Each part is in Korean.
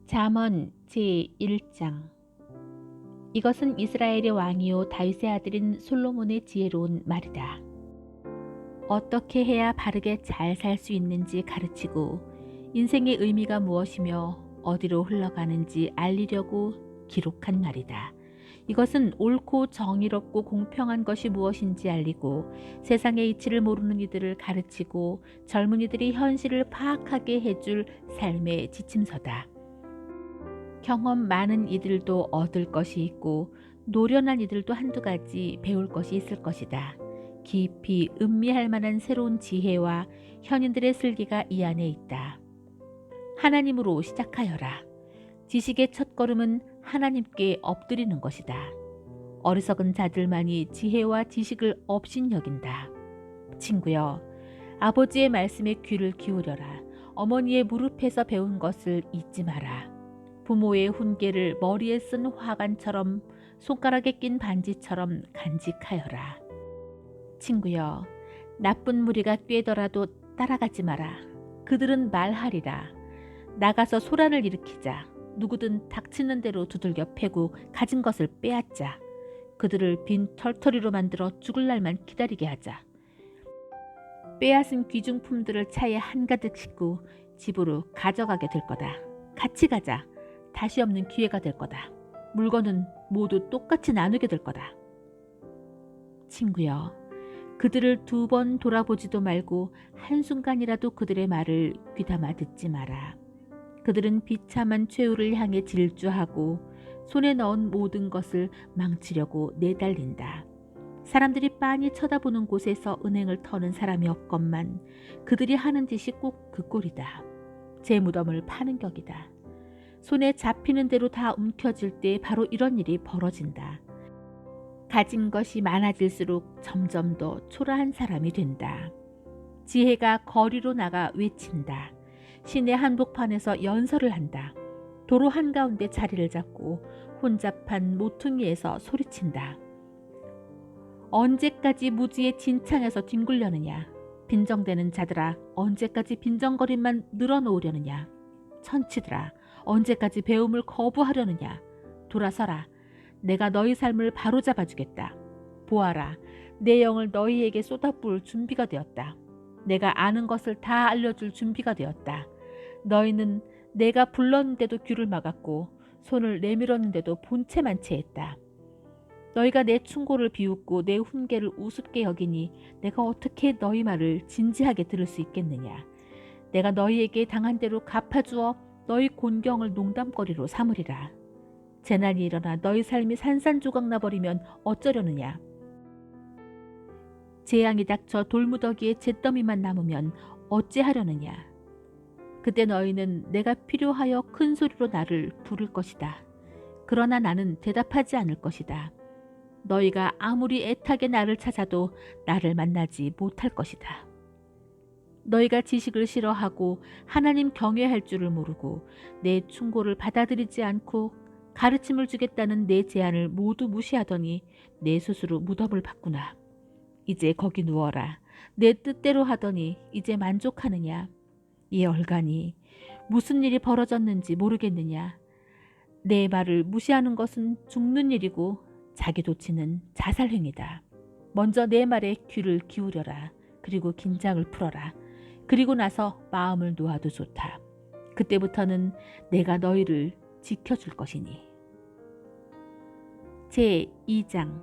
잠언 제1장. 이것은 이스라엘의 왕이요 다윗의 아들인 솔로몬의 지혜로운 말이다. 어떻게 해야 바르게 잘 살 수 있는지 가르치고 인생의 의미가 무엇이며 어디로 흘러가는지 알리려고 기록한 말이다. 이것은 옳고 정의롭고 공평한 것이 무엇인지 알리고 세상의 이치를 모르는 이들을 가르치고 젊은이들이 현실을 파악하게 해줄 삶의 지침서다. 경험 많은 이들도 얻을 것이 있고 노련한 이들도 한두 가지 배울 것이 있을 것이다. 깊이 음미할 만한 새로운 지혜와 현인들의 슬기가 이 안에 있다. 하나님으로 시작하여라. 지식의 첫걸음은 하나님께 엎드리는 것이다. 어리석은 자들만이 지혜와 지식을 업신여긴다. 친구여, 아버지의 말씀에 귀를 기울여라. 어머니의 무릎에서 배운 것을 잊지 마라. 부모의 훈계를 머리에 쓴 화관처럼 손가락에 낀 반지처럼 간직하여라. 친구여, 나쁜 무리가 꿰더라도 따라가지 마라. 그들은 말하리라. 나가서 소란을 일으키자. 누구든 닥치는 대로 두들겨 패고 가진 것을 빼앗자. 그들을 빈 털터리로 만들어 죽을 날만 기다리게 하자. 빼앗은 귀중품들을 차에 한가득 싣고 집으로 가져가게 될 거다. 같이 가자. 다시 없는 기회가 될 거다. 물건은 모두 똑같이 나누게 될 거다. 친구여, 그들을 2번 돌아보지도 말고 한순간이라도 그들의 말을 귀담아 듣지 마라. 그들은 비참한 최후를 향해 질주하고 손에 넣은 모든 것을 망치려고 내달린다. 사람들이 빤히 쳐다보는 곳에서 은행을 터는 사람이 없건만 그들이 하는 짓이 꼭 그 꼴이다. 제 무덤을 파는 격이다. 손에 잡히는 대로 다 움켜쥘 때 바로 이런 일이 벌어진다. 가진 것이 많아질수록 점점 더 초라한 사람이 된다. 지혜가 거리로 나가 외친다. 시내 한복판에서 연설을 한다. 도로 한가운데 자리를 잡고 혼잡한 모퉁이에서 소리친다. 언제까지 무지의 진창에서 뒹굴려느냐. 빈정대는 자들아, 언제까지 빈정거림만 늘어놓으려느냐. 천치들아, 언제까지 배움을 거부하려느냐. 돌아서라. 내가 너희 삶을 바로잡아 주겠다. 보아라. 내 영을 너희에게 쏟아부을 준비가 되었다. 내가 아는 것을 다 알려줄 준비가 되었다. 너희는 내가 불렀는데도 귀를 막았고 손을 내밀었는데도 본체만 채했다. 너희가 내 충고를 비웃고 내 훈계를 우습게 여기니 내가 어떻게 너희 말을 진지하게 들을 수 있겠느냐. 내가 너희에게 당한 대로 갚아주어 너희 곤경을 농담거리로 삼으리라. 재난이 일어나 너희 삶이 산산조각 나버리면 어쩌려느냐. 재앙이 닥쳐 돌무더기에 잿더미만 남으면 어찌하려느냐. 그때 너희는 내가 필요하여 큰 소리로 나를 부를 것이다. 그러나 나는 대답하지 않을 것이다. 너희가 아무리 애타게 나를 찾아도 나를 만나지 못할 것이다. 너희가 지식을 싫어하고 하나님 경외할 줄을 모르고 내 충고를 받아들이지 않고 가르침을 주겠다는 내 제안을 모두 무시하더니 내 스스로 무덤을 봤구나. 이제 거기 누워라. 내 뜻대로 하더니 이제 만족하느냐. 이 얼간이 무슨 일이 벌어졌는지 모르겠느냐. 내 말을 무시하는 것은 죽는 일이고 자기 도치는 자살행위다. 먼저 내 말에 귀를 기울여라. 그리고 긴장을 풀어라. 그리고 나서 마음을 놓아도 좋다. 그때부터는 내가 너희를 지켜줄 것이니. 제2장.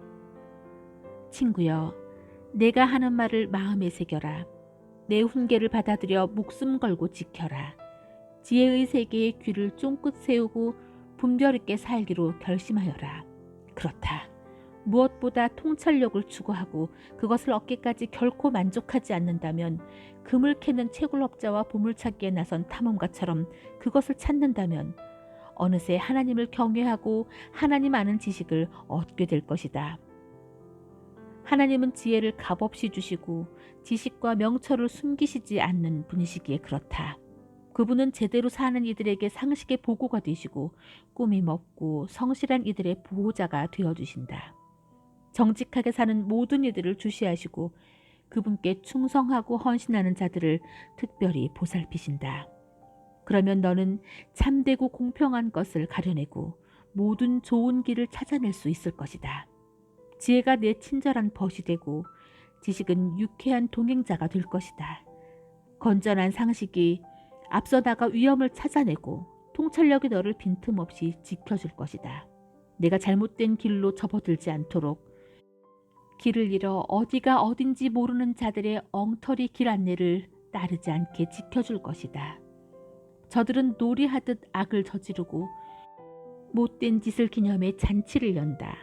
친구여, 내가 하는 말을 마음에 새겨라. 내 훈계를 받아들여 목숨 걸고 지켜라. 지혜의 세계에 귀를 쫑긋 세우고 분별 있게 살기로 결심하여라. 그렇다. 무엇보다 통찰력을 추구하고 그것을 얻기까지 결코 만족하지 않는다면, 금을 캐는 채굴업자와 보물찾기에 나선 탐험가처럼 그것을 찾는다면 어느새 하나님을 경외하고 하나님 아는 지식을 얻게 될 것이다. 하나님은 지혜를 값없이 주시고 지식과 명철을 숨기시지 않는 분이시기에 그렇다. 그분은 제대로 사는 이들에게 상식의 보고가 되시고 꿈이 먹고 성실한 이들의 보호자가 되어주신다. 정직하게 사는 모든 이들을 주시하시고 그분께 충성하고 헌신하는 자들을 특별히 보살피신다. 그러면 너는 참되고 공평한 것을 가려내고 모든 좋은 길을 찾아낼 수 있을 것이다. 지혜가 내 친절한 벗이 되고 지식은 유쾌한 동행자가 될 것이다. 건전한 상식이 앞서 나가 위험을 찾아내고 통찰력이 너를 빈틈없이 지켜줄 것이다. 내가 잘못된 길로 접어들지 않도록 길을 잃어 어디가 어딘지 모르는 자들의 엉터리 길 안내를 따르지 않게 지켜줄 것이다. 저들은 놀이하듯 악을 저지르고 못된 짓을 기념해 잔치를 연다.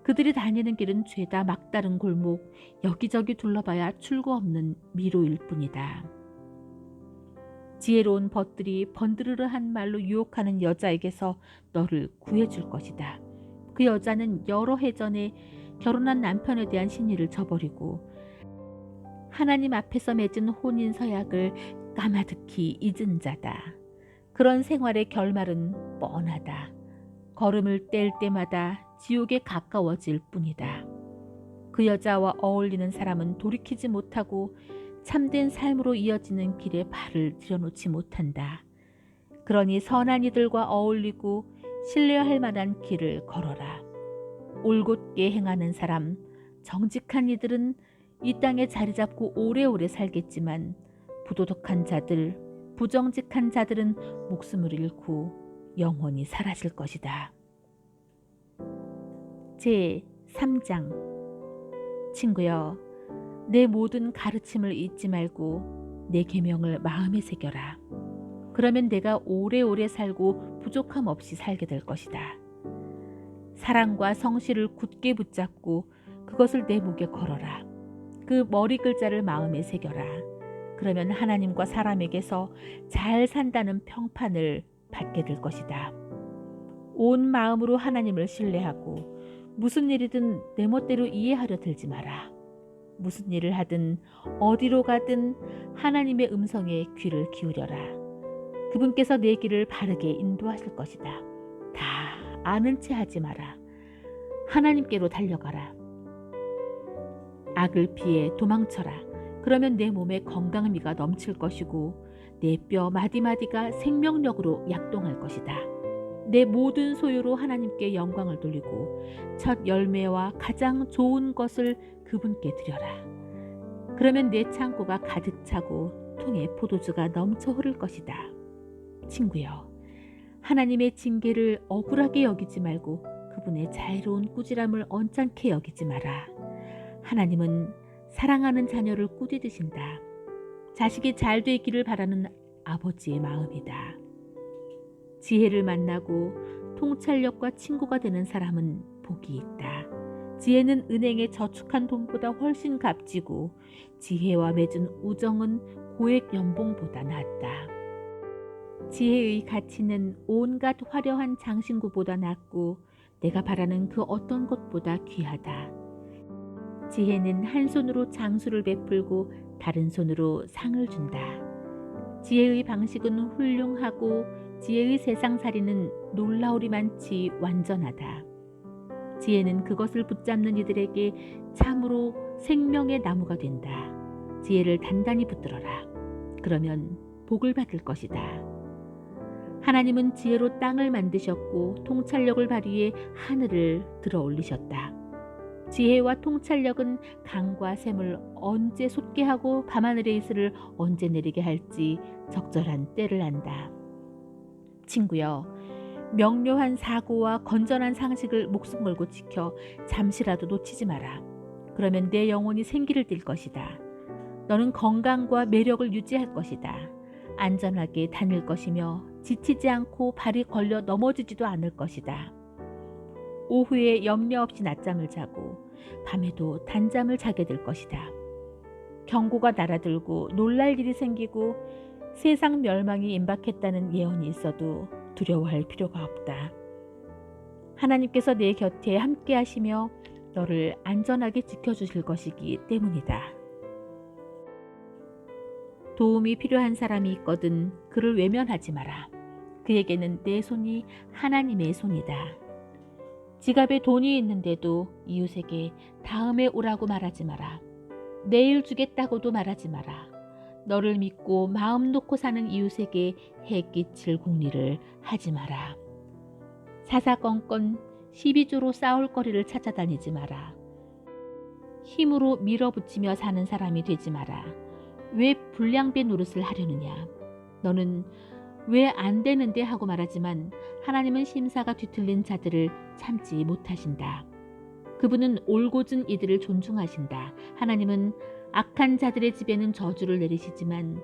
그들이 다니는 길은 죄다 막다른 골목, 여기저기 둘러봐야 출구 없는 미로일 뿐이다. 지혜로운 벗들이 번드르르한 말로 유혹하는 여자에게서 너를 구해줄 것이다. 그 여자는 여러 해 전에 결혼한 남편에 대한 신의를 저버리고 하나님 앞에서 맺은 혼인 서약을 까마득히 잊은 자다. 그런 생활의 결말은 뻔하다. 걸음을 뗄 때마다 지옥에 가까워질 뿐이다. 그 여자와 어울리는 사람은 돌이키지 못하고 참된 삶으로 이어지는 길에 발을 들여놓지 못한다. 그러니 선한 이들과 어울리고 신뢰할 만한 길을 걸어라. 올곧게 행하는 사람, 정직한 이들은 이 땅에 자리 잡고 오래오래 살겠지만 부도덕한 자들, 부정직한 자들은 목숨을 잃고 영원히 사라질 것이다. 제3장. 친구여, 내 모든 가르침을 잊지 말고 내 계명을 마음에 새겨라. 그러면 내가 오래오래 살고 부족함 없이 살게 될 것이다. 사랑과 성실을 굳게 붙잡고 그것을 내 목에 걸어라. 그 머리 글자를 마음에 새겨라. 그러면 하나님과 사람에게서 잘 산다는 평판을 받게 될 것이다. 온 마음으로 하나님을 신뢰하고 무슨 일이든 내 멋대로 이해하려 들지 마라. 무슨 일을 하든 어디로 가든 하나님의 음성에 귀를 기울여라. 그분께서 내 길을 바르게 인도하실 것이다. 다 아는 채 하지 마라. 하나님께로 달려가라. 악을 피해 도망쳐라. 그러면 내 몸에 건강미가 넘칠 것이고 내 뼈 마디마디가 생명력으로 약동할 것이다. 내 모든 소유로 하나님께 영광을 돌리고 첫 열매와 가장 좋은 것을 그분께 드려라. 그러면 내 창고가 가득 차고 통에 포도주가 넘쳐 흐를 것이다. 친구여, 하나님의 징계를 억울하게 여기지 말고 그분의 자애로운 꾸지람을 언짢게 여기지 마라. 하나님은 사랑하는 자녀를 꾸짖으신다. 자식이 잘 되기를 바라는 아버지의 마음이다. 지혜를 만나고 통찰력과 친구가 되는 사람은 복이 있다. 지혜는 은행에 저축한 돈보다 훨씬 값지고 지혜와 맺은 우정은 고액 연봉보다 낫다. 지혜의 가치는 온갖 화려한 장신구보다 낫고 내가 바라는 그 어떤 것보다 귀하다. 지혜는 한 손으로 장수를 베풀고 다른 손으로 상을 준다. 지혜의 방식은 훌륭하고 지혜의 세상살이는 놀라우리만치 완전하다. 지혜는 그것을 붙잡는 이들에게 참으로 생명의 나무가 된다. 지혜를 단단히 붙들어라. 그러면 복을 받을 것이다. 하나님은 지혜로 땅을 만드셨고 통찰력을 발휘해 하늘을 들어 올리셨다. 지혜와 통찰력은 강과 샘을 언제 솟게 하고 밤하늘의 이슬을 언제 내리게 할지 적절한 때를 안다. 친구여, 명료한 사고와 건전한 상식을 목숨 걸고 지켜 잠시라도 놓치지 마라. 그러면 내 영혼이 생기를 띨 것이다. 너는 건강과 매력을 유지할 것이다. 안전하게 다닐 것이며 지치지 않고 발이 걸려 넘어지지도 않을 것이다. 오후에 염려 없이 낮잠을 자고 밤에도 단잠을 자게 될 것이다. 경고가 날아들고 놀랄 일이 생기고 세상 멸망이 임박했다는 예언이 있어도 두려워할 필요가 없다. 하나님께서 내 곁에 함께 하시며 너를 안전하게 지켜주실 것이기 때문이다. 도움이 필요한 사람이 있거든 그를 외면하지 마라. 그에게는 내 손이 하나님의 손이다. 지갑에 돈이 있는데도 이웃에게 다음에 오라고 말하지 마라. 내일 주겠다고도 말하지 마라. 너를 믿고 마음 놓고 사는 이웃에게 해끼칠 궁리를 하지 마라. 사사건건 시비조로 싸울 거리를 찾아다니지 마라. 힘으로 밀어붙이며 사는 사람이 되지 마라. 왜 불량배 노릇을 하려느냐. 너는 왜 안 되는데 하고 말하지만 하나님은 심사가 뒤틀린 자들을 참지 못하신다. 그분은 올곧은 이들을 존중하신다. 하나님은 악한 자들의 집에는 저주를 내리시지만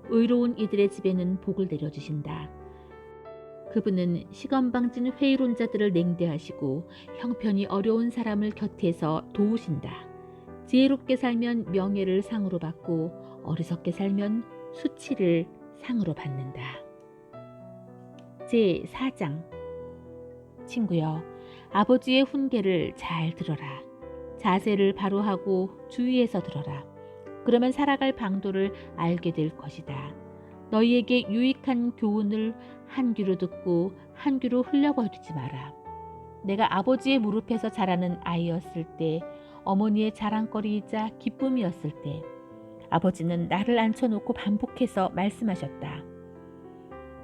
의로운 이들의 집에는 복을 내려주신다. 그분은 시건방진 회의론자들을 냉대하시고 형편이 어려운 사람을 곁에서 도우신다. 지혜롭게 살면 명예를 상으로 받고 어리석게 살면 수치를 상으로 받는다. 제4장. 친구여, 아버지의 훈계를 잘 들어라. 자세를 바로 하고 주의해서 들어라. 그러면 살아갈 방도를 알게 될 것이다. 너희에게 유익한 교훈을 한 귀로 듣고 한 귀로 흘려버리지 마라. 내가 아버지의 무릎에서 자라는 아이였을 때, 어머니의 자랑거리이자 기쁨이었을 때 아버지는 나를 앉혀놓고 반복해서 말씀하셨다.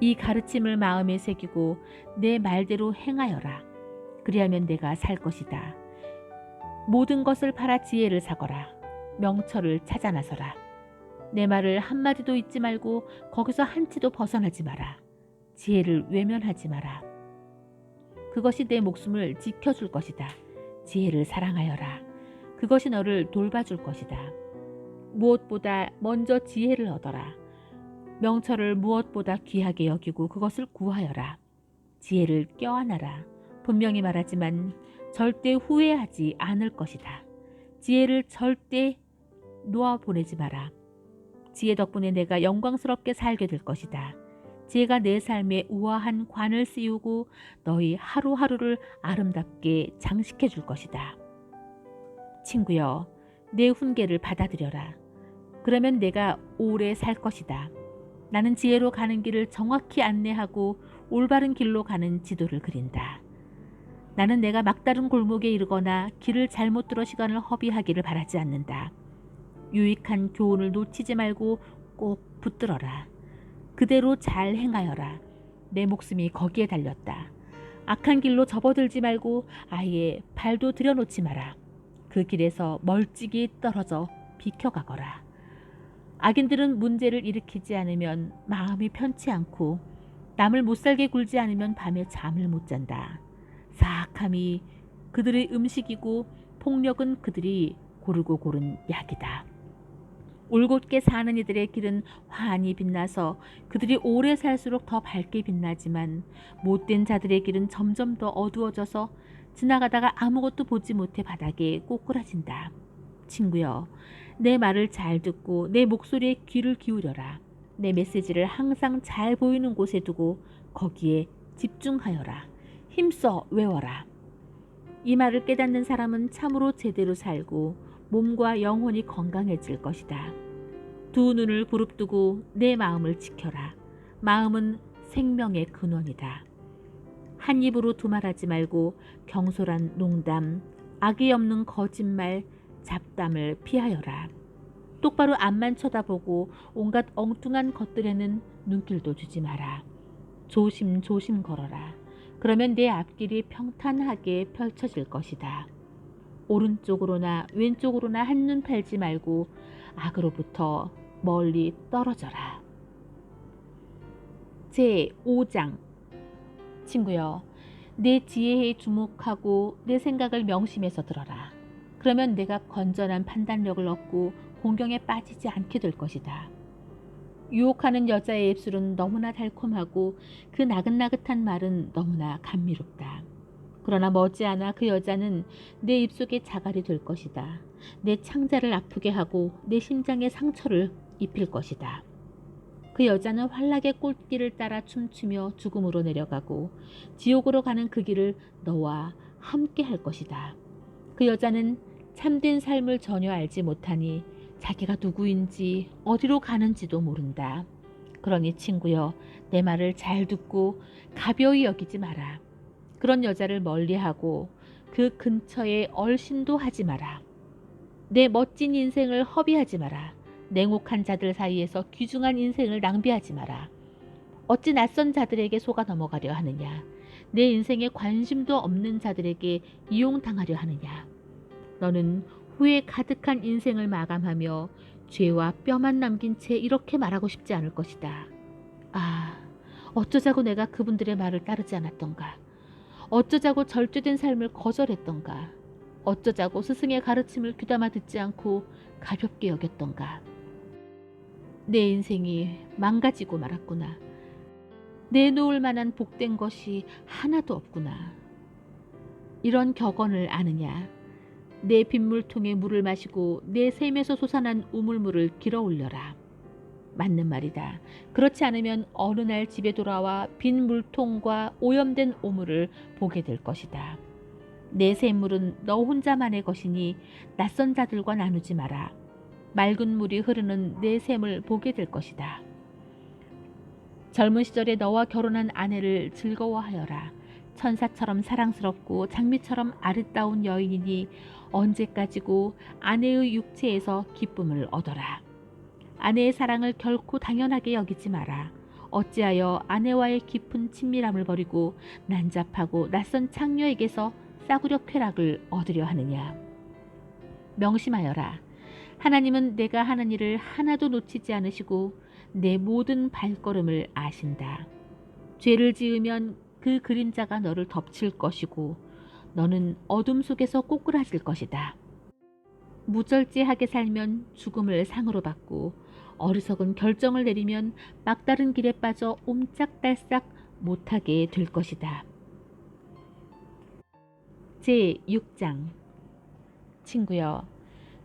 이 가르침을 마음에 새기고 내 말대로 행하여라. 그리하면 내가 살 것이다. 모든 것을 팔아 지혜를 사거라. 명철을 찾아 나서라. 내 말을 한마디도 잊지 말고 거기서 한치도 벗어나지 마라. 지혜를 외면하지 마라. 그것이 내 목숨을 지켜줄 것이다. 지혜를 사랑하여라. 그것이 너를 돌봐줄 것이다. 무엇보다 먼저 지혜를 얻어라. 명철을 무엇보다 귀하게 여기고 그것을 구하여라. 지혜를 껴안아라. 분명히 말하지만 절대 후회하지 않을 것이다. 지혜를 절대 놓아보내지 마라. 지혜 덕분에 내가 영광스럽게 살게 될 것이다. 지혜가 내 삶에 우아한 관을 씌우고 너희 하루하루를 아름답게 장식해 줄 것이다. 친구여, 내 훈계를 받아들여라. 그러면 내가 오래 살 것이다. 나는 지혜로 가는 길을 정확히 안내하고 올바른 길로 가는 지도를 그린다. 나는 내가 막다른 골목에 이르거나 길을 잘못 들어 시간을 허비하기를 바라지 않는다. 유익한 교훈을 놓치지 말고 꼭 붙들어라. 그대로 잘 행하여라. 내 목숨이 거기에 달렸다. 악한 길로 접어들지 말고 아예 발도 들여놓지 마라. 그 길에서 멀찍이 떨어져 비켜가거라. 악인들은 문제를 일으키지 않으면 마음이 편치 않고 남을 못살게 굴지 않으면 밤에 잠을 못 잔다. 사악함이 그들의 음식이고 폭력은 그들이 고르고 고른 약이다. 올곧게 사는 이들의 길은 환히 빛나서 그들이 오래 살수록 더 밝게 빛나지만 못된 자들의 길은 점점 더 어두워져서 지나가다가 아무것도 보지 못해 바닥에 꼬꾸라진다. 친구여, 내 말을 잘 듣고 내 목소리에 귀를 기울여라. 내 메시지를 항상 잘 보이는 곳에 두고 거기에 집중하여라. 힘써 외워라. 이 말을 깨닫는 사람은 참으로 제대로 살고 몸과 영혼이 건강해질 것이다. 두 눈을 부릅뜨고 내 마음을 지켜라. 마음은 생명의 근원이다. 한 입으로 두말하지 말고 경솔한 농담, 악의 없는 거짓말, 잡담을 피하여라. 똑바로 앞만 쳐다보고 온갖 엉뚱한 것들에는 눈길도 주지 마라. 조심조심 걸어라. 그러면 내 앞길이 평탄하게 펼쳐질 것이다. 오른쪽으로나 왼쪽으로나 한눈 팔지 말고 악으로부터 멀리 떨어져라. 제5장. 친구여, 내 지혜에 주목하고 내 생각을 명심해서 들어라. 그러면 내가 건전한 판단력을 얻고 공경에 빠지지 않게 될 것이다. 유혹하는 여자의 입술은 너무나 달콤하고 그 나긋나긋한 말은 너무나 감미롭다. 그러나 머지않아 그 여자는 내 입속에 자갈이 될 것이다. 내 창자를 아프게 하고 내 심장에 상처를 입힐 것이다. 그 여자는 환락의 꽃길을 따라 춤추며 죽음으로 내려가고 지옥으로 가는 그 길을 너와 함께 할 것이다. 그 여자는 참된 삶을 전혀 알지 못하니 자기가 누구인지 어디로 가는지도 모른다. 그러니 친구여, 내 말을 잘 듣고 가벼이 여기지 마라. 그런 여자를 멀리하고 그 근처에 얼씬도 하지 마라. 내 멋진 인생을 허비하지 마라. 냉혹한 자들 사이에서 귀중한 인생을 낭비하지 마라. 어찌 낯선 자들에게 속아 넘어가려 하느냐. 내 인생에 관심도 없는 자들에게 이용당하려 하느냐. 너는 후회 가득한 인생을 마감하며 죄와 뼈만 남긴 채 이렇게 말하고 싶지 않을 것이다. 아, 어쩌자고 내가 그분들의 말을 따르지 않았던가. 어쩌자고 절제된 삶을 거절했던가. 어쩌자고 스승의 가르침을 귀담아 듣지 않고 가볍게 여겼던가. 내 인생이 망가지고 말았구나. 내놓을 만한 복된 것이 하나도 없구나. 이런 격언을 아느냐. 내 빗물통에 물을 마시고 내 샘에서 솟아난 우물물을 길어 올려라. 맞는 말이다. 그렇지 않으면 어느 날 집에 돌아와 빈 물통과 오염된 오물을 보게 될 것이다. 내 샘물은 너 혼자만의 것이니 낯선 자들과 나누지 마라. 맑은 물이 흐르는 내 샘을 보게 될 것이다. 젊은 시절에 너와 결혼한 아내를 즐거워하여라. 천사처럼 사랑스럽고 장미처럼 아름다운 여인이니 언제까지고 아내의 육체에서 기쁨을 얻어라. 아내의 사랑을 결코 당연하게 여기지 마라. 어찌하여 아내와의 깊은 친밀함을 버리고 난잡하고 낯선 창녀에게서 싸구려 쾌락을 얻으려 하느냐. 명심하여라. 하나님은 내가 하는 일을 하나도 놓치지 않으시고 내 모든 발걸음을 아신다. 죄를 지으면 그 그림자가 너를 덮칠 것이고 너는 어둠 속에서 꼬꾸라질 것이다. 무절제하게 살면 죽음을 상으로 받고 어리석은 결정을 내리면 막다른 길에 빠져 옴짝달싹 못하게 될 것이다. 제6장. 친구여,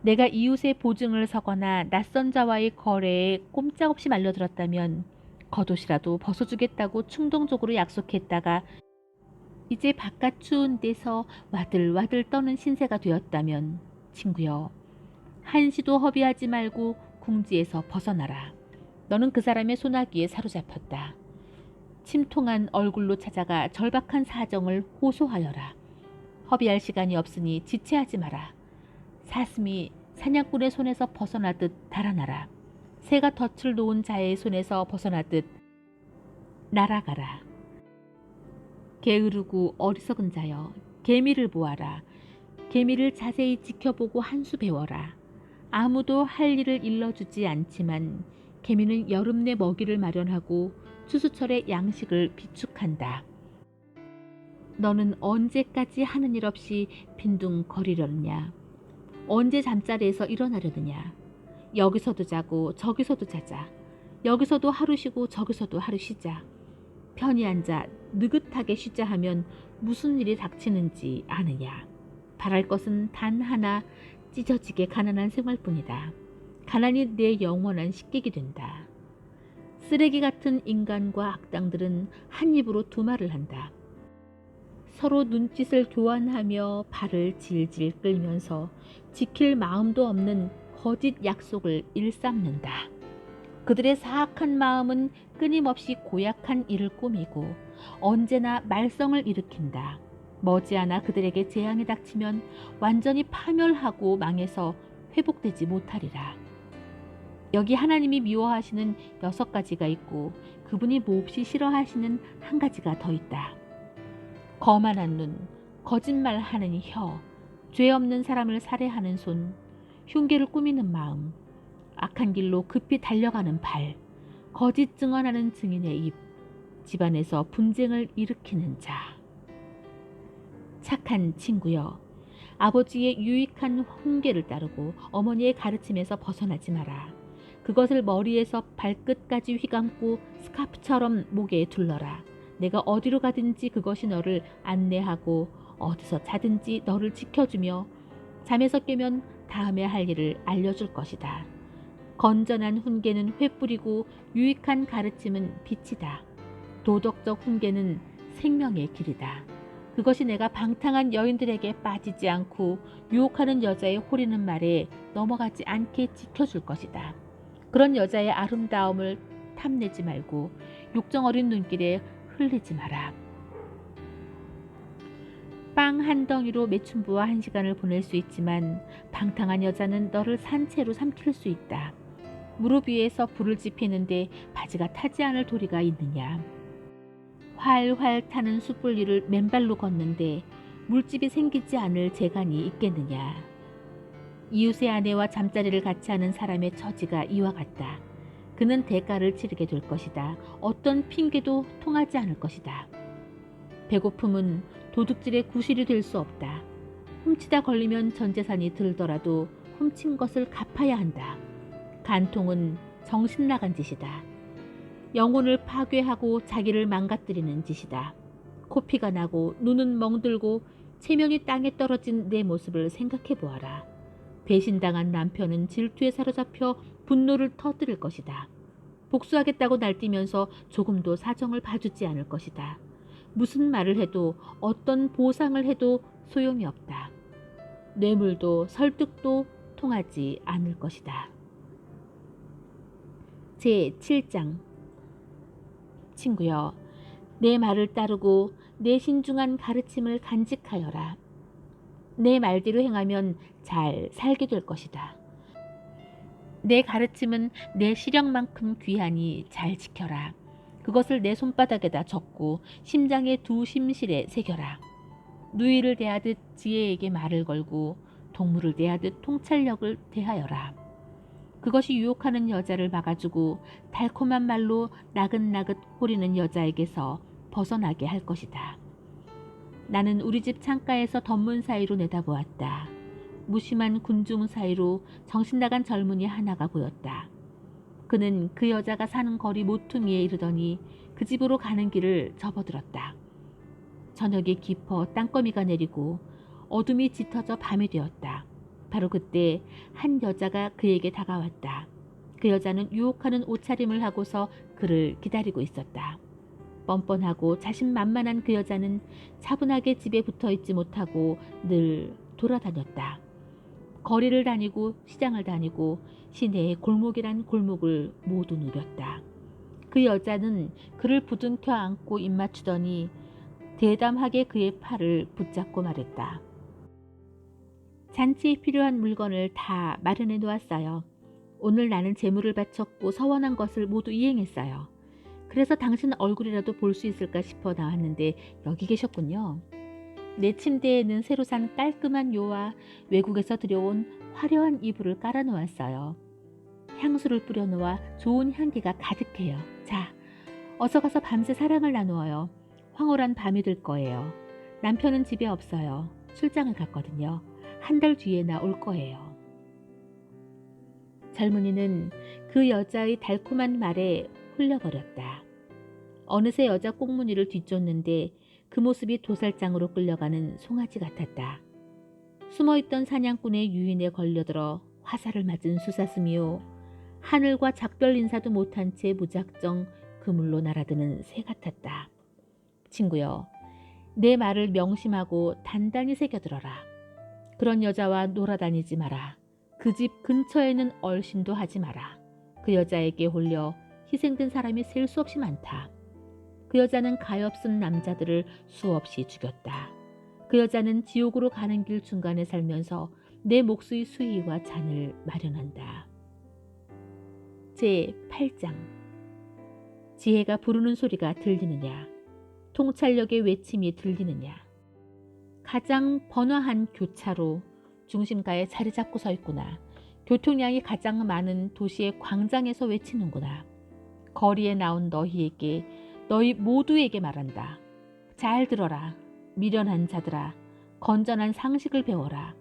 내가 이웃의 보증을 서거나 낯선 자와의 거래에 꼼짝없이 말려들었다면 겉옷이라도 벗어주겠다고 충동적으로 약속했다가 이제 바깥 추운 데서 와들와들 떠는 신세가 되었다면 친구여, 한시도 허비하지 말고 궁지에서 벗어나라. 너는 그 사람의 소나기에 사로잡혔다. 침통한 얼굴로 찾아가 절박한 사정을 호소하여라. 허비할 시간이 없으니 지체하지 마라. 사슴이 사냥꾼의 손에서 벗어나듯 달아나라. 새가 덫을 놓은 자의 손에서 벗어나듯 날아가라. 게으르고 어리석은 자여, 개미를 보아라. 개미를 자세히 지켜보고 한 수 배워라. 아무도 할 일을 일러주지 않지만 개미는 여름 내 먹이를 마련하고 추수철에 양식을 비축한다. 너는 언제까지 하는 일 없이 빈둥거리려느냐? 언제 잠자리에서 일어나려느냐? 여기서도 자고 저기서도 자자. 여기서도 하루 쉬고 저기서도 하루 쉬자. 편히 앉아 느긋하게 쉬자 하면 무슨 일이 닥치는지 아느냐? 바랄 것은 단 하나, 찢어지게 가난한 생활뿐이다. 가난이 내 영원한 식객이 된다. 쓰레기 같은 인간과 악당들은 한 입으로 두 말을 한다. 서로 눈짓을 교환하며 발을 질질 끌면서 지킬 마음도 없는 거짓 약속을 일삼는다. 그들의 사악한 마음은 끊임없이 고약한 일을 꾸미고 언제나 말썽을 일으킨다. 머지않아 그들에게 재앙이 닥치면 완전히 파멸하고 망해서 회복되지 못하리라. 여기 하나님이 미워하시는 6가지가 있고 그분이 몹시 싫어하시는 한 가지가 더 있다. 거만한 눈, 거짓말하는 혀, 죄 없는 사람을 살해하는 손, 흉계를 꾸미는 마음, 악한 길로 급히 달려가는 발, 거짓 증언하는 증인의 입, 집안에서 분쟁을 일으키는 자. 착한 친구여, 아버지의 유익한 훈계를 따르고 어머니의 가르침에서 벗어나지 마라. 그것을 머리에서 발끝까지 휘감고 스카프처럼 목에 둘러라. 내가 어디로 가든지 그것이 너를 안내하고 어디서 자든지 너를 지켜주며 잠에서 깨면 다음에 할 일을 알려줄 것이다. 건전한 훈계는 횃불이고 유익한 가르침은 빛이다. 도덕적 훈계는 생명의 길이다. 그것이 내가 방탕한 여인들에게 빠지지 않고 유혹하는 여자의 호리는 말에 넘어가지 않게 지켜줄 것이다. 그런 여자의 아름다움을 탐내지 말고 욕정 어린 눈길에 흘리지 마라. 빵 한 덩이로 매춘부와 1시간을 보낼 수 있지만 방탕한 여자는 너를 산채로 삼킬 수 있다. 무릎 위에서 불을 지피는데 바지가 타지 않을 도리가 있느냐. 활활 타는 숯불 위를 맨발로 걷는데 물집이 생기지 않을 재간이 있겠느냐. 이웃의 아내와 잠자리를 같이 하는 사람의 처지가 이와 같다. 그는 대가를 치르게 될 것이다. 어떤 핑계도 통하지 않을 것이다. 배고픔은 도둑질의 구실이 될 수 없다. 훔치다 걸리면 전 재산이 들더라도 훔친 것을 갚아야 한다. 간통은 정신 나간 짓이다. 영혼을 파괴하고 자기를 망가뜨리는 짓이다. 코피가 나고 눈은 멍들고 체면이 땅에 떨어진 내 모습을 생각해 보아라. 배신당한 남편은 질투에 사로잡혀 분노를 터뜨릴 것이다. 복수하겠다고 날뛰면서 조금도 사정을 봐주지 않을 것이다. 무슨 말을 해도 어떤 보상을 해도 소용이 없다. 뇌물도 설득도 통하지 않을 것이다. 제7장. 친구여, 내 말을 따르고 내 신중한 가르침을 간직하여라. 내 말대로 행하면 잘 살게 될 것이다. 내 가르침은 내 시력만큼 귀하니 잘 지켜라. 그것을 내 손바닥에다 적고 심장의 두 심실에 새겨라. 누이를 대하듯 지혜에게 말을 걸고 동물을 대하듯 통찰력을 대하여라. 그것이 유혹하는 여자를 막아주고 달콤한 말로 나긋나긋 호리는 여자에게서 벗어나게 할 것이다. 나는 우리 집 창가에서 덧문 사이로 내다보았다. 무심한 군중 사이로 정신나간 젊은이 하나가 보였다. 그는 그 여자가 사는 거리 모퉁이에 이르더니 그 집으로 가는 길을 접어들었다. 저녁이 깊어 땅거미가 내리고 어둠이 짙어져 밤이 되었다. 바로 그때 한 여자가 그에게 다가왔다. 그 여자는 유혹하는 옷차림을 하고서 그를 기다리고 있었다. 뻔뻔하고 자신만만한 그 여자는 차분하게 집에 붙어있지 못하고 늘 돌아다녔다. 거리를 다니고 시장을 다니고 시내의 골목이란 골목을 모두 누볐다. 그 여자는 그를 부둥켜 안고 입맞추더니 대담하게 그의 팔을 붙잡고 말했다. 잔치에 필요한 물건을 다 마련해 놓았어요. 오늘 나는 재물을 바쳤고 서원한 것을 모두 이행했어요. 그래서 당신 얼굴이라도 볼 수 있을까 싶어 나왔는데 여기 계셨군요. 내 침대에는 새로 산 깔끔한 요와 외국에서 들여온 화려한 이불을 깔아 놓았어요. 향수를 뿌려 놓아 좋은 향기가 가득해요. 자, 어서 가서 밤새 사랑을 나누어요. 황홀한 밤이 될 거예요. 남편은 집에 없어요. 출장을 갔거든요. 한 달 뒤에 나 올 거예요. 젊은이는 그 여자의 달콤한 말에 홀려버렸다. 어느새 여자 꽁무니를 뒤쫓는데 그 모습이 도살장으로 끌려가는 송아지 같았다. 숨어있던 사냥꾼의 유인에 걸려들어 화살을 맞은 수사슴이요. 하늘과 작별 인사도 못한 채 무작정 그물로 날아드는 새 같았다. 친구여, 내 말을 명심하고 단단히 새겨들어라. 그런 여자와 놀아다니지 마라. 그 집 근처에는 얼씬도 하지 마라. 그 여자에게 홀려 희생된 사람이 셀 수 없이 많다. 그 여자는 가엾은 남자들을 수없이 죽였다. 그 여자는 지옥으로 가는 길 중간에 살면서 내 몫의 수위와 잔을 마련한다. 제8장. 지혜가 부르는 소리가 들리느냐? 통찰력의 외침이 들리느냐? 가장 번화한 교차로 중심가에 자리 잡고 서 있구나. 교통량이 가장 많은 도시의 광장에서 외치는구나. 거리에 나온 너희에게, 너희 모두에게 말한다. 잘 들어라. 미련한 자들아, 건전한 상식을 배워라.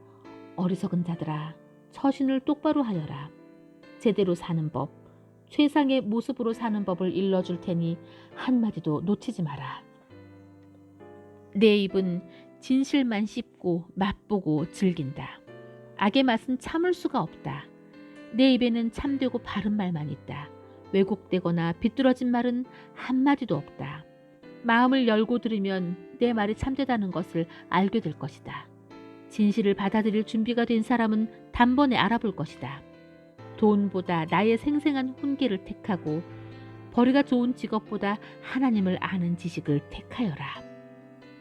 어리석은 자들아, 처신을 똑바로 하여라. 제대로 사는 법, 최상의 모습으로 사는 법을 일러줄 테니 한마디도 놓치지 마라. 내 입은 진실만 씹고 맛보고 즐긴다. 악의 맛은 참을 수가 없다. 내 입에는 참되고 바른 말만 있다. 왜곡되거나 비뚤어진 말은 한마디도 없다. 마음을 열고 들으면 내 말이 참되다는 것을 알게 될 것이다. 진실을 받아들일 준비가 된 사람은 단번에 알아볼 것이다. 돈보다 나의 생생한 훈계를 택하고 벌이가 좋은 직업보다 하나님을 아는 지식을 택하여라.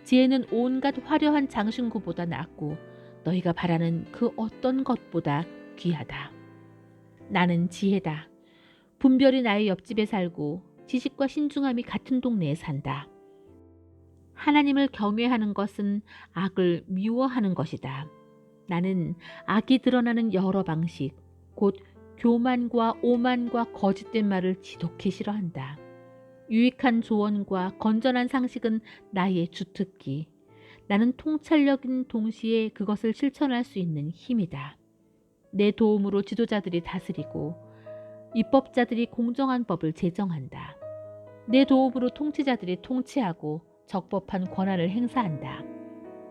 지혜는 온갖 화려한 장신구보다 낫고 너희가 바라는 그 어떤 것보다 귀하다. 나는 지혜다. 분별이 나의 옆집에 살고 지식과 신중함이 같은 동네에 산다. 하나님을 경외하는 것은 악을 미워하는 것이다. 나는 악이 드러나는 여러 방식, 곧 교만과 오만과 거짓된 말을 지독히 싫어한다. 유익한 조언과 건전한 상식은 나의 주특기. 나는 통찰력인 동시에 그것을 실천할 수 있는 힘이다. 내 도움으로 지도자들이 다스리고 입법자들이 공정한 법을 제정한다. 내 도움으로 통치자들이 통치하고 적법한 권한을 행사한다.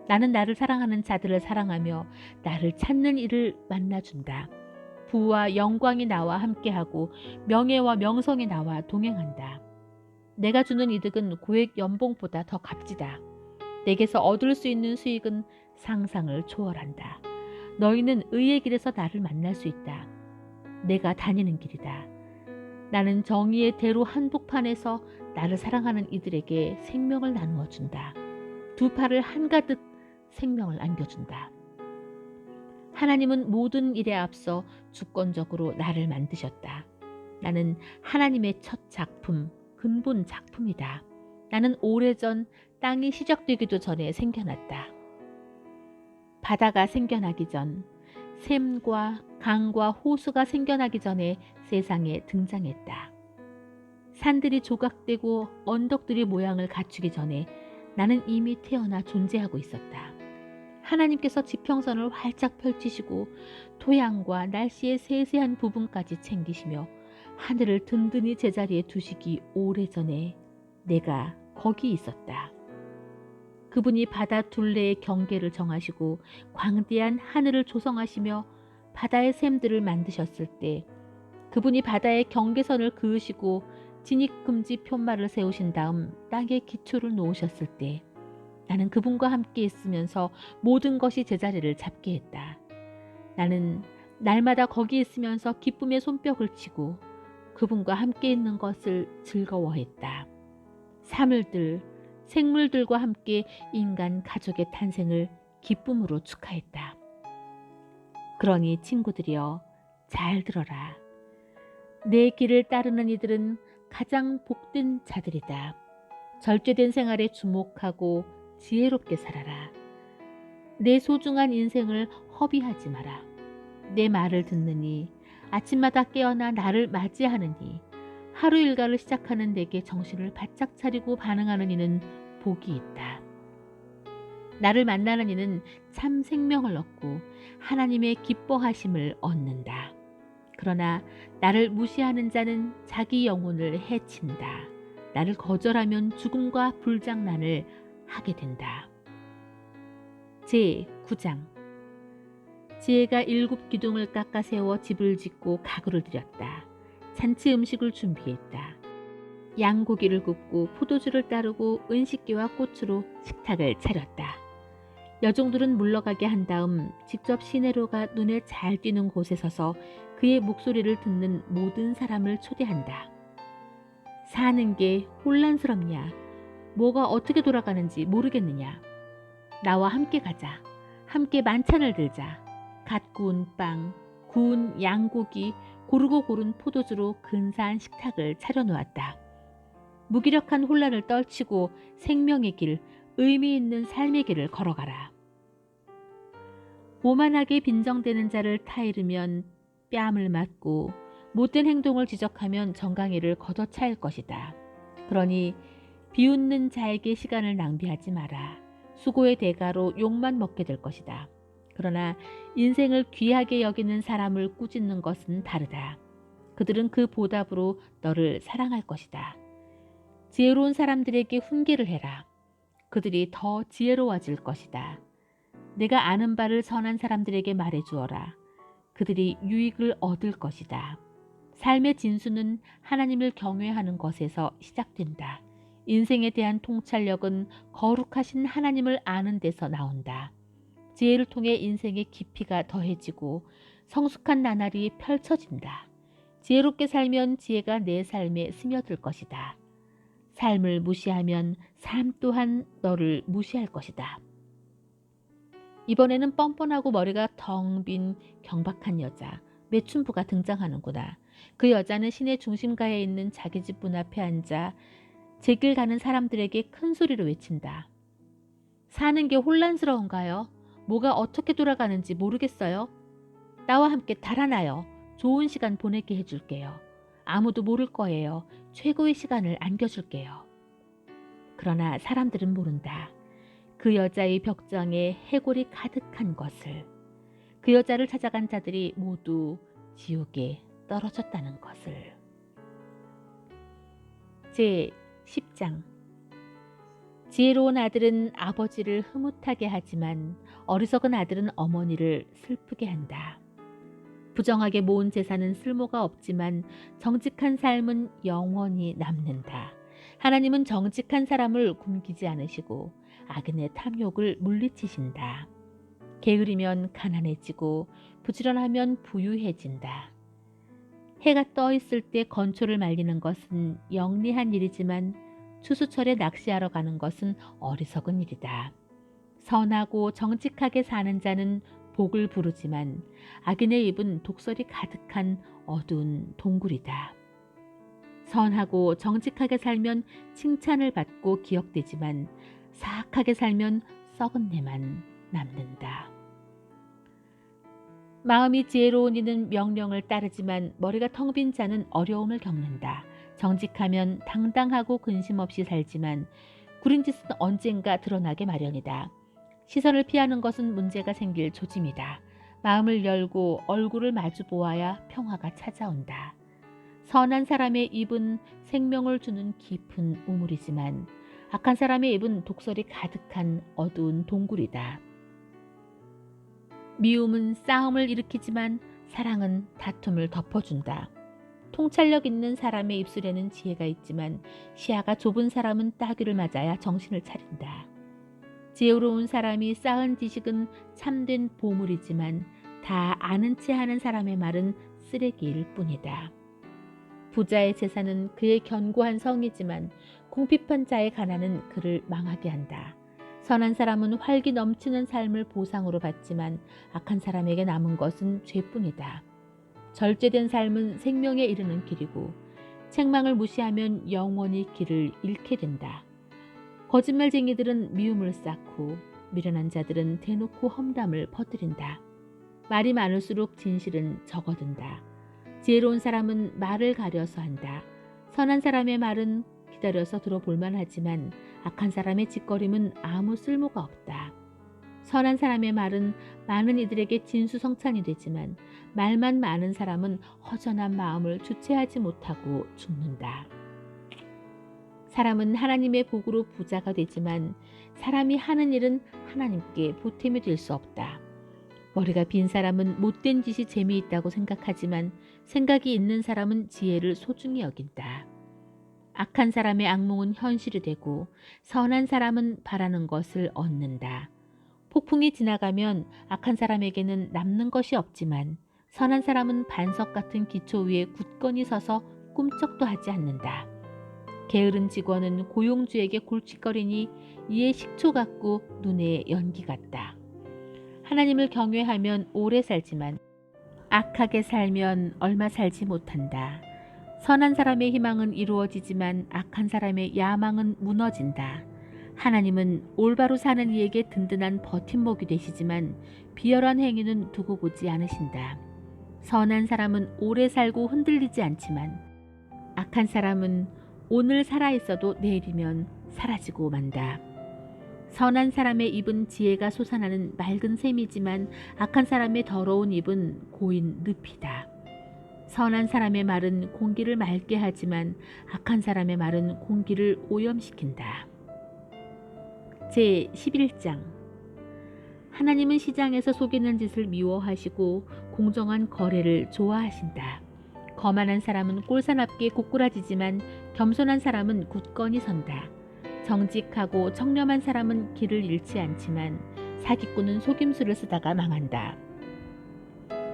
나는 나를 사랑하는 자들을 사랑하며 나를 찾는 이를 만나준다. 부와 영광이 나와 함께하고 명예와 명성이 나와 동행한다. 내가 주는 이득은 고액 연봉보다 더 값지다. 내게서 얻을 수 있는 수익은 상상을 초월한다. 너희는 의의 길에서 나를 만날 수 있다. 내가 다니는 길이다. 나는 정의의 대로 한복판에서 나를 사랑하는 이들에게 생명을 나누어 준다. 두 팔을 한가득 생명을 안겨준다. 하나님은 모든 일에 앞서 주권적으로 나를 만드셨다. 나는 하나님의 첫 작품, 근본 작품이다. 나는 오래전 땅이 시작되기도 전에 생겨났다. 바다가 생겨나기 전, 샘과 강과 호수가 생겨나기 전에 세상에 등장했다. 산들이 조각되고 언덕들이 모양을 갖추기 전에 나는 이미 태어나 존재하고 있었다. 하나님께서 지평선을 활짝 펼치시고 토양과 날씨의 세세한 부분까지 챙기시며 하늘을 든든히 제자리에 두시기 오래전에 내가 거기 있었다. 그분이 바다 둘레의 경계를 정하시고 광대한 하늘을 조성하시며 바다의 샘들을 만드셨을 때, 그분이 바다의 경계선을 그으시고 진입금지 푯말을 세우신 다음 땅에 기초를 놓으셨을 때, 나는 그분과 함께 있으면서 모든 것이 제자리를 잡게 했다. 나는 날마다 거기 있으면서 기쁨의 손뼉을 치고 그분과 함께 있는 것을 즐거워했다. 사물들, 생물들과 함께 인간 가족의 탄생을 기쁨으로 축하했다. 그러니 친구들이여, 잘 들어라. 내 길을 따르는 이들은 가장 복된 자들이다. 절제된 생활에 주목하고 지혜롭게 살아라. 내 소중한 인생을 허비하지 마라. 내 말을 듣느니, 아침마다 깨어나 나를 맞이하느니, 하루 일과를 시작하는 내게 정신을 바짝 차리고 반응하는 이는 복이 있다. 나를 만나는 이는 참 생명을 얻고 하나님의 기뻐하심을 얻는다. 그러나 나를 무시하는 자는 자기 영혼을 해친다. 나를 거절하면 죽음과 불장난을 하게 된다. 제9장. 지혜가 7 기둥을 깎아 세워 집을 짓고 가구를 들였다. 잔치 음식을 준비했다. 양고기를 굽고 포도주를 따르고 은식기와 꽃으로 식탁을 차렸다. 여종들은 물러가게 한 다음 직접 시내로가 눈에 잘 띄는 곳에 서서 그의 목소리를 듣는 모든 사람을 초대한다. 사는 게 혼란스럽냐? 뭐가 어떻게 돌아가는지 모르겠느냐? 나와 함께 가자. 함께 만찬을 들자. 갓 구운 빵, 구운 양고기, 고르고 고른 포도주로 근사한 식탁을 차려놓았다. 무기력한 혼란을 떨치고 생명의 길, 의미 있는 삶의 길을 걸어가라. 오만하게 빈정대는 자를 타이르면 뺨을 맞고 못된 행동을 지적하면 정강이를 걷어차일 것이다. 그러니 비웃는 자에게 시간을 낭비하지 마라. 수고의 대가로 욕만 먹게 될 것이다. 그러나 인생을 귀하게 여기는 사람을 꾸짖는 것은 다르다. 그들은 그 보답으로 너를 사랑할 것이다. 지혜로운 사람들에게 훈계를 해라. 그들이 더 지혜로워질 것이다. 내가 아는 바를 선한 사람들에게 말해주어라. 그들이 유익을 얻을 것이다. 삶의 진수는 하나님을 경외하는 것에서 시작된다. 인생에 대한 통찰력은 거룩하신 하나님을 아는 데서 나온다. 지혜를 통해 인생의 깊이가 더해지고 성숙한 나날이 펼쳐진다. 지혜롭게 살면 지혜가 내 삶에 스며들 것이다. 삶을 무시하면 삶 또한 너를 무시할 것이다. 이번에는 뻔뻔하고 머리가 텅 빈 경박한 여자, 매춘부가 등장하는구나. 그 여자는 시내 중심가에 있는 자기 집 문 앞에 앉아 제 길 가는 사람들에게 큰 소리로 외친다. 사는 게 혼란스러운가요? 뭐가 어떻게 돌아가는지 모르겠어요? 나와 함께 달아나요. 좋은 시간 보내게 해줄게요. 아무도 모를 거예요. 최고의 시간을 안겨줄게요. 그러나 사람들은 모른다. 그 여자의 벽장에 해골이 가득한 것을. 그 여자를 찾아간 자들이 모두 지옥에 떨어졌다는 것을. 제 10장. 지혜로운 아들은 아버지를 흐뭇하게 하지만 어리석은 아들은 어머니를 슬프게 한다. 부정하게 모은 재산은 쓸모가 없지만 정직한 삶은 영원히 남는다. 하나님은 정직한 사람을 굶기지 않으시고 악인의 탐욕을 물리치신다. 게으르면 가난해지고 부지런하면 부유해진다. 해가 떠 있을 때 건초를 말리는 것은 영리한 일이지만 추수철에 낚시하러 가는 것은 어리석은 일이다. 선하고 정직하게 사는 자는 복을 부르지만 악인의 입은 독설이 가득한 어두운 동굴이다. 선하고 정직하게 살면 칭찬을 받고 기억되지만 사악하게 살면 썩은 내만 남는다. 마음이 지혜로운 이는 명령을 따르지만 머리가 텅 빈 자는 어려움을 겪는다. 정직하면 당당하고 근심 없이 살지만 구린 짓은 언젠가 드러나게 마련이다. 시선을 피하는 것은 문제가 생길 조짐이다. 마음을 열고 얼굴을 마주 보아야 평화가 찾아온다. 선한 사람의 입은 생명을 주는 깊은 우물이지만 악한 사람의 입은 독설이 가득한 어두운 동굴이다. 미움은 싸움을 일으키지만 사랑은 다툼을 덮어준다. 통찰력 있는 사람의 입술에는 지혜가 있지만 시야가 좁은 사람은 따귀를 맞아야 정신을 차린다. 지혜로운 사람이 쌓은 지식은 참된 보물이지만 다 아는 체 하는 사람의 말은 쓰레기일 뿐이다. 부자의 재산은 그의 견고한 성이지만 궁핍한 자의 가난은 그를 망하게 한다. 선한 사람은 활기 넘치는 삶을 보상으로 받지만 악한 사람에게 남은 것은 죄뿐이다. 절제된 삶은 생명에 이르는 길이고 책망을 무시하면 영원히 길을 잃게 된다. 거짓말쟁이들은 미움을 쌓고 미련한 자들은 대놓고 험담을 퍼뜨린다. 말이 많을수록 진실은 적어든다. 지혜로운 사람은 말을 가려서 한다. 선한 사람의 말은 기다려서 들어볼만 하지만 악한 사람의 짓거림은 아무 쓸모가 없다. 선한 사람의 말은 많은 이들에게 진수성찬이 되지만 말만 많은 사람은 허전한 마음을 주체하지 못하고 죽는다. 사람은 하나님의 복으로 부자가 되지만 사람이 하는 일은 하나님께 보탬이 될 수 없다. 머리가 빈 사람은 못된 짓이 재미있다고 생각하지만 생각이 있는 사람은 지혜를 소중히 여긴다. 악한 사람의 악몽은 현실이 되고 선한 사람은 바라는 것을 얻는다. 폭풍이 지나가면 악한 사람에게는 남는 것이 없지만 선한 사람은 반석 같은 기초 위에 굳건히 서서 꿈쩍도 하지 않는다. 게으른 직원은 고용주에게 골칫거리니 이에 식초 같고 눈에 연기 같다. 하나님을 경외하면 오래 살지만 악하게 살면 얼마 살지 못한다. 선한 사람의 희망은 이루어지지만 악한 사람의 야망은 무너진다. 하나님은 올바로 사는 이에게 든든한 버팀목이 되시지만 비열한 행위는 두고 보지 않으신다. 선한 사람은 오래 살고 흔들리지 않지만 악한 사람은 오늘 살아있어도 내일이면 사라지고 만다. 선한 사람의 입은 지혜가 솟아나는 맑은 샘이지만 악한 사람의 더러운 입은 고인 늪이다. 선한 사람의 말은 공기를 맑게 하지만 악한 사람의 말은 공기를 오염시킨다. 제 11장. 하나님은 시장에서 속이는 짓을 미워하시고 공정한 거래를 좋아하신다. 거만한 사람은 꼴산 앞에 고꾸라지지만 겸손한 사람은 굳건히 선다. 정직하고 청렴한 사람은 길을 잃지 않지만 사기꾼은 속임수를 쓰다가 망한다.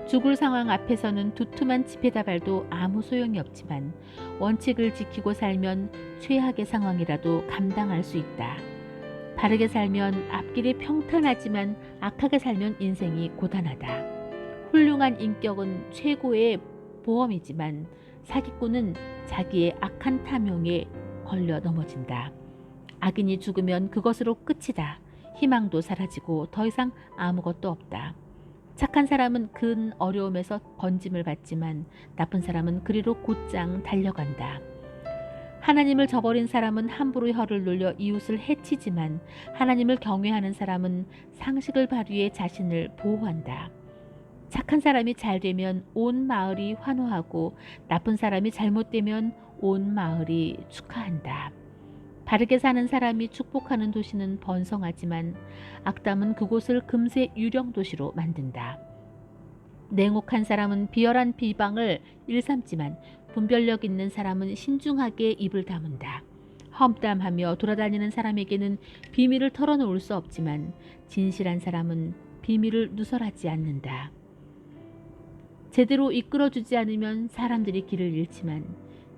죽을 상황 앞에서는 두툼한 지폐다발도 아무 소용이 없지만 원칙을 지키고 살면 최악의 상황이라도 감당할 수 있다. 바르게 살면 앞길이 평탄하지만 악하게 살면 인생이 고단하다. 훌륭한 인격은 최고의 보험이지만 사기꾼은 자기의 악한 탐욕에 걸려 넘어진다. 악인이 죽으면 그것으로 끝이다. 희망도 사라지고 더 이상 아무것도 없다. 착한 사람은 큰 어려움에서 건짐을 받지만 나쁜 사람은 그리로 곧장 달려간다. 하나님을 저버린 사람은 함부로 혀를 놀려 이웃을 해치지만 하나님을 경외하는 사람은 상식을 발휘해 자신을 보호한다. 착한 사람이 잘 되면 온 마을이 환호하고 나쁜 사람이 잘못되면 온 마을이 축하한다. 바르게 사는 사람이 축복하는 도시는 번성하지만 악담은 그곳을 금세 유령 도시로 만든다. 냉혹한 사람은 비열한 비방을 일삼지만 분별력 있는 사람은 신중하게 입을 다문다. 험담하며 돌아다니는 사람에게는 비밀을 털어놓을 수 없지만 진실한 사람은 비밀을 누설하지 않는다. 제대로 이끌어주지 않으면 사람들이 길을 잃지만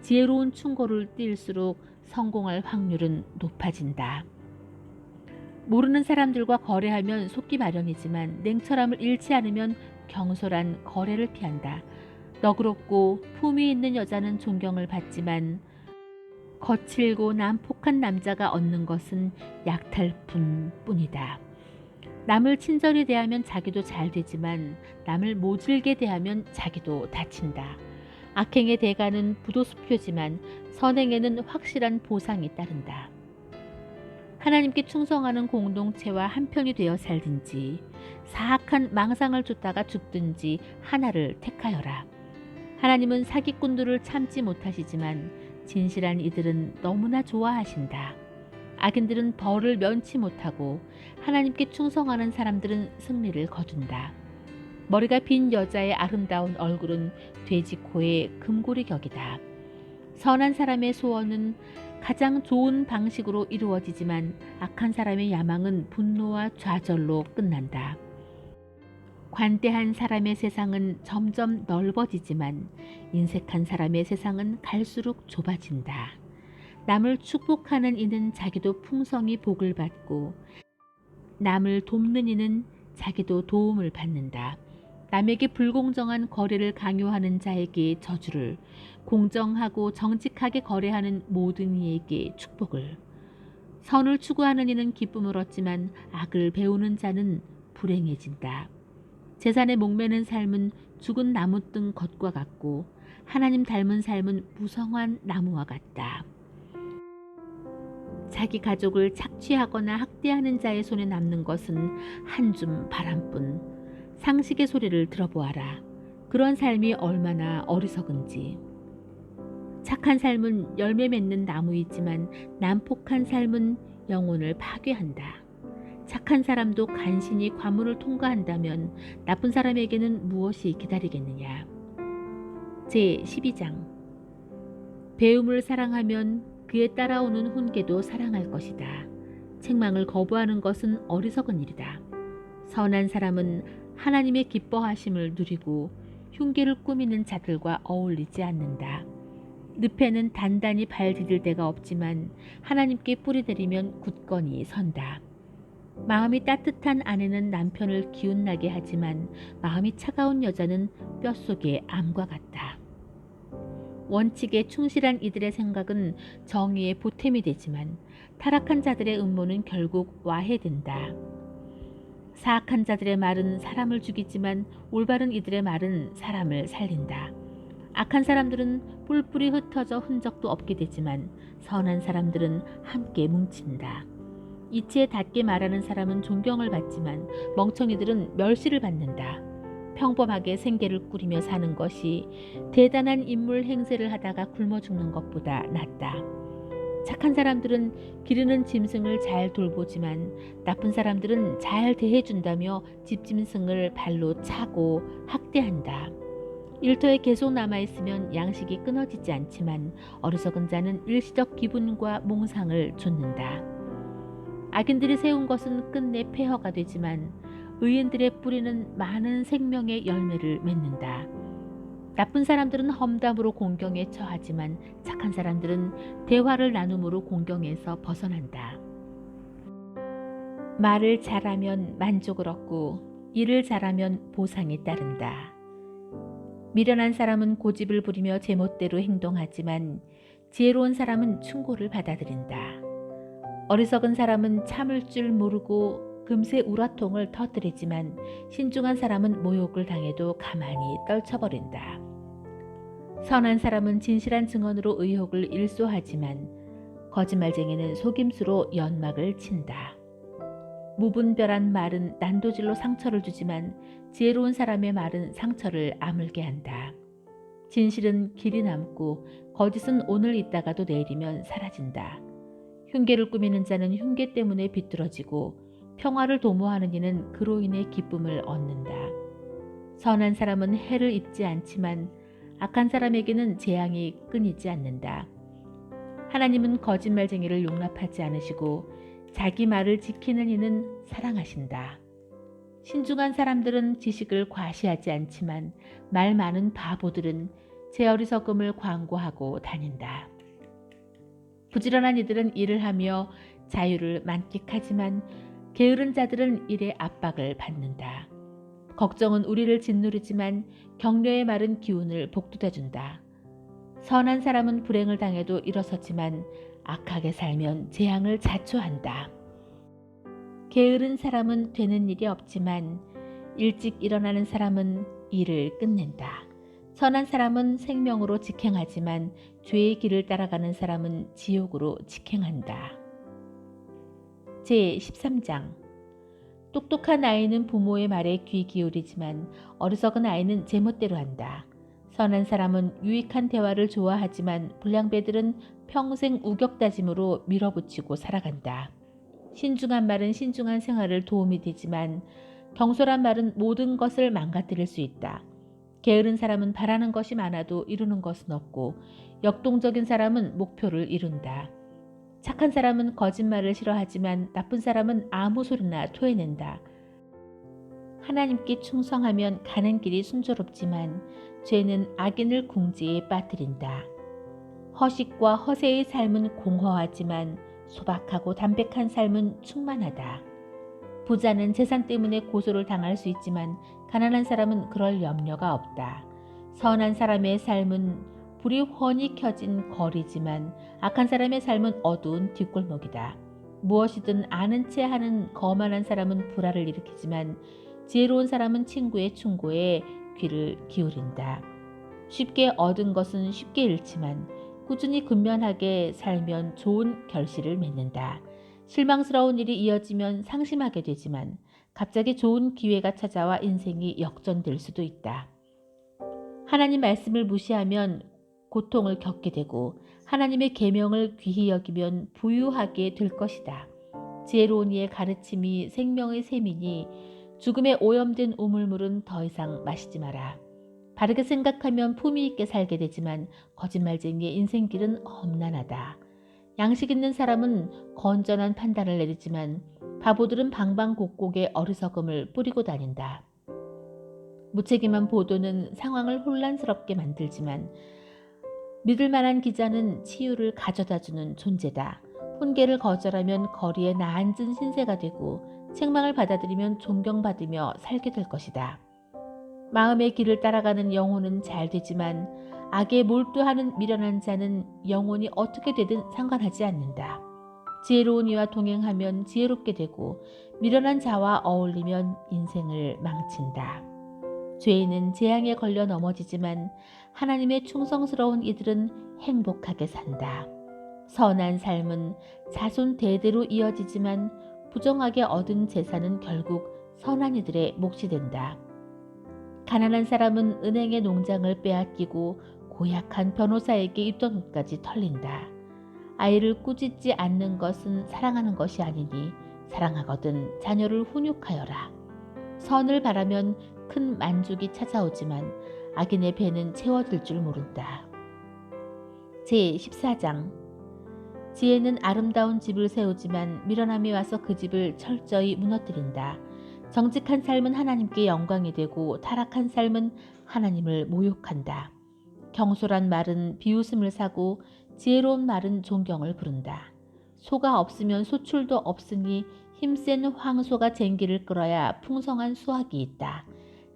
지혜로운 충고를 띨수록 성공할 확률은 높아진다. 모르는 사람들과 거래하면 속기 마련이지만 냉철함을 잃지 않으면 경솔한 거래를 피한다. 너그럽고 품위 있는 여자는 존경을 받지만 거칠고 난폭한 남자가 얻는 것은 약탈뿐 뿐이다. 남을 친절히 대하면 자기도 잘 되지만 남을 모질게 대하면 자기도 다친다. 악행의 대가는 부도수표지만 선행에는 확실한 보상이 따른다. 하나님께 충성하는 공동체와 한편이 되어 살든지 사악한 망상을 쫓다가 죽든지 하나를 택하여라. 하나님은 사기꾼들을 참지 못하시지만 진실한 이들은 너무나 좋아하신다. 악인들은 벌을 면치 못하고 하나님께 충성하는 사람들은 승리를 거둔다. 머리가 빈 여자의 아름다운 얼굴은 돼지코의 금고리 격이다. 선한 사람의 소원은 가장 좋은 방식으로 이루어지지만 악한 사람의 야망은 분노와 좌절로 끝난다. 관대한 사람의 세상은 점점 넓어지지만 인색한 사람의 세상은 갈수록 좁아진다. 남을 축복하는 이는 자기도 풍성히 복을 받고 남을 돕는 이는 자기도 도움을 받는다. 남에게 불공정한 거래를 강요하는 자에게 저주를, 공정하고 정직하게 거래하는 모든 이에게 축복을. 선을 추구하는 이는 기쁨을 얻지만 악을 배우는 자는 불행해진다. 재산에 목매는 삶은 죽은 나무 등 겉과 같고 하나님 닮은 삶은 무성한 나무와 같다. 자기 가족을 착취하거나 학대하는 자의 손에 남는 것은 한 줌 바람뿐. 상식의 소리를 들어보아라. 그런 삶이 얼마나 어리석은지. 착한 삶은 열매 맺는 나무이지만 난폭한 삶은 영혼을 파괴한다. 착한 사람도 간신히 관문을 통과한다면 나쁜 사람에게는 무엇이 기다리겠느냐. 제12장. 배움을 사랑하면 그에 따라오는 훈계도 사랑할 것이다. 책망을 거부하는 것은 어리석은 일이다. 선한 사람은 하나님의 기뻐하심을 누리고 흉계를 꾸미는 자들과 어울리지 않는다. 늪에는 단단히 발 디딜 데가 없지만 하나님께 뿌리 내리면 굳건히 선다. 마음이 따뜻한 아내는 남편을 기운나게 하지만 마음이 차가운 여자는 뼛속의 암과 같다. 원칙에 충실한 이들의 생각은 정의의 보탬이 되지만 타락한 자들의 음모는 결국 와해된다. 사악한 자들의 말은 사람을 죽이지만 올바른 이들의 말은 사람을 살린다. 악한 사람들은 뿔뿔이 흩어져 흔적도 없게 되지만 선한 사람들은 함께 뭉친다. 이치에 닿게 말하는 사람은 존경을 받지만 멍청이들은 멸시를 받는다. 평범하게 생계를 꾸리며 사는 것이 대단한 인물 행세를 하다가 굶어 죽는 것보다 낫다. 착한 사람들은 기르는 짐승을 잘 돌보지만 나쁜 사람들은 잘 대해준다며 집짐승을 발로 차고 학대한다. 일터에 계속 남아있으면 양식이 끊어지지 않지만 어리석은 자는 일시적 기분과 몽상을 좇는다. 악인들이 세운 것은 끝내 폐허가 되지만 의인들의 뿌리는 많은 생명의 열매를 맺는다. 나쁜 사람들은 험담으로 공경에 처하지만 착한 사람들은 대화를 나눔으로 공경에서 벗어난다. 말을 잘하면 만족을 얻고 일을 잘하면 보상이 따른다. 미련한 사람은 고집을 부리며 제멋대로 행동하지만 지혜로운 사람은 충고를 받아들인다. 어리석은 사람은 참을 줄 모르고 금세 우라통을 터뜨리지만 신중한 사람은 모욕을 당해도 가만히 떨쳐버린다. 선한 사람은 진실한 증언으로 의혹을 일소하지만 거짓말쟁이는 속임수로 연막을 친다. 무분별한 말은 난도질로 상처를 주지만 지혜로운 사람의 말은 상처를 아물게 한다. 진실은 길이 남고 거짓은 오늘 있다가도 내일이면 사라진다. 흉계를 꾸미는 자는 흉계 때문에 비뚤어지고 평화를 도모하는 이는 그로 인해 기쁨을 얻는다. 선한 사람은 해를 입지 않지만 악한 사람에게는 재앙이 끊이지 않는다. 하나님은 거짓말쟁이를 용납하지 않으시고 자기 말을 지키는 이는 사랑하신다. 신중한 사람들은 지식을 과시하지 않지만 말 많은 바보들은 제 어리석음을 광고하고 다닌다. 부지런한 이들은 일을 하며 자유를 만끽하지만 게으른 자들은 일의 압박을 받는다. 걱정은 우리를 짓누르지만 격려의 말은 기운을 복돋아준다. 선한 사람은 불행을 당해도 일어서지만 악하게 살면 재앙을 자초한다. 게으른 사람은 되는 일이 없지만 일찍 일어나는 사람은 일을 끝낸다. 선한 사람은 생명으로 직행하지만 죄의 길을 따라가는 사람은 지옥으로 직행한다. 제13장 똑똑한 아이는 부모의 말에 귀 기울이지만 어리석은 아이는 제멋대로 한다. 선한 사람은 유익한 대화를 좋아하지만 불량배들은 평생 우격다짐으로 밀어붙이고 살아간다. 신중한 말은 신중한 생활을 도움이 되지만 경솔한 말은 모든 것을 망가뜨릴 수 있다. 게으른 사람은 바라는 것이 많아도 이루는 것은 없고 역동적인 사람은 목표를 이룬다. 착한 사람은 거짓말을 싫어하지만 나쁜 사람은 아무 소리나 토해낸다. 하나님께 충성하면 가는 길이 순조롭지만 죄는 악인을 궁지에 빠뜨린다. 허식과 허세의 삶은 공허하지만 소박하고 담백한 삶은 충만하다. 부자는 재산 때문에 고소를 당할 수 있지만 가난한 사람은 그럴 염려가 없다. 선한 사람의 삶은 불이 훤히 켜진 거리지만 악한 사람의 삶은 어두운 뒷골목이다. 무엇이든 아는 채 하는 거만한 사람은 불화를 일으키지만 지혜로운 사람은 친구의 충고에 귀를 기울인다. 쉽게 얻은 것은 쉽게 잃지만 꾸준히 근면하게 살면 좋은 결실을 맺는다. 실망스러운 일이 이어지면 상심하게 되지만 갑자기 좋은 기회가 찾아와 인생이 역전될 수도 있다. 하나님 말씀을 무시하면 고통을 겪게 되고 하나님의 계명을 귀히 여기면 부유하게 될 것이다. 지혜로운 이의 가르침이 생명의 샘이니 죽음에 오염된 우물물은 더 이상 마시지 마라. 바르게 생각하면 품위 있게 살게 되지만 거짓말쟁이의 인생길은 험난하다. 양식 있는 사람은 건전한 판단을 내리지만 바보들은 방방곡곡에 어리석음을 뿌리고 다닌다. 무책임한 보도는 상황을 혼란스럽게 만들지만 믿을 만한 기자는 치유를 가져다주는 존재다. 훈계를 거절하면 거리에 나앉은 신세가 되고 책망을 받아들이면 존경받으며 살게 될 것이다. 마음의 길을 따라가는 영혼은 잘 되지만 악에 몰두하는 미련한 자는 영혼이 어떻게 되든 상관하지 않는다. 지혜로운 이와 동행하면 지혜롭게 되고 미련한 자와 어울리면 인생을 망친다. 죄인은 재앙에 걸려 넘어지지만 하나님의 충성스러운 이들은 행복하게 산다. 선한 삶은 자손 대대로 이어지지만 부정하게 얻은 재산은 결국 선한 이들의 몫이 된다. 가난한 사람은 은행의 농장을 빼앗기고 고약한 변호사에게 입덕까지 털린다. 아이를 꾸짖지 않는 것은 사랑하는 것이 아니니 사랑하거든 자녀를 훈육하여라. 선을 바라면 큰 만족이 찾아오지만 악인의 배는 채워질 줄 모른다. 제14장 지혜는 아름다운 집을 세우지만 미련함이 와서 그 집을 철저히 무너뜨린다. 정직한 삶은 하나님께 영광이 되고 타락한 삶은 하나님을 모욕한다. 경솔한 말은 비웃음을 사고 지혜로운 말은 존경을 부른다. 소가 없으면 소출도 없으니 힘센 황소가 쟁기를 끌어야 풍성한 수확이 있다.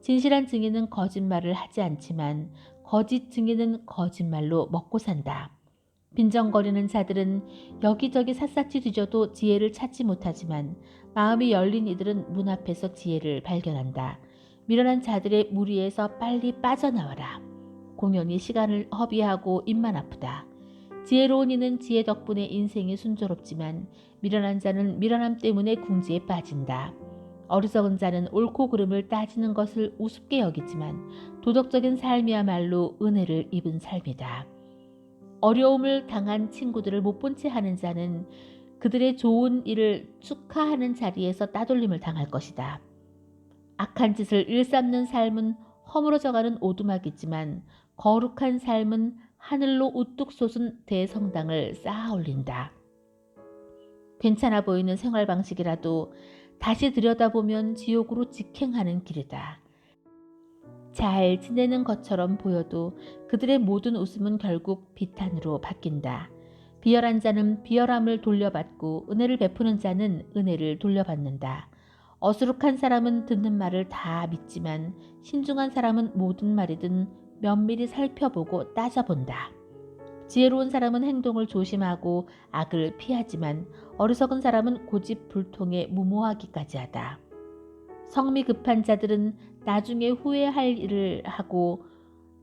진실한 증인은 거짓말을 하지 않지만 거짓 증인은 거짓말로 먹고 산다. 빈정거리는 자들은 여기저기 샅샅이 뒤져도 지혜를 찾지 못하지만 마음이 열린 이들은 문 앞에서 지혜를 발견한다. 미련한 자들의 무리에서 빨리 빠져나와라. 공연히 시간을 허비하고 입만 아프다. 지혜로운 이는 지혜 덕분에 인생이 순조롭지만 미련한 자는 미련함 때문에 궁지에 빠진다. 어리석은 자는 옳고 그름을 따지는 것을 우습게 여기지만 도덕적인 삶이야말로 은혜를 입은 삶이다. 어려움을 당한 친구들을 못 본 채 하는 자는 그들의 좋은 일을 축하하는 자리에서 따돌림을 당할 것이다. 악한 짓을 일삼는 삶은 허물어져가는 오두막이지만 거룩한 삶은 하늘로 우뚝 솟은 대성당을 쌓아 올린다. 괜찮아 보이는 생활 방식이라도 다시 들여다보면 지옥으로 직행하는 길이다. 잘 지내는 것처럼 보여도 그들의 모든 웃음은 결국 비탄으로 바뀐다. 비열한 자는 비열함을 돌려받고 은혜를 베푸는 자는 은혜를 돌려받는다. 어수룩한 사람은 듣는 말을 다 믿지만 신중한 사람은 모든 말이든 면밀히 살펴보고 따져본다. 지혜로운 사람은 행동을 조심하고 악을 피하지만 어리석은 사람은 고집불통에 무모하기까지 하다. 성미 급한 자들은 나중에 후회할 일을 하고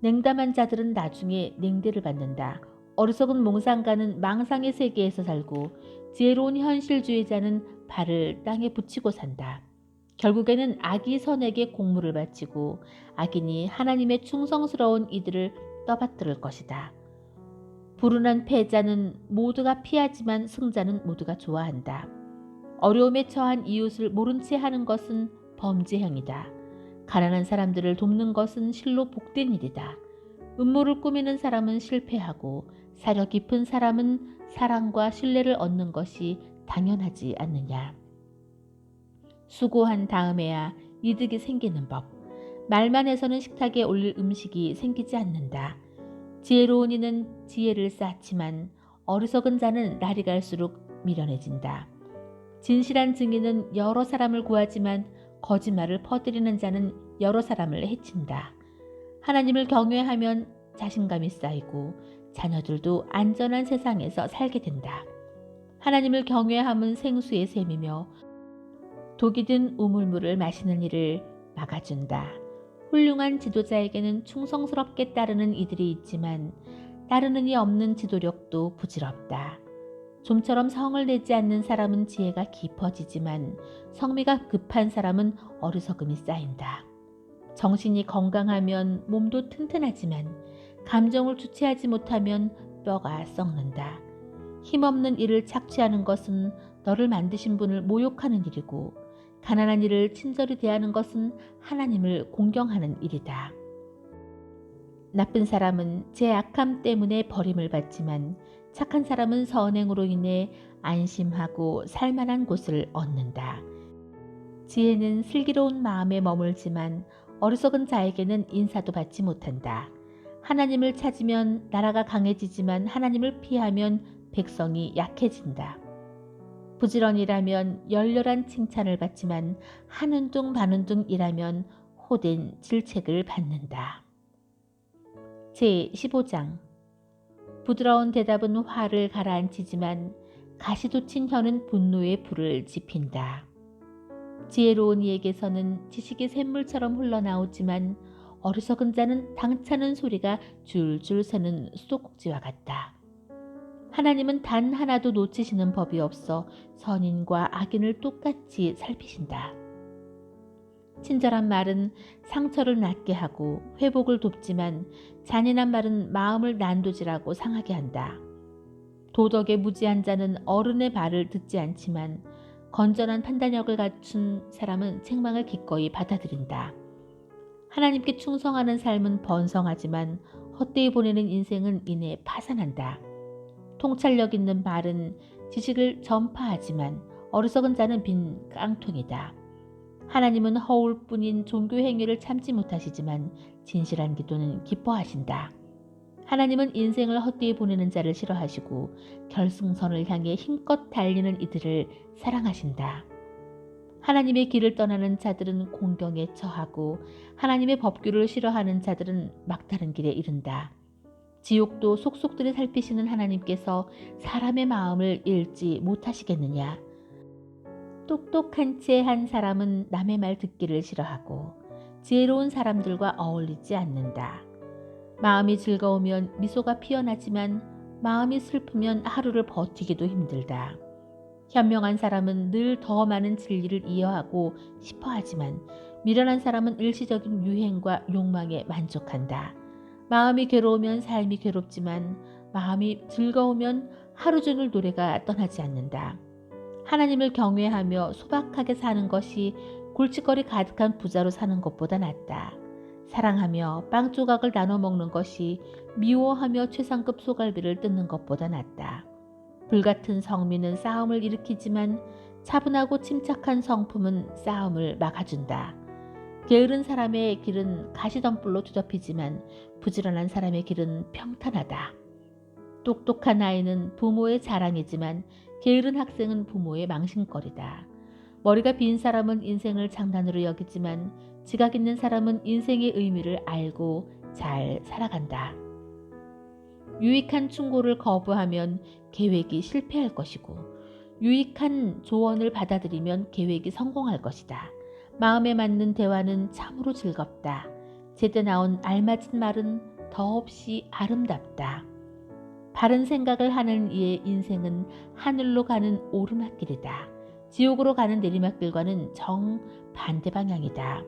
냉담한 자들은 나중에 냉대를 받는다. 어리석은 몽상가는 망상의 세계에서 살고 지혜로운 현실주의자는 발을 땅에 붙이고 산다. 결국에는 악이 선에게 공물을 바치고 악인이 하나님의 충성스러운 이들을 떠받들을 것이다. 불운한 패자는 모두가 피하지만 승자는 모두가 좋아한다. 어려움에 처한 이웃을 모른 채 하는 것은 범죄 행위다. 가난한 사람들을 돕는 것은 실로 복된 일이다. 음모를 꾸미는 사람은 실패하고 사려 깊은 사람은 사랑과 신뢰를 얻는 것이 당연하지 않느냐. 수고한 다음에야 이득이 생기는 법. 말만 해서는 식탁에 올릴 음식이 생기지 않는다. 지혜로운 이는 지혜를 쌓지만 어리석은 자는 날이 갈수록 미련해진다. 진실한 증인은 여러 사람을 구하지만 거짓말을 퍼뜨리는 자는 여러 사람을 해친다. 하나님을 경외하면 자신감이 쌓이고 자녀들도 안전한 세상에서 살게 된다. 하나님을 경외함은 생수의 샘이며 독이 든 우물물을 마시는 이를 막아준다. 훌륭한 지도자에게는 충성스럽게 따르는 이들이 있지만 따르는 이 없는 지도력도 부질없다. 좀처럼 성을 내지 않는 사람은 지혜가 깊어지지만 성미가 급한 사람은 어리석음이 쌓인다. 정신이 건강하면 몸도 튼튼하지만 감정을 주체하지 못하면 뼈가 썩는다. 힘없는 일을 착취하는 것은 너를 만드신 분을 모욕하는 일이고 가난한 이를 친절히 대하는 것은 하나님을 공경하는 일이다. 나쁜 사람은 제 악함 때문에 버림을 받지만 착한 사람은 선행으로 인해 안심하고 살만한 곳을 얻는다. 지혜는 슬기로운 마음에 머물지만 어리석은 자에게는 인사도 받지 못한다. 하나님을 찾으면 나라가 강해지지만 하나님을 피하면 백성이 약해진다. 부지런히 일하면 열렬한 칭찬을 받지만 하는 둥 마는 둥 일하면 호된 질책을 받는다. 제15장 부드러운 대답은 화를 가라앉히지만 가시돋친 혀는 분노의 불을 지핀다. 지혜로운 이에게서는 지식이 샘물처럼 흘러나오지만 어리석은 자는 당차는 소리가 줄줄 새는 수도꼭지와 같다. 하나님은 단 하나도 놓치시는 법이 없어 선인과 악인을 똑같이 살피신다. 친절한 말은 상처를 낫게 하고 회복을 돕지만 잔인한 말은 마음을 난도질하고 상하게 한다. 도덕에 무지한 자는 어른의 말을 듣지 않지만 건전한 판단력을 갖춘 사람은 책망을 기꺼이 받아들인다. 하나님께 충성하는 삶은 번성하지만 헛되이 보내는 인생은 이내 파산한다. 통찰력 있는 말은 지식을 전파하지만 어리석은 자는 빈 깡통이다. 하나님은 허울뿐인 종교 행위를 참지 못하시지만 진실한 기도는 기뻐하신다. 하나님은 인생을 헛되이 보내는 자를 싫어하시고 결승선을 향해 힘껏 달리는 이들을 사랑하신다. 하나님의 길을 떠나는 자들은 공경에 처하고 하나님의 법규를 싫어하는 자들은 막다른 길에 이른다. 지옥도 속속들이 살피시는 하나님께서 사람의 마음을 읽지 못하시겠느냐. 똑똑한 채 한 사람은 남의 말 듣기를 싫어하고 지혜로운 사람들과 어울리지 않는다. 마음이 즐거우면 미소가 피어나지만 마음이 슬프면 하루를 버티기도 힘들다. 현명한 사람은 늘 더 많은 진리를 이어하고 싶어하지만 미련한 사람은 일시적인 유행과 욕망에 만족한다. 마음이 괴로우면 삶이 괴롭지만 마음이 즐거우면 하루 종일 노래가 떠나지 않는다. 하나님을 경외하며 소박하게 사는 것이 골칫거리 가득한 부자로 사는 것보다 낫다. 사랑하며 빵 조각을 나눠 먹는 것이 미워하며 최상급 소갈비를 뜯는 것보다 낫다. 불같은 성민은 싸움을 일으키지만 차분하고 침착한 성품은 싸움을 막아준다. 게으른 사람의 길은 가시덤불로 뒤덮이지만 부지런한 사람의 길은 평탄하다. 똑똑한 아이는 부모의 자랑이지만 게으른 학생은 부모의 망신거리다. 머리가 빈 사람은 인생을 장난으로 여기지만 지각 있는 사람은 인생의 의미를 알고 잘 살아간다. 유익한 충고를 거부하면 계획이 실패할 것이고 유익한 조언을 받아들이면 계획이 성공할 것이다. 마음에 맞는 대화는 참으로 즐겁다. 제때 나온 알맞은 말은 더없이 아름답다. 바른 생각을 하는 이의 인생은 하늘로 가는 오르막길이다. 지옥으로 가는 내리막길과는 정반대 방향이다.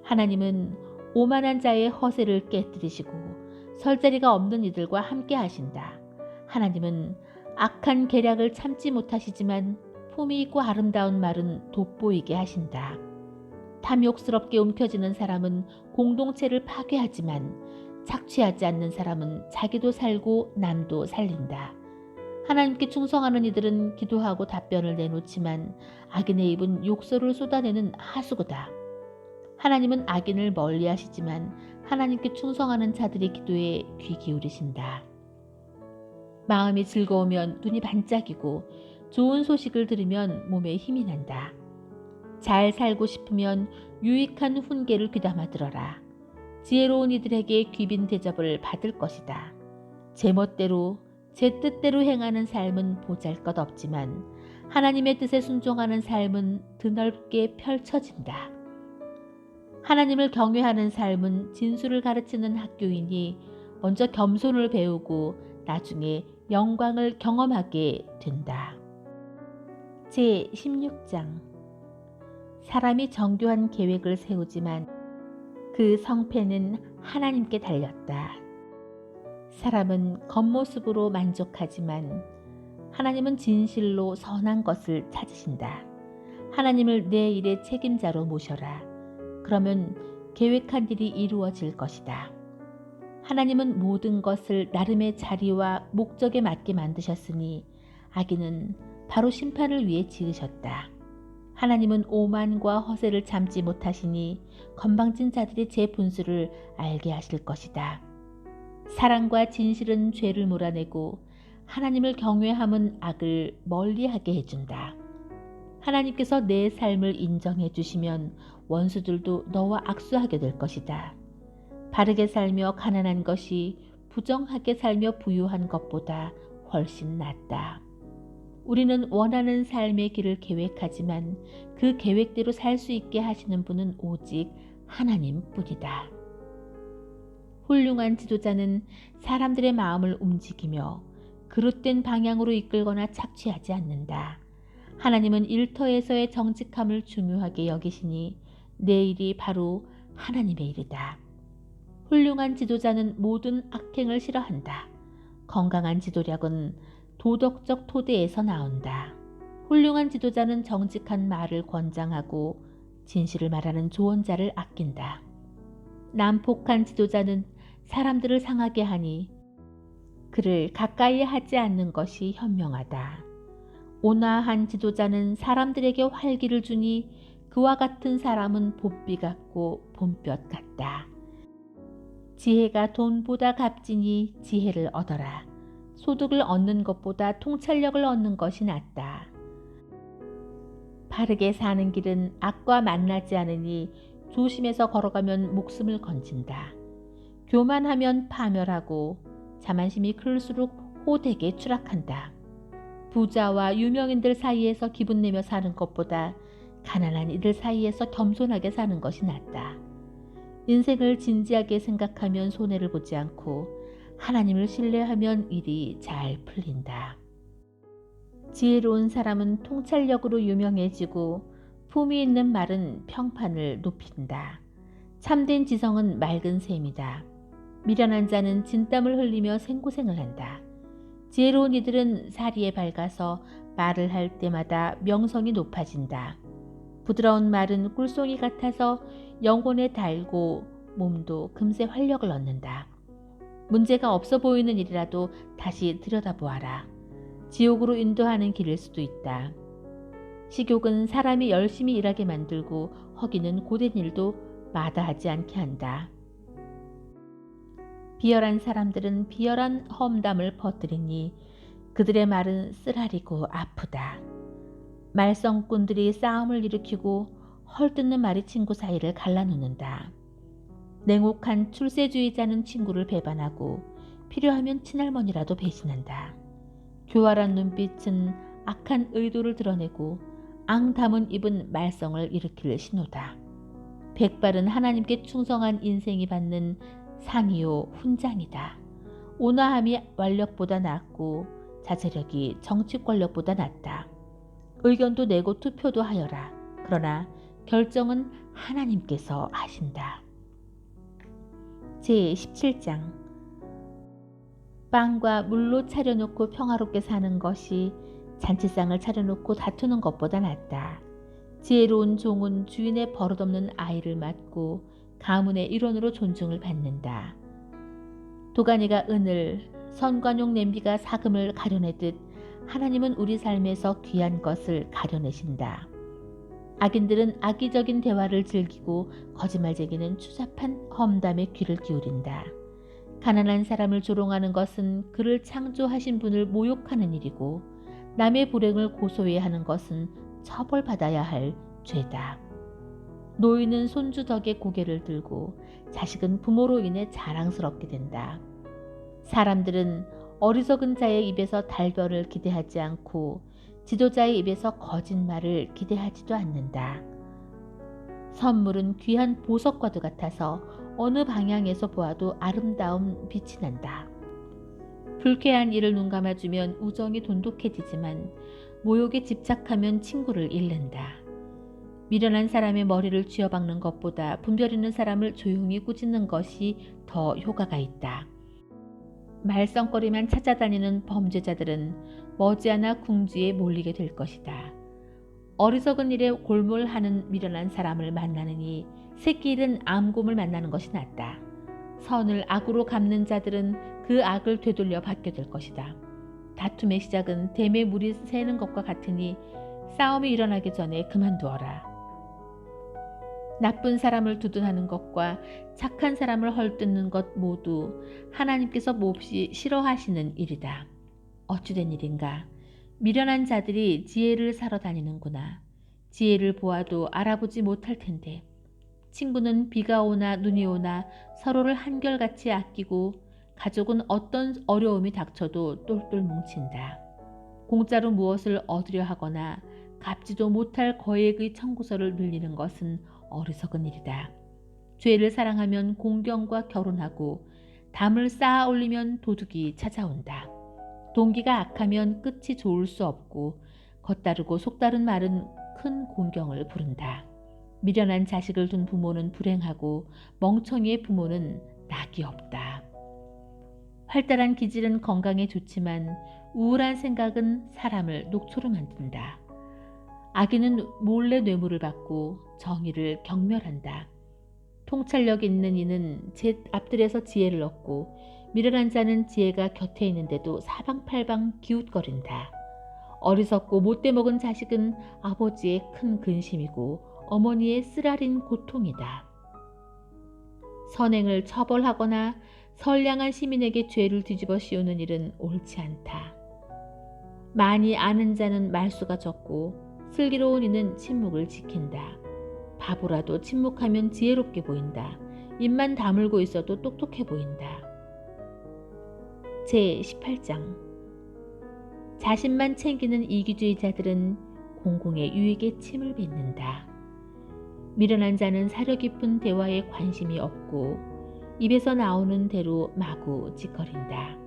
하나님은 오만한 자의 허세를 깨뜨리시고 설자리가 없는 이들과 함께 하신다. 하나님은 악한 계략을 참지 못하시지만 품위 있고 아름다운 말은 돋보이게 하신다. 탐욕스럽게 움켜쥐는 사람은 공동체를 파괴하지만 착취하지 않는 사람은 자기도 살고 남도 살린다. 하나님께 충성하는 이들은 기도하고 답변을 내놓지만 악인의 입은 욕설을 쏟아내는 하수구다. 하나님은 악인을 멀리하시지만 하나님께 충성하는 자들의 기도에 귀 기울이신다. 마음이 즐거우면 눈이 반짝이고 좋은 소식을 들으면 몸에 힘이 난다. 잘 살고 싶으면 유익한 훈계를 귀담아 들어라. 지혜로운 이들에게 귀빈 대접을 받을 것이다. 제 멋대로 제 뜻대로 행하는 삶은 보잘것없지만 하나님의 뜻에 순종하는 삶은 드넓게 펼쳐진다. 하나님을 경외하는 삶은 진수를 가르치는 학교이니 먼저 겸손을 배우고 나중에 영광을 경험하게 된다. 제16장 사람이 정교한 계획을 세우지만 그 성패는 하나님께 달렸다. 사람은 겉모습으로 만족하지만 하나님은 진실로 선한 것을 찾으신다. 하나님을 내 일의 책임자로 모셔라. 그러면 계획한 일이 이루어질 것이다. 하나님은 모든 것을 나름의 자리와 목적에 맞게 만드셨으니 악인은 바로 심판을 위해 지으셨다. 하나님은 오만과 허세를 참지 못하시니 건방진 자들이 제 분수를 알게 하실 것이다. 사랑과 진실은 죄를 몰아내고 하나님을 경외함은 악을 멀리하게 해준다. 하나님께서 내 삶을 인정해 주시면 원수들도 너와 악수하게 될 것이다. 바르게 살며 가난한 것이 부정하게 살며 부유한 것보다 훨씬 낫다. 우리는 원하는 삶의 길을 계획하지만 그 계획대로 살 수 있게 하시는 분은 오직 하나님뿐이다. 훌륭한 지도자는 사람들의 마음을 움직이며 그릇된 방향으로 이끌거나 착취하지 않는다. 하나님은 일터에서의 정직함을 중요하게 여기시니 내 일이 바로 하나님의 일이다. 훌륭한 지도자는 모든 악행을 싫어한다. 건강한 지도력은 도덕적 토대에서 나온다. 훌륭한 지도자는 정직한 말을 권장하고 진실을 말하는 조언자를 아낀다. 난폭한 지도자는 사람들을 상하게 하니 그를 가까이 하지 않는 것이 현명하다. 온화한 지도자는 사람들에게 활기를 주니 그와 같은 사람은 봇비 같고 봄볕 같다. 지혜가 돈보다 값지니 지혜를 얻어라. 소득을 얻는 것보다 통찰력을 얻는 것이 낫다. 바르게 사는 길은 악과 만나지 않으니 조심해서 걸어가면 목숨을 건진다. 교만하면 파멸하고 자만심이 클수록 호되게 추락한다. 부자와 유명인들 사이에서 기분 내며 사는 것보다 가난한 이들 사이에서 겸손하게 사는 것이 낫다. 인생을 진지하게 생각하면 손해를 보지 않고 하나님을 신뢰하면 일이 잘 풀린다. 지혜로운 사람은 통찰력으로 유명해지고 품위 있는 말은 평판을 높인다. 참된 지성은 맑은 샘이다. 미련한 자는 진땀을 흘리며 생고생을 한다. 지혜로운 이들은 사리에 밝아서 말을 할 때마다 명성이 높아진다. 부드러운 말은 꿀송이 같아서 영혼에 달고 몸도 금세 활력을 얻는다. 문제가 없어 보이는 일이라도 다시 들여다보아라. 지옥으로 인도하는 길일 수도 있다. 식욕은 사람이 열심히 일하게 만들고 허기는 고된 일도 마다하지 않게 한다. 비열한 사람들은 비열한 험담을 퍼뜨리니 그들의 말은 쓰라리고 아프다. 말썽꾼들이 싸움을 일으키고 헐뜯는 말이 친구 사이를 갈라놓는다. 냉혹한 출세주의자는 친구를 배반하고 필요하면 친할머니라도 배신한다. 교활한 눈빛은 악한 의도를 드러내고 앙담은 입은 말썽을 일으킬 신호다. 백발은 하나님께 충성한 인생이 받는 상이요 훈장이다. 온화함이 완력보다 낫고 자제력이 정치 권력보다 낫다. 의견도 내고 투표도 하여라. 그러나 결정은 하나님께서 하신다. 제17장 빵과 물로 차려놓고 평화롭게 사는 것이 잔치상을 차려놓고 다투는 것보다 낫다. 지혜로운 종은 주인의 버릇없는 아이를 맡고 가문의 일원으로 존중을 받는다. 도가니가 은을, 선관용 냄비가 사금을 가려내듯 하나님은 우리 삶에서 귀한 것을 가려내신다. 악인들은 악의적인 대화를 즐기고 거짓말쟁이는 추잡한 험담에 귀를 기울인다. 가난한 사람을 조롱하는 것은 그를 창조하신 분을 모욕하는 일이고 남의 불행을 고소해야 하는 것은 처벌받아야 할 죄다. 노인은 손주 덕에 고개를 들고 자식은 부모로 인해 자랑스럽게 된다. 사람들은 어리석은 자의 입에서 달별을 기대하지 않고 지도자의 입에서 거짓말을 기대하지도 않는다. 선물은 귀한 보석과도 같아서 어느 방향에서 보아도 아름다운 빛이 난다. 불쾌한 일을 눈감아주면 우정이 돈독해지지만 모욕에 집착하면 친구를 잃는다. 미련한 사람의 머리를 쥐어박는 것보다 분별 있는 사람을 조용히 꾸짖는 것이 더 효과가 있다. 말썽거리만 찾아다니는 범죄자들은 머지않아 궁지에 몰리게 될 것이다. 어리석은 일에 골몰하는 미련한 사람을 만나느니 새끼 잃은 암곰을 만나는 것이 낫다. 선을 악으로 갚는 자들은 그 악을 되돌려 받게 될 것이다. 다툼의 시작은 댐에 물이 새는 것과 같으니 싸움이 일어나기 전에 그만두어라. 나쁜 사람을 두둔하는 것과 착한 사람을 헐뜯는 것 모두 하나님께서 몹시 싫어하시는 일이다. 어찌된 일인가? 미련한 자들이 지혜를 사러 다니는구나. 지혜를 보아도 알아보지 못할 텐데. 친구는 비가 오나 눈이 오나 서로를 한결같이 아끼고 가족은 어떤 어려움이 닥쳐도 똘똘 뭉친다. 공짜로 무엇을 얻으려 하거나 갚지도 못할 거액의 청구서를 늘리는 것은 어리석은 일이다. 죄를 사랑하면 공경과 결혼하고 담을 쌓아 올리면 도둑이 찾아온다. 동기가 악하면 끝이 좋을 수 없고 겉다르고 속다른 말은 큰 공경을 부른다. 미련한 자식을 둔 부모는 불행하고 멍청이의 부모는 낙이 없다. 활달한 기질은 건강에 좋지만 우울한 생각은 사람을 녹초로 만든다. 악인은 몰래 뇌물을 받고 정의를 경멸한다. 통찰력 있는 이는 제 앞들에서 지혜를 얻고 미련한 자는 지혜가 곁에 있는데도 사방팔방 기웃거린다. 어리석고 못돼 먹은 자식은 아버지의 큰 근심이고 어머니의 쓰라린 고통이다. 선행을 처벌하거나 선량한 시민에게 죄를 뒤집어 씌우는 일은 옳지 않다. 많이 아는 자는 말수가 적고 슬기로운 이는 침묵을 지킨다. 바보라도 침묵하면 지혜롭게 보인다. 입만 다물고 있어도 똑똑해 보인다. 제18장 자신만 챙기는 이기주의자들은 공공의 유익에 침을 뱉는다. 미련한 자는 사려 깊은 대화에 관심이 없고 입에서 나오는 대로 마구 짓거린다.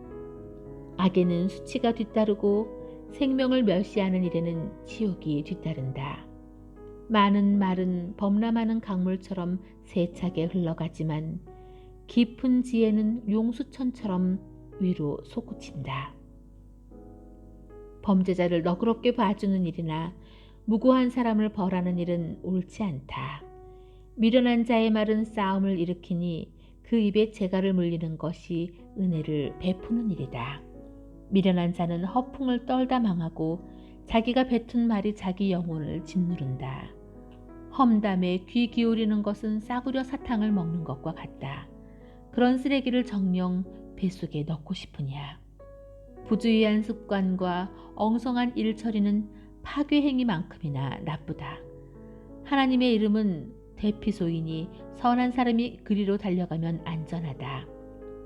악에는 수치가 뒤따르고 생명을 멸시하는 일에는 지옥이 뒤따른다. 많은 말은 범람하는 강물처럼 세차게 흘러가지만 깊은 지혜는 용수천처럼 위로 솟구친다. 범죄자를 너그럽게 봐주는 일이나 무고한 사람을 벌하는 일은 옳지 않다. 미련한 자의 말은 싸움을 일으키니 그 입에 재갈을 물리는 것이 은혜를 베푸는 일이다. 미련한 자는 허풍을 떨다 망하고 자기가 뱉은 말이 자기 영혼을 짓누른다. 험담에 귀 기울이는 것은 싸구려 사탕을 먹는 것과 같다. 그런 쓰레기를 정녕 뱃속에 넣고 싶으냐. 부주의한 습관과 엉성한 일처리는 파괴행위만큼이나 나쁘다. 하나님의 이름은 대피소이니 선한 사람이 그리로 달려가면 안전하다.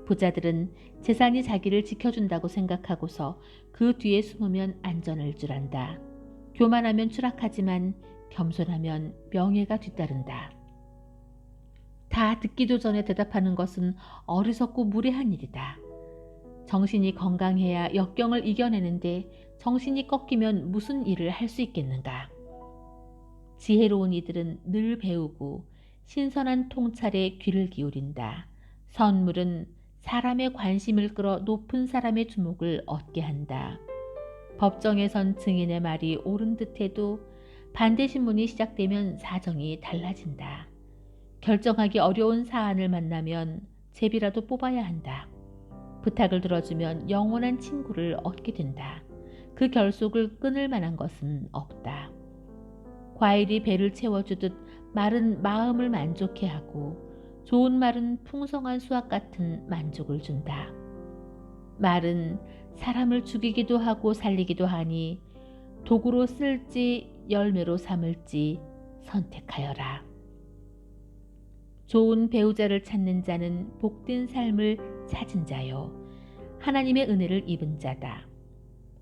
부자들은 재산이 자기를 지켜준다고 생각하고서 그 뒤에 숨으면 안전할 줄 안다. 교만하면 추락하지만 겸손하면 명예가 뒤따른다. 다 듣기도 전에 대답하는 것은 어리석고 무례한 일이다. 정신이 건강해야 역경을 이겨내는데 정신이 꺾이면 무슨 일을 할 수 있겠는가. 지혜로운 이들은 늘 배우고 신선한 통찰에 귀를 기울인다. 선물은 사람의 관심을 끌어 높은 사람의 주목을 얻게 한다. 법정에 선 증인의 말이 옳은 듯해도 반대 신문이 시작되면 사정이 달라진다. 결정하기 어려운 사안을 만나면 제비라도 뽑아야 한다. 부탁을 들어주면 영원한 친구를 얻게 된다. 그 결속을 끊을 만한 것은 없다. 과일이 배를 채워주듯 말은 마음을 만족해 하고 좋은 말은 풍성한 수확 같은 만족을 준다. 말은 사람을 죽이기도 하고 살리기도 하니 도구로 쓸지 열매로 삼을지 선택하여라. 좋은 배우자를 찾는 자는 복된 삶을 찾은 자요 하나님의 은혜를 입은 자다.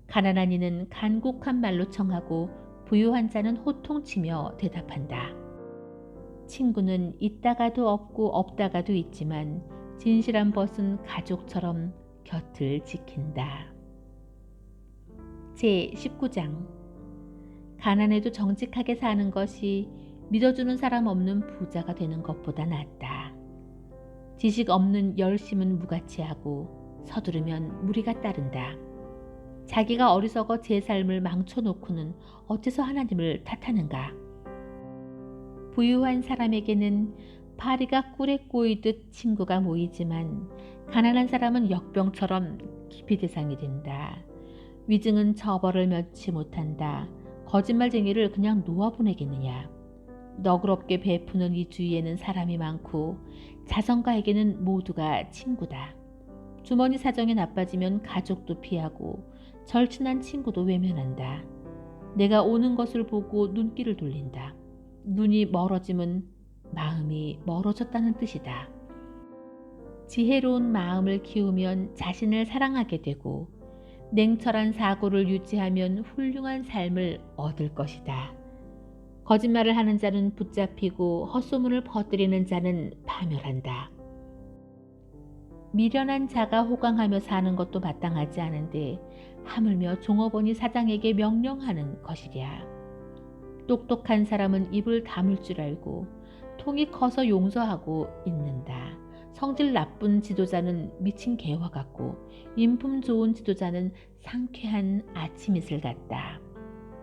가난한 이는 간곡한 말로 청하고 부유한 자는 호통치며 대답한다. 친구는 있다가도 없고 없다가도 있지만 진실한 벗은 가족처럼 곁을 지킨다. 제19장 가난해도 정직하게 사는 것이 믿어주는 사람 없는 부자가 되는 것보다 낫다. 지식 없는 열심은 무가치하고 서두르면 무리가 따른다. 자기가 어리석어 제 삶을 망쳐놓고는 어째서 하나님을 탓하는가. 부유한 사람에게는 파리가 꿀에 꼬이듯 친구가 모이지만 가난한 사람은 역병처럼 기피 대상이 된다. 위증은 처벌을 면치 못한다. 거짓말쟁이를 그냥 놓아보내겠느냐. 너그럽게 베푸는 이 주위에는 사람이 많고 자선가에게는 모두가 친구다. 주머니 사정이 나빠지면 가족도 피하고 절친한 친구도 외면한다. 내가 오는 것을 보고 눈길을 돌린다. 눈이 멀어지면 마음이 멀어졌다는 뜻이다. 지혜로운 마음을 키우면 자신을 사랑하게 되고 냉철한 사고를 유지하면 훌륭한 삶을 얻을 것이다. 거짓말을 하는 자는 붙잡히고 헛소문을 퍼뜨리는 자는 파멸한다. 미련한 자가 호강하며 사는 것도 마땅하지 않은데 하물며 종업원이 사장에게 명령하는 것이랴. 똑똑한 사람은 입을 다물 줄 알고 통이 커서 용서하고 있는다. 성질 나쁜 지도자는 미친 개와 같고 인품 좋은 지도자는 상쾌한 아침 이슬 같다.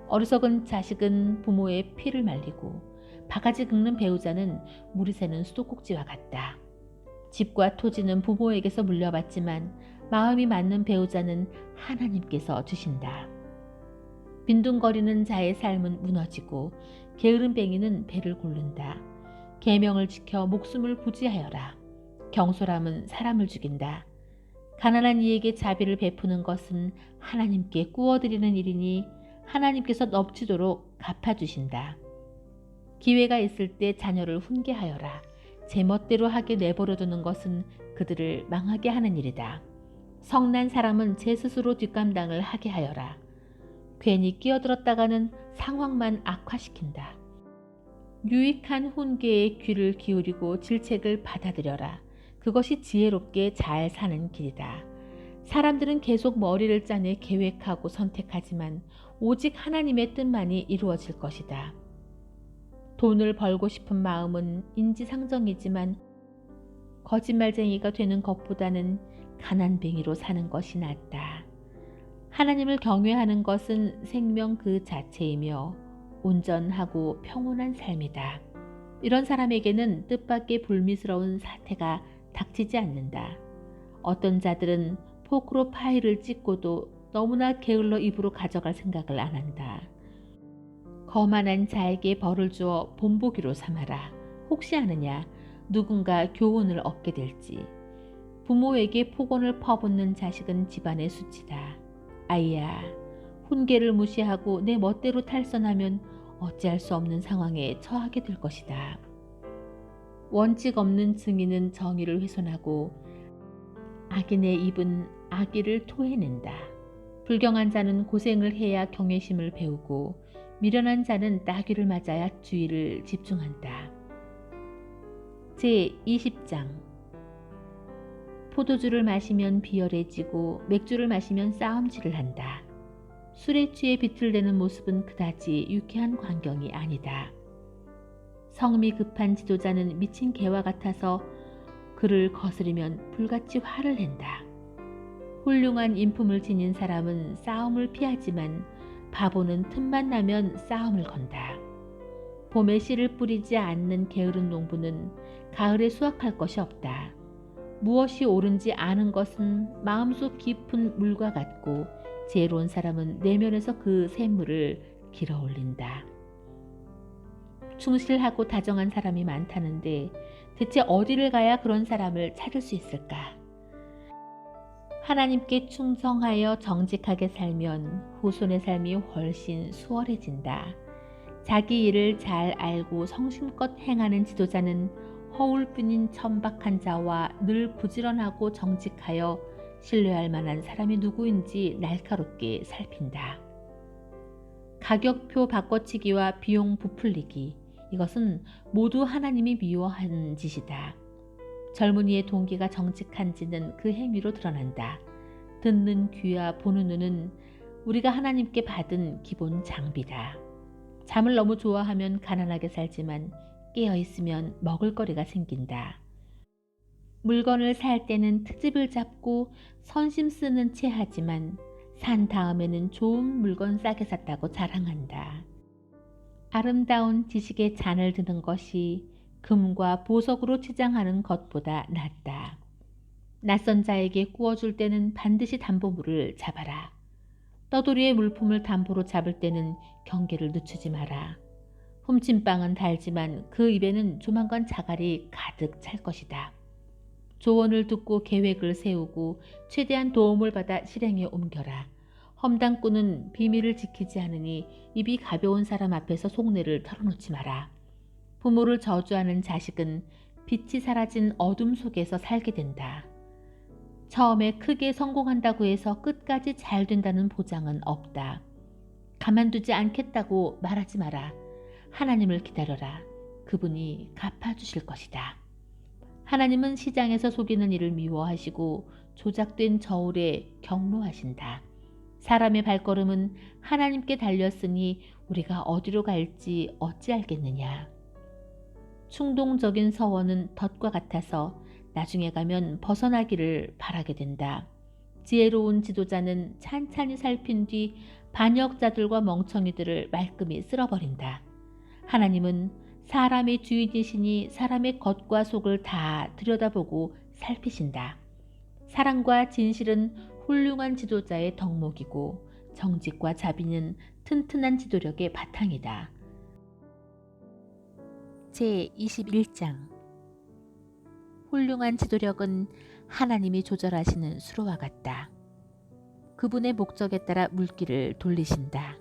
어리석은 자식은 부모의 피를 말리고 바가지 긁는 배우자는 물이 새는 수도꼭지와 같다. 집과 토지는 부모에게서 물려받지만 마음이 맞는 배우자는 하나님께서 주신다. 빈둥거리는 자의 삶은 무너지고 게으름뱅이는 배를 곪는다. 계명을 지켜 목숨을 부지하여라. 경솔함은 사람을 죽인다. 가난한 이에게 자비를 베푸는 것은 하나님께 꾸어드리는 일이니 하나님께서 넘치도록 갚아주신다. 기회가 있을 때 자녀를 훈계하여라. 제멋대로 하게 내버려 두는 것은 그들을 망하게 하는 일이다. 성난 사람은 제 스스로 뒷감당을 하게 하여라. 괜히 끼어들었다가는 상황만 악화시킨다. 유익한 훈계에 귀를 기울이고 질책을 받아들여라. 그것이 지혜롭게 잘 사는 길이다. 사람들은 계속 머리를 짜내 계획하고 선택하지만 오직 하나님의 뜻만이 이루어질 것이다. 돈을 벌고 싶은 마음은 인지상정이지만 거짓말쟁이가 되는 것보다는 가난뱅이로 사는 것이 낫다. 하나님을 경외하는 것은 생명 그 자체이며 온전하고 평온한 삶이다. 이런 사람에게는 뜻밖의 불미스러운 사태가 닥치지 않는다. 어떤 자들은 포크로 파이를 찍고도 너무나 게을러 입으로 가져갈 생각을 안 한다. 거만한 자에게 벌을 주어 본보기로 삼아라. 혹시 아느냐, 누군가 교훈을 얻게 될지. 부모에게 폭언을 퍼붓는 자식은 집안의 수치다. 아이야, 훈계를 무시하고 내 멋대로 탈선하면 어찌할 수 없는 상황에 처하게 될 것이다. 원칙 없는 증인은 정의를 훼손하고 악인의 입은 악의를 토해낸다. 불경한 자는 고생을 해야 경외심을 배우고 미련한 자는 따귀를 맞아야 주의를 집중한다. 제20장 포도주를 마시면 비열해지고 맥주를 마시면 싸움질을 한다. 술에 취해 비틀대는 모습은 그다지 유쾌한 광경이 아니다. 성미 급한 지도자는 미친 개와 같아서 그를 거스르면 불같이 화를 낸다. 훌륭한 인품을 지닌 사람은 싸움을 피하지만 바보는 틈만 나면 싸움을 건다. 봄에 씨를 뿌리지 않는 게으른 농부는 가을에 수확할 것이 없다. 무엇이 옳은지 아는 것은 마음속 깊은 물과 같고 지혜로운 사람은 내면에서 그 샘물을 길어 올린다. 충실하고 다정한 사람이 많다는데 대체 어디를 가야 그런 사람을 찾을 수 있을까? 하나님께 충성하여 정직하게 살면 후손의 삶이 훨씬 수월해진다. 자기 일을 잘 알고 성심껏 행하는 지도자는 허울뿐인 천박한 자와 늘 부지런하고 정직하여 신뢰할 만한 사람이 누구인지 날카롭게 살핀다. 가격표 바꿔치기와 비용 부풀리기, 이것은 모두 하나님이 미워하는 짓이다. 젊은이의 동기가 정직한지는 그 행위로 드러난다. 듣는 귀와 보는 눈은 우리가 하나님께 받은 기본 장비다. 잠을 너무 좋아하면 가난하게 살지만 깨어있으면 먹을거리가 생긴다. 물건을 살 때는 트집을 잡고 선심 쓰는 채 하지만 산 다음에는 좋은 물건 싸게 샀다고 자랑한다. 아름다운 지식에 잔을 드는 것이 금과 보석으로 치장하는 것보다 낫다. 낯선 자에게 구워줄 때는 반드시 담보물을 잡아라. 떠돌이의 물품을 담보로 잡을 때는 경계를 늦추지 마라. 훔친 빵은 달지만 그 입에는 조만간 자갈이 가득 찰 것이다. 조언을 듣고 계획을 세우고 최대한 도움을 받아 실행에 옮겨라. 험담꾼은 비밀을 지키지 않으니 입이 가벼운 사람 앞에서 속내를 털어놓지 마라. 부모를 저주하는 자식은 빛이 사라진 어둠 속에서 살게 된다. 처음에 크게 성공한다고 해서 끝까지 잘 된다는 보장은 없다. 가만두지 않겠다고 말하지 마라. 하나님을 기다려라. 그분이 갚아주실 것이다. 하나님은 시장에서 속이는 일을 미워하시고 조작된 저울에 경로하신다. 사람의 발걸음은 하나님께 달렸으니 우리가 어디로 갈지 어찌 알겠느냐. 충동적인 서원은 덫과 같아서 나중에 가면 벗어나기를 바라게 된다. 지혜로운 지도자는 찬찬히 살핀 뒤 반역자들과 멍청이들을 말끔히 쓸어버린다. 하나님은 사람의 주인이시니 사람의 겉과 속을 다 들여다보고 살피신다. 사랑과 진실은 훌륭한 지도자의 덕목이고 정직과 자비는 튼튼한 지도력의 바탕이다. 제21장 훌륭한 지도력은 하나님이 조절하시는 수로와 같다. 그분의 목적에 따라 물길을 돌리신다.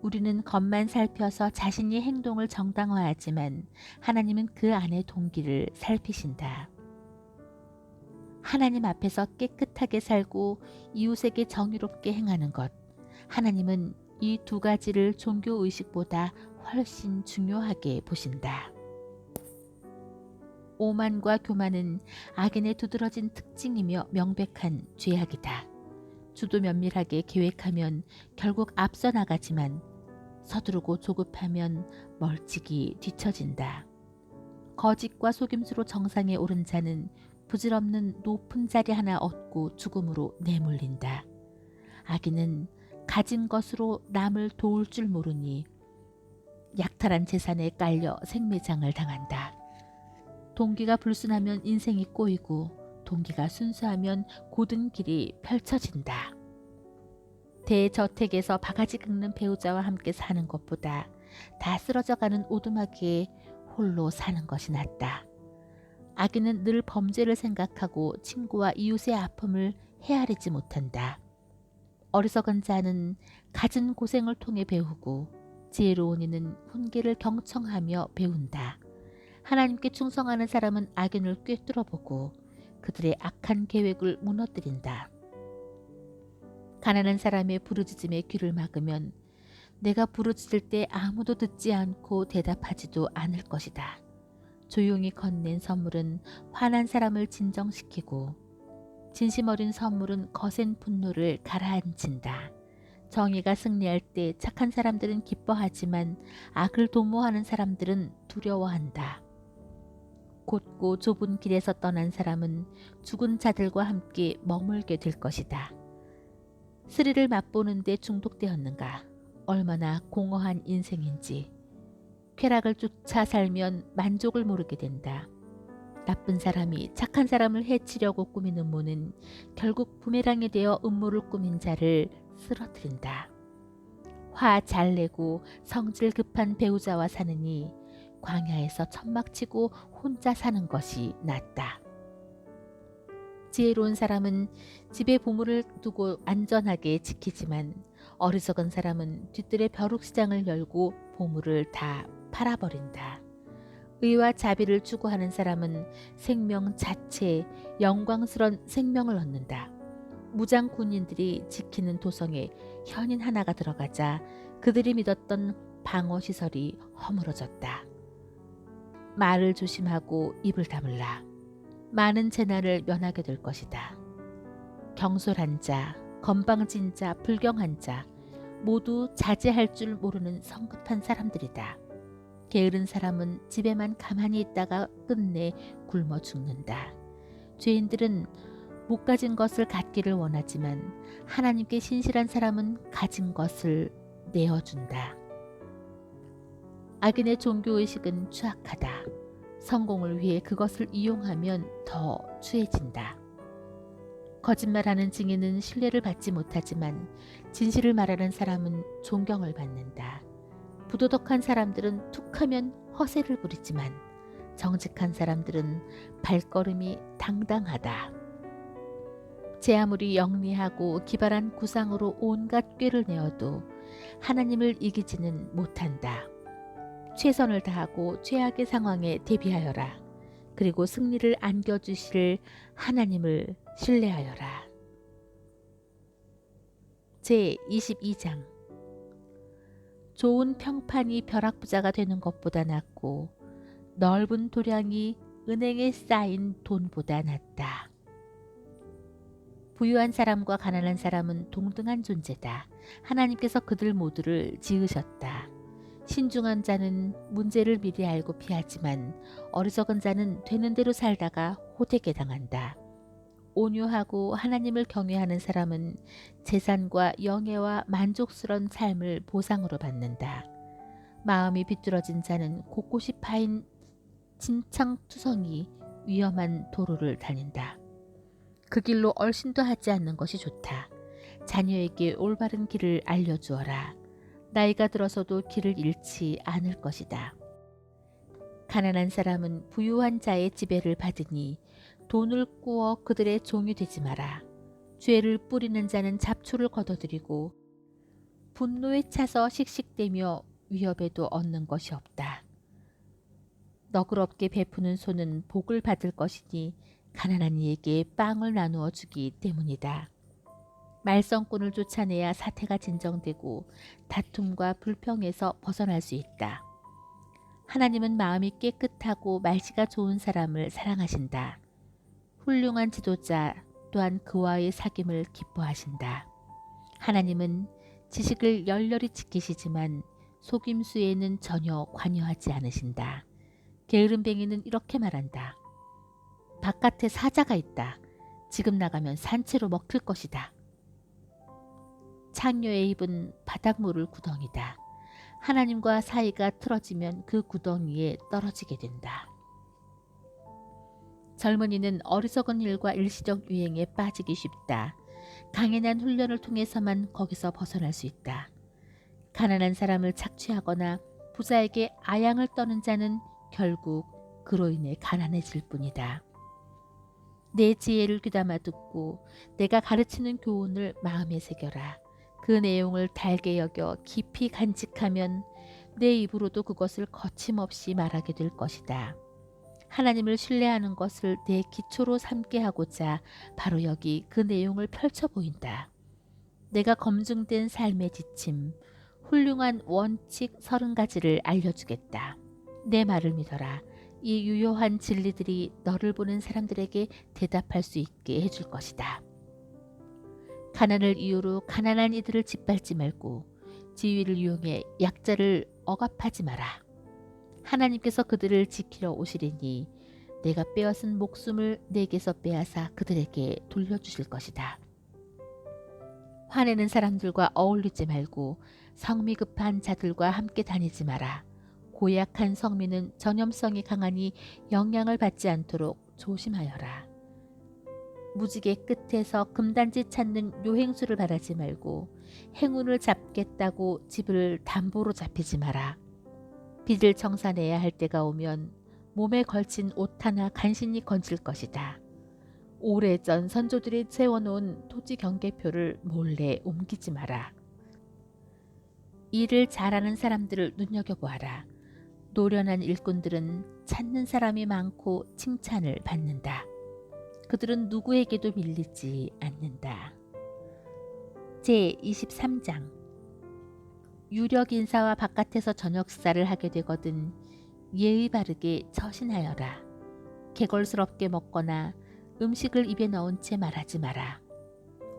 우리는 겉만 살펴서 자신의 행동을 정당화하지만 하나님은 그 안의 동기를 살피신다. 하나님 앞에서 깨끗하게 살고 이웃에게 정의롭게 행하는 것. 하나님은 이 두 가지를 종교의식보다 훨씬 중요하게 보신다. 오만과 교만은 악인의 두드러진 특징이며 명백한 죄악이다. 주도 면밀하게 계획하면 결국 앞서 나가지만 서두르고 조급하면 멀찍이 뒤처진다. 거짓과 속임수로 정상에 오른 자는 부질없는 높은 자리 하나 얻고 죽음으로 내몰린다. 악인은 가진 것으로 남을 도울 줄 모르니 약탈한 재산에 깔려 생매장을 당한다. 동기가 불순하면 인생이 꼬이고 동기가 순수하면 고든 길이 펼쳐진다. 대저택에서 바가지 긁는 배우자와 함께 사는 것보다 다 쓰러져가는 오두막에 홀로 사는 것이 낫다. 악인은 늘 범죄를 생각하고 친구와 이웃의 아픔을 헤아리지 못한다. 어리석은 자는 갖은 고생을 통해 배우고 지혜로운 이는 훈계를 경청하며 배운다. 하나님께 충성하는 사람은 악인을 꿰뚫어보고 그들의 악한 계획을 무너뜨린다. 가난한 사람의 부르짖음에 귀를 막으면 내가 부르짖을 때 아무도 듣지 않고 대답하지도 않을 것이다. 조용히 건넨 선물은 화난 사람을 진정시키고 진심 어린 선물은 거센 분노를 가라앉힌다. 정의가 승리할 때 착한 사람들은 기뻐하지만 악을 도모하는 사람들은 두려워한다. 곧고 좁은 길에서 떠난 사람은 죽은 자들과 함께 머물게 될 것이다. 스릴을 맛보는데 중독되었는가? 얼마나 공허한 인생인지. 쾌락을 쫓아 살면 만족을 모르게 된다. 나쁜 사람이 착한 사람을 해치려고 꾸미는 모는 결국 부메랑이 되어 음모를 꾸민 자를 쓰러뜨린다. 화 잘 내고 성질 급한 배우자와 사느니 광야에서 천막치고 혼자 사는 것이 낫다. 지혜로운 사람은 집에 보물을 두고 안전하게 지키지만 어리석은 사람은 뒤뜰에 벼룩시장을 열고 보물을 다 팔아버린다. 의와 자비를 추구하는 사람은 생명 자체에 영광스런 생명을 얻는다. 무장 군인들이 지키는 도성에 현인 하나가 들어가자 그들이 믿었던 방어시설이 허물어졌다. 말을 조심하고 입을 다물라. 많은 재난을 면하게 될 것이다. 경솔한 자, 건방진 자, 불경한 자 모두 자제할 줄 모르는 성급한 사람들이다. 게으른 사람은 집에만 가만히 있다가 끝내 굶어 죽는다. 죄인들은 못 가진 것을 갖기를 원하지만 하나님께 신실한 사람은 가진 것을 내어준다. 악인의 종교의식은 추악하다. 성공을 위해 그것을 이용하면 더 추해진다. 거짓말하는 증인은 신뢰를 받지 못하지만 진실을 말하는 사람은 존경을 받는다. 부도덕한 사람들은 툭하면 허세를 부리지만 정직한 사람들은 발걸음이 당당하다. 제 아무리 영리하고 기발한 구상으로 온갖 꾀를 내어도 하나님을 이기지는 못한다. 최선을 다하고 최악의 상황에 대비하여라. 그리고 승리를 안겨주실 하나님을 신뢰하여라. 제22장 좋은 평판이 벼락부자가 되는 것보다 낫고 넓은 도량이 은행에 쌓인 돈보다 낫다. 부유한 사람과 가난한 사람은 동등한 존재다. 하나님께서 그들 모두를 지으셨다. 신중한 자는 문제를 미리 알고 피하지만 어리석은 자는 되는 대로 살다가 호되게 당한다. 온유하고 하나님을 경외하는 사람은 재산과 영예와 만족스러운 삶을 보상으로 받는다. 마음이 비뚤어진 자는 곳곳이 파인 진창투성이 위험한 도로를 다닌다. 그 길로 얼씬도 하지 않는 것이 좋다. 자녀에게 올바른 길을 알려주어라. 나이가 들어서도 길을 잃지 않을 것이다. 가난한 사람은 부유한 자의 지배를 받으니 돈을 꾸어 그들의 종이 되지 마라. 죄를 뿌리는 자는 잡초를 걷어들이고 분노에 차서 씩씩대며 위협에도 얻는 것이 없다. 너그럽게 베푸는 손은 복을 받을 것이니 가난한 이에게 빵을 나누어 주기 때문이다. 말썽꾼을 쫓아내야 사태가 진정되고 다툼과 불평에서 벗어날 수 있다. 하나님은 마음이 깨끗하고 말씨가 좋은 사람을 사랑하신다. 훌륭한 지도자 또한 그와의 사귐을 기뻐하신다. 하나님은 지식을 열렬히 지키시지만 속임수에는 전혀 관여하지 않으신다. 게으름뱅이는 이렇게 말한다. 바깥에 사자가 있다. 지금 나가면 산채로 먹힐 것이다. 창녀의 입은 바닷물을 구덩이다. 하나님과 사이가 틀어지면 그 구덩이에 떨어지게 된다. 젊은이는 어리석은 일과 일시적 유행에 빠지기 쉽다. 강인한 훈련을 통해서만 거기서 벗어날 수 있다. 가난한 사람을 착취하거나 부자에게 아양을 떠는 자는 결국 그로 인해 가난해질 뿐이다. 내 지혜를 귀담아 듣고 내가 가르치는 교훈을 마음에 새겨라. 그 내용을 달게 여겨 깊이 간직하면 내 입으로도 그것을 거침없이 말하게 될 것이다. 하나님을 신뢰하는 것을 내 기초로 삼게 하고자 바로 여기 그 내용을 펼쳐 보인다. 내가 검증된 삶의 지침, 훌륭한 원칙 30가지를 알려주겠다. 내 말을 믿어라. 이 유효한 진리들이 너를 보는 사람들에게 대답할 수 있게 해줄 것이다. 가난을 이유로 가난한 이들을 짓밟지 말고 지위를 이용해 약자를 억압하지 마라. 하나님께서 그들을 지키러 오시리니 내가 빼앗은 목숨을 내게서 빼앗아 그들에게 돌려주실 것이다. 화내는 사람들과 어울리지 말고 성미 급한 자들과 함께 다니지 마라. 고약한 성민은 전염성이 강하니 영향을 받지 않도록 조심하여라. 무지개 끝에서 금단지 찾는 요행수를 바라지 말고 행운을 잡겠다고 집을 담보로 잡히지 마라. 빚을 청산해야 할 때가 오면 몸에 걸친 옷 하나 간신히 건질 것이다. 오래전 선조들이 세워놓은 토지 경계표를 몰래 옮기지 마라. 일을 잘하는 사람들을 눈여겨보아라. 노련한 일꾼들은 찾는 사람이 많고 칭찬을 받는다. 그들은 누구에게도 밀리지 않는다. 제23장 유력 인사와 바깥에서 저녁 식사를 하게 되거든 예의 바르게 처신하여라. 개걸스럽게 먹거나 음식을 입에 넣은 채 말하지 마라.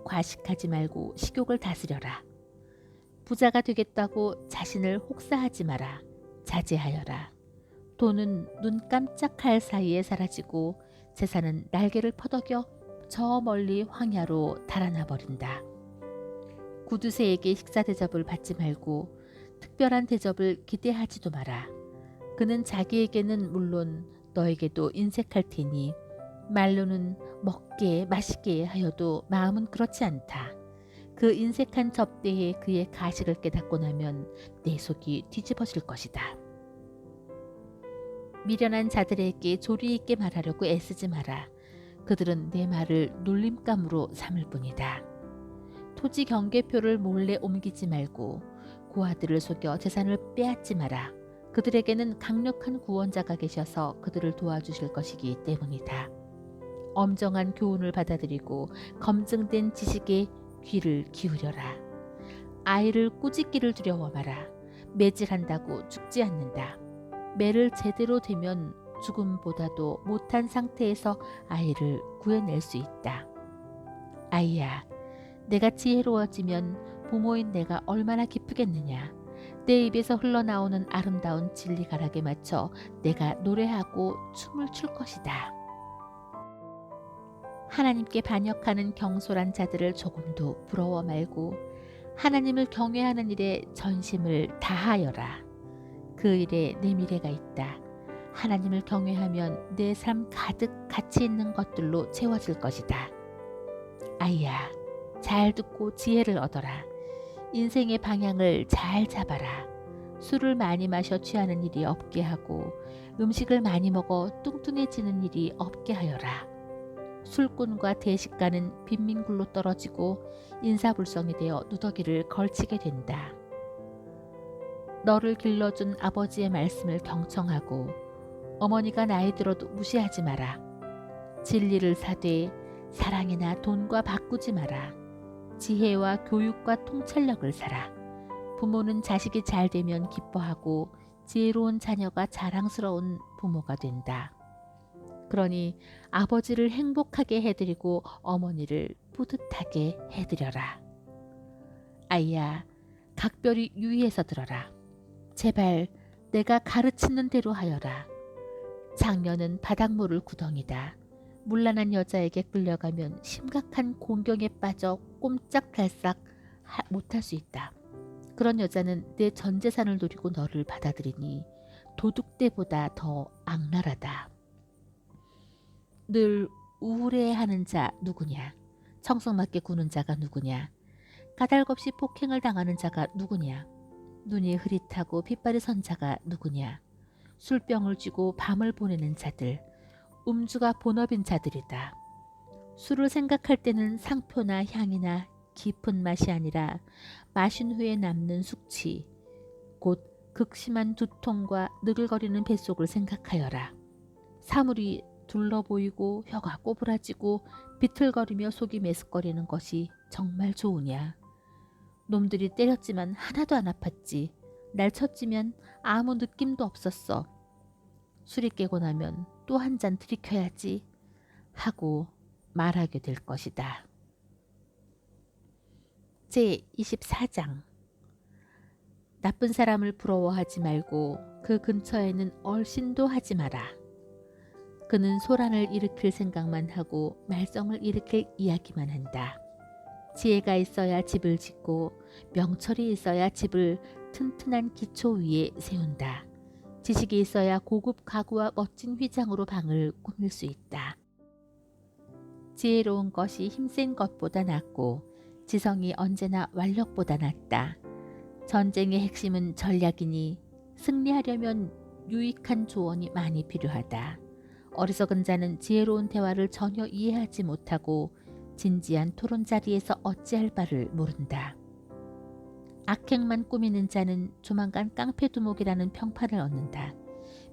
과식하지 말고 식욕을 다스려라. 부자가 되겠다고 자신을 혹사하지 마라. 자제하여라. 돈은 눈 깜짝할 사이에 사라지고 재산은 날개를 퍼덕여 저 멀리 황야로 달아나 버린다. 구두쇠에게 식사 대접을 받지 말고 특별한 대접을 기대하지도 마라. 그는 자기에게는 물론 너에게도 인색할 테니 말로는 먹게 마시게 하여도 마음은 그렇지 않다. 그 인색한 접대에 그의 가식을 깨닫고 나면 내 속이 뒤집어질 것이다. 미련한 자들에게 조리 있게 말하려고 애쓰지 마라. 그들은 내 말을 놀림감으로 삼을 뿐이다. 토지 경계표를 몰래 옮기지 말고 고아들을 속여 재산을 빼앗지 마라. 그들에게는 강력한 구원자가 계셔서 그들을 도와주실 것이기 때문이다. 엄정한 교훈을 받아들이고 검증된 지식에 귀를 기울여라. 아이를 꾸짖기를 두려워 마라. 매질한다고 죽지 않는다. 매를 제대로 대면 죽음보다도 못한 상태에서 아이를 구해낼 수 있다. 아이야, 내가 지혜로워지면 부모인 내가 얼마나 기쁘겠느냐. 내 입에서 흘러나오는 아름다운 진리가락에 맞춰 내가 노래하고 춤을 출 것이다. 하나님께 반역하는 경솔한 자들을 조금도 부러워 말고 하나님을 경외하는 일에 전심을 다하여라. 그 일에 내 미래가 있다. 하나님을 경외하면 내 삶 가득 가치 있는 것들로 채워질 것이다. 아이야, 잘 듣고 지혜를 얻어라. 인생의 방향을 잘 잡아라. 술을 많이 마셔 취하는 일이 없게 하고 음식을 많이 먹어 뚱뚱해지는 일이 없게 하여라. 술꾼과 대식가는 빈민굴로 떨어지고 인사불성이 되어 누더기를 걸치게 된다. 너를 길러준 아버지의 말씀을 경청하고 어머니가 나이 들어도 무시하지 마라. 진리를 사되 사랑이나 돈과 바꾸지 마라. 지혜와 교육과 통찰력을 사라. 부모는 자식이 잘 되면 기뻐하고 지혜로운 자녀가 자랑스러운 부모가 된다. 그러니 아버지를 행복하게 해드리고 어머니를 뿌듯하게 해드려라. 아이야, 각별히 유의해서 들어라. 제발 내가 가르치는 대로 하여라. 장녀는 바닷물을 구덩이다. 문란한 여자에게 끌려가면 심각한 공경에 빠져 꼼짝달싹 못할 수 있다. 그런 여자는 내 전 재산을 노리고 너를 받아들이니 도둑떼보다 더 악랄하다. 늘 우울해하는 자 누구냐? 청승맞게 구는 자가 누구냐? 까닭없이 폭행을 당하는 자가 누구냐? 눈이 흐릿하고 핏발이 선 자가 누구냐? 술병을 쥐고 밤을 보내는 자들, 음주가 본업인 자들이다. 술을 생각할 때는 상표나 향이나 깊은 맛이 아니라 마신 후에 남는 숙취, 곧 극심한 두통과 느글거리는 뱃속을 생각하여라. 사물이 둘러 보이고 혀가 꼬부라지고 비틀거리며 속이 메스꺼리는 것이 정말 좋으냐? 놈들이 때렸지만 하나도 안 아팠지. 날 쳤지만 아무 느낌도 없었어. 술이 깨고 나면 또 한 잔 들이켜야지 하고 말하게 될 것이다. 제24장. 나쁜 사람을 부러워하지 말고 그 근처에는 얼씬도 하지 마라. 그는 소란을 일으킬 생각만 하고 말썽을 일으킬 이야기만 한다. 지혜가 있어야 집을 짓고 명철이 있어야 집을 튼튼한 기초 위에 세운다. 지식이 있어야 고급 가구와 멋진 휘장으로 방을 꾸밀 수 있다. 지혜로운 것이 힘센 것보다 낫고 지성이 언제나 완력보다 낫다. 전쟁의 핵심은 전략이니 승리하려면 유익한 조언이 많이 필요하다. 어리석은 자는 지혜로운 대화를 전혀 이해하지 못하고 진지한 토론 자리에서 어찌할 바를 모른다. 악행만 꾸미는 자는 조만간 깡패두목이라는 평판을 얻는다.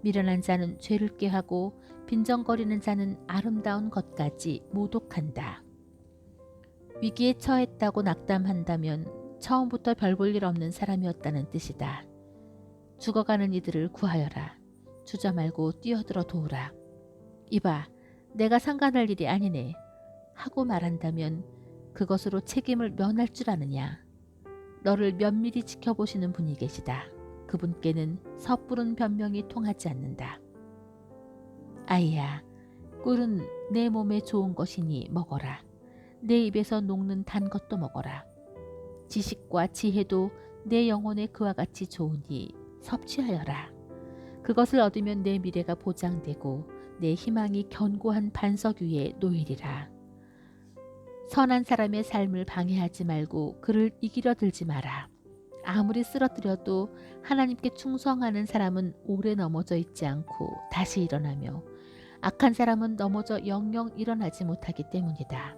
미련한 자는 죄를 꾀하고 빈정거리는 자는 아름다운 것까지 모독한다. 위기에 처했다고 낙담한다면 처음부터 별 볼 일 없는 사람이었다는 뜻이다. 죽어가는 이들을 구하여라. 주저 말고 뛰어들어 도우라. 이봐, 내가 상관할 일이 아니네 하고 말한다면 그것으로 책임을 면할 줄 아느냐. 너를 면밀히 지켜보시는 분이 계시다. 그분께는 섣부른 변명이 통하지 않는다. 아이야, 꿀은 내 몸에 좋은 것이니 먹어라. 내 입에서 녹는 단 것도 먹어라. 지식과 지혜도 내 영혼에 그와 같이 좋으니 섭취하여라. 그것을 얻으면 내 미래가 보장되고 내 희망이 견고한 반석 위에 놓이리라. 선한 사람의 삶을 방해하지 말고 그를 이기려 들지 마라. 아무리 쓰러뜨려도 하나님께 충성하는 사람은 오래 넘어져 있지 않고 다시 일어나며 악한 사람은 넘어져 영영 일어나지 못하기 때문이다.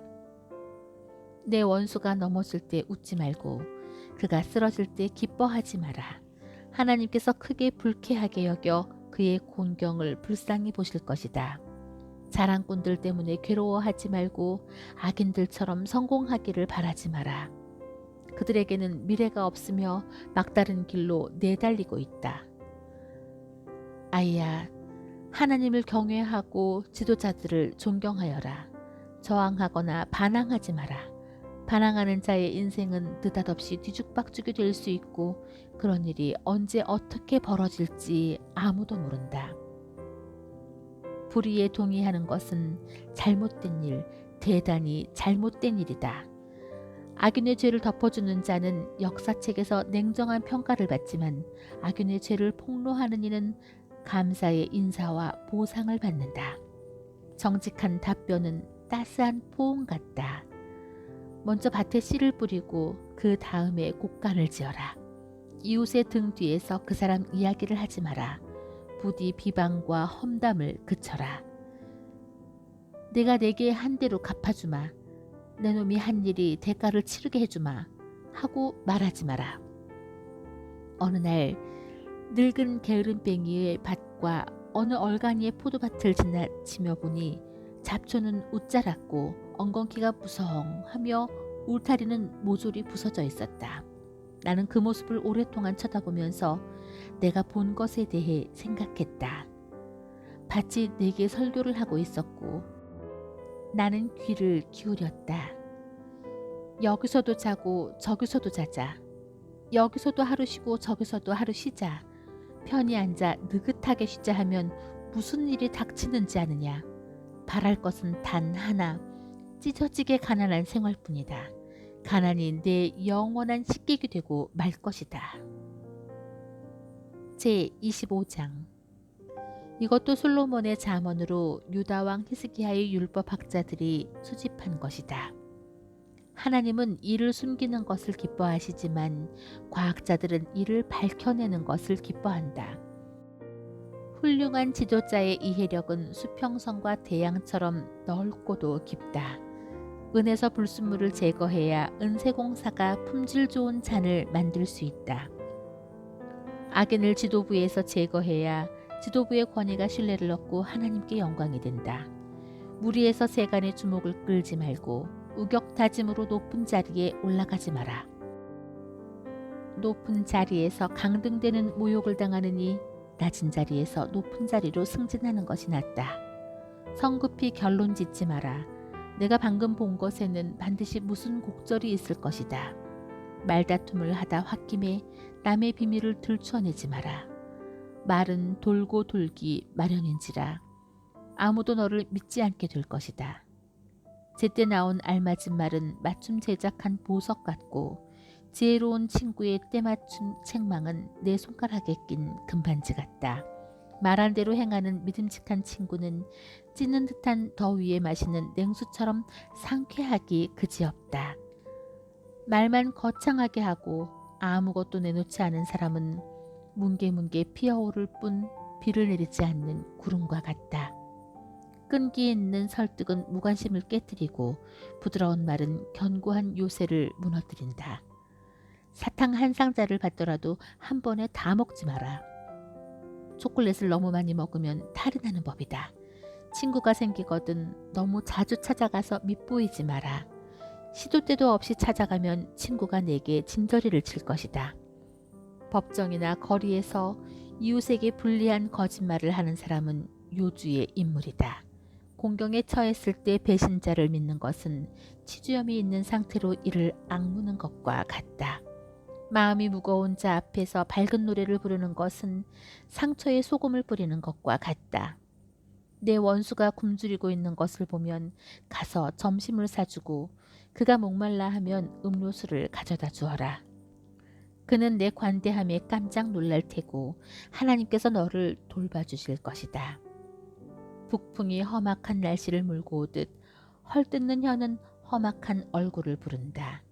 내 원수가 넘어질 때 웃지 말고 그가 쓰러질 때 기뻐하지 마라. 하나님께서 크게 불쾌하게 여겨 그의 곤경을 불쌍히 보실 것이다. 자랑꾼들 때문에 괴로워하지 말고 악인들처럼 성공하기를 바라지 마라. 그들에게는 미래가 없으며 막다른 길로 내달리고 있다. 아이야, 하나님을 경외하고 지도자들을 존경하여라. 저항하거나 반항하지 마라. 반항하는 자의 인생은 느닷없이 뒤죽박죽이 될 수 있고 그런 일이 언제 어떻게 벌어질지 아무도 모른다. 불의에 동의하는 것은 잘못된 일, 대단히 잘못된 일이다. 악인의 죄를 덮어주는 자는 역사책에서 냉정한 평가를 받지만 악인의 죄를 폭로하는 이는 감사의 인사와 보상을 받는다. 정직한 답변은 따스한 포옹 같다. 먼저 밭에 씨를 뿌리고 그 다음에 곡간을 지어라. 이웃의 등 뒤에서 그 사람 이야기를 하지 마라. 부디 비방과 험담을 그쳐라. 내가 내게 한 대로 갚아주마. 내 놈이 한 일이 대가를 치르게 해주마 하고 말하지 마라. 어느 날 늙은 게으름뱅이의 밭과 어느 얼간이의 포도밭을 지나치며 보니 잡초는 웃자랐고 엉겅퀴가 무성하며 울타리는 모조리 부서져 있었다. 나는 그 모습을 오랫동안 쳐다보면서 내가 본 것에 대해 생각했다. 밭이 내게 설교를 하고 있었고 나는 귀를 기울였다. 여기서도 자고 저기서도 자자. 여기서도 하루 쉬고 저기서도 하루 쉬자. 편히 앉아 느긋하게 쉬자 하면 무슨 일이 닥치는지 아느냐. 바랄 것은 단 하나, 찢어지게 가난한 생활뿐이다. 가난이 내 영원한 식객이 되고 말 것이다. 제25장. 이것도 솔로몬의 잠언으로 유다왕 히스기야의 율법 학자들이 수집한 것이다. 하나님은 이를 숨기는 것을 기뻐하시지만 과학자들은 이를 밝혀내는 것을 기뻐한다. 훌륭한 지도자의 이해력은 수평선과 대양처럼 넓고도 깊다. 은에서 불순물을 제거해야 은세공사가 품질 좋은 잔을 만들 수 있다. 악인을 지도부에서 제거해야 지도부의 권위가 신뢰를 얻고 하나님께 영광이 된다. 무리에서 세간의 주목을 끌지 말고 우격다짐으로 높은 자리에 올라가지 마라. 높은 자리에서 강등되는 모욕을 당하느니 낮은 자리에서 높은 자리로 승진하는 것이 낫다. 성급히 결론 짓지 마라. 내가 방금 본 것에는 반드시 무슨 곡절이 있을 것이다. 말다툼을 하다 홧김에 남의 비밀을 들추어내지 마라. 말은 돌고 돌기 마련인지라 아무도 너를 믿지 않게 될 것이다. 제때 나온 알맞은 말은 맞춤 제작한 보석 같고 지혜로운 친구의 때맞춤 책망은 내 손가락에 낀 금반지 같다. 말한 대로 행하는 믿음직한 친구는 찌는 듯한 더위에 마시는 냉수처럼 상쾌하기 그지없다. 말만 거창하게 하고 아무것도 내놓지 않은 사람은 뭉게뭉게 피어오를 뿐 비를 내리지 않는 구름과 같다. 끈기 있는 설득은 무관심을 깨뜨리고 부드러운 말은 견고한 요새를 무너뜨린다. 사탕 한 상자를 받더라도 한 번에 다 먹지 마라. 초콜릿을 너무 많이 먹으면 탈이 나는 법이다. 친구가 생기거든 너무 자주 찾아가서 밉보이지 마라. 시도 때도 없이 찾아가면 친구가 내게 진저리를 칠 것이다. 법정이나 거리에서 이웃에게 불리한 거짓말을 하는 사람은 요주의 인물이다. 공경에 처했을 때 배신자를 믿는 것은 치주염이 있는 상태로 이를 악무는 것과 같다. 마음이 무거운 자 앞에서 밝은 노래를 부르는 것은 상처에 소금을 뿌리는 것과 같다. 내 원수가 굶주리고 있는 것을 보면 가서 점심을 사주고 그가 목말라 하면 음료수를 가져다 주어라. 그는 내 관대함에 깜짝 놀랄 테고 하나님께서 너를 돌봐주실 것이다. 북풍이 험악한 날씨를 몰고 오듯 헐뜯는 혀는 험악한 얼굴을 부른다.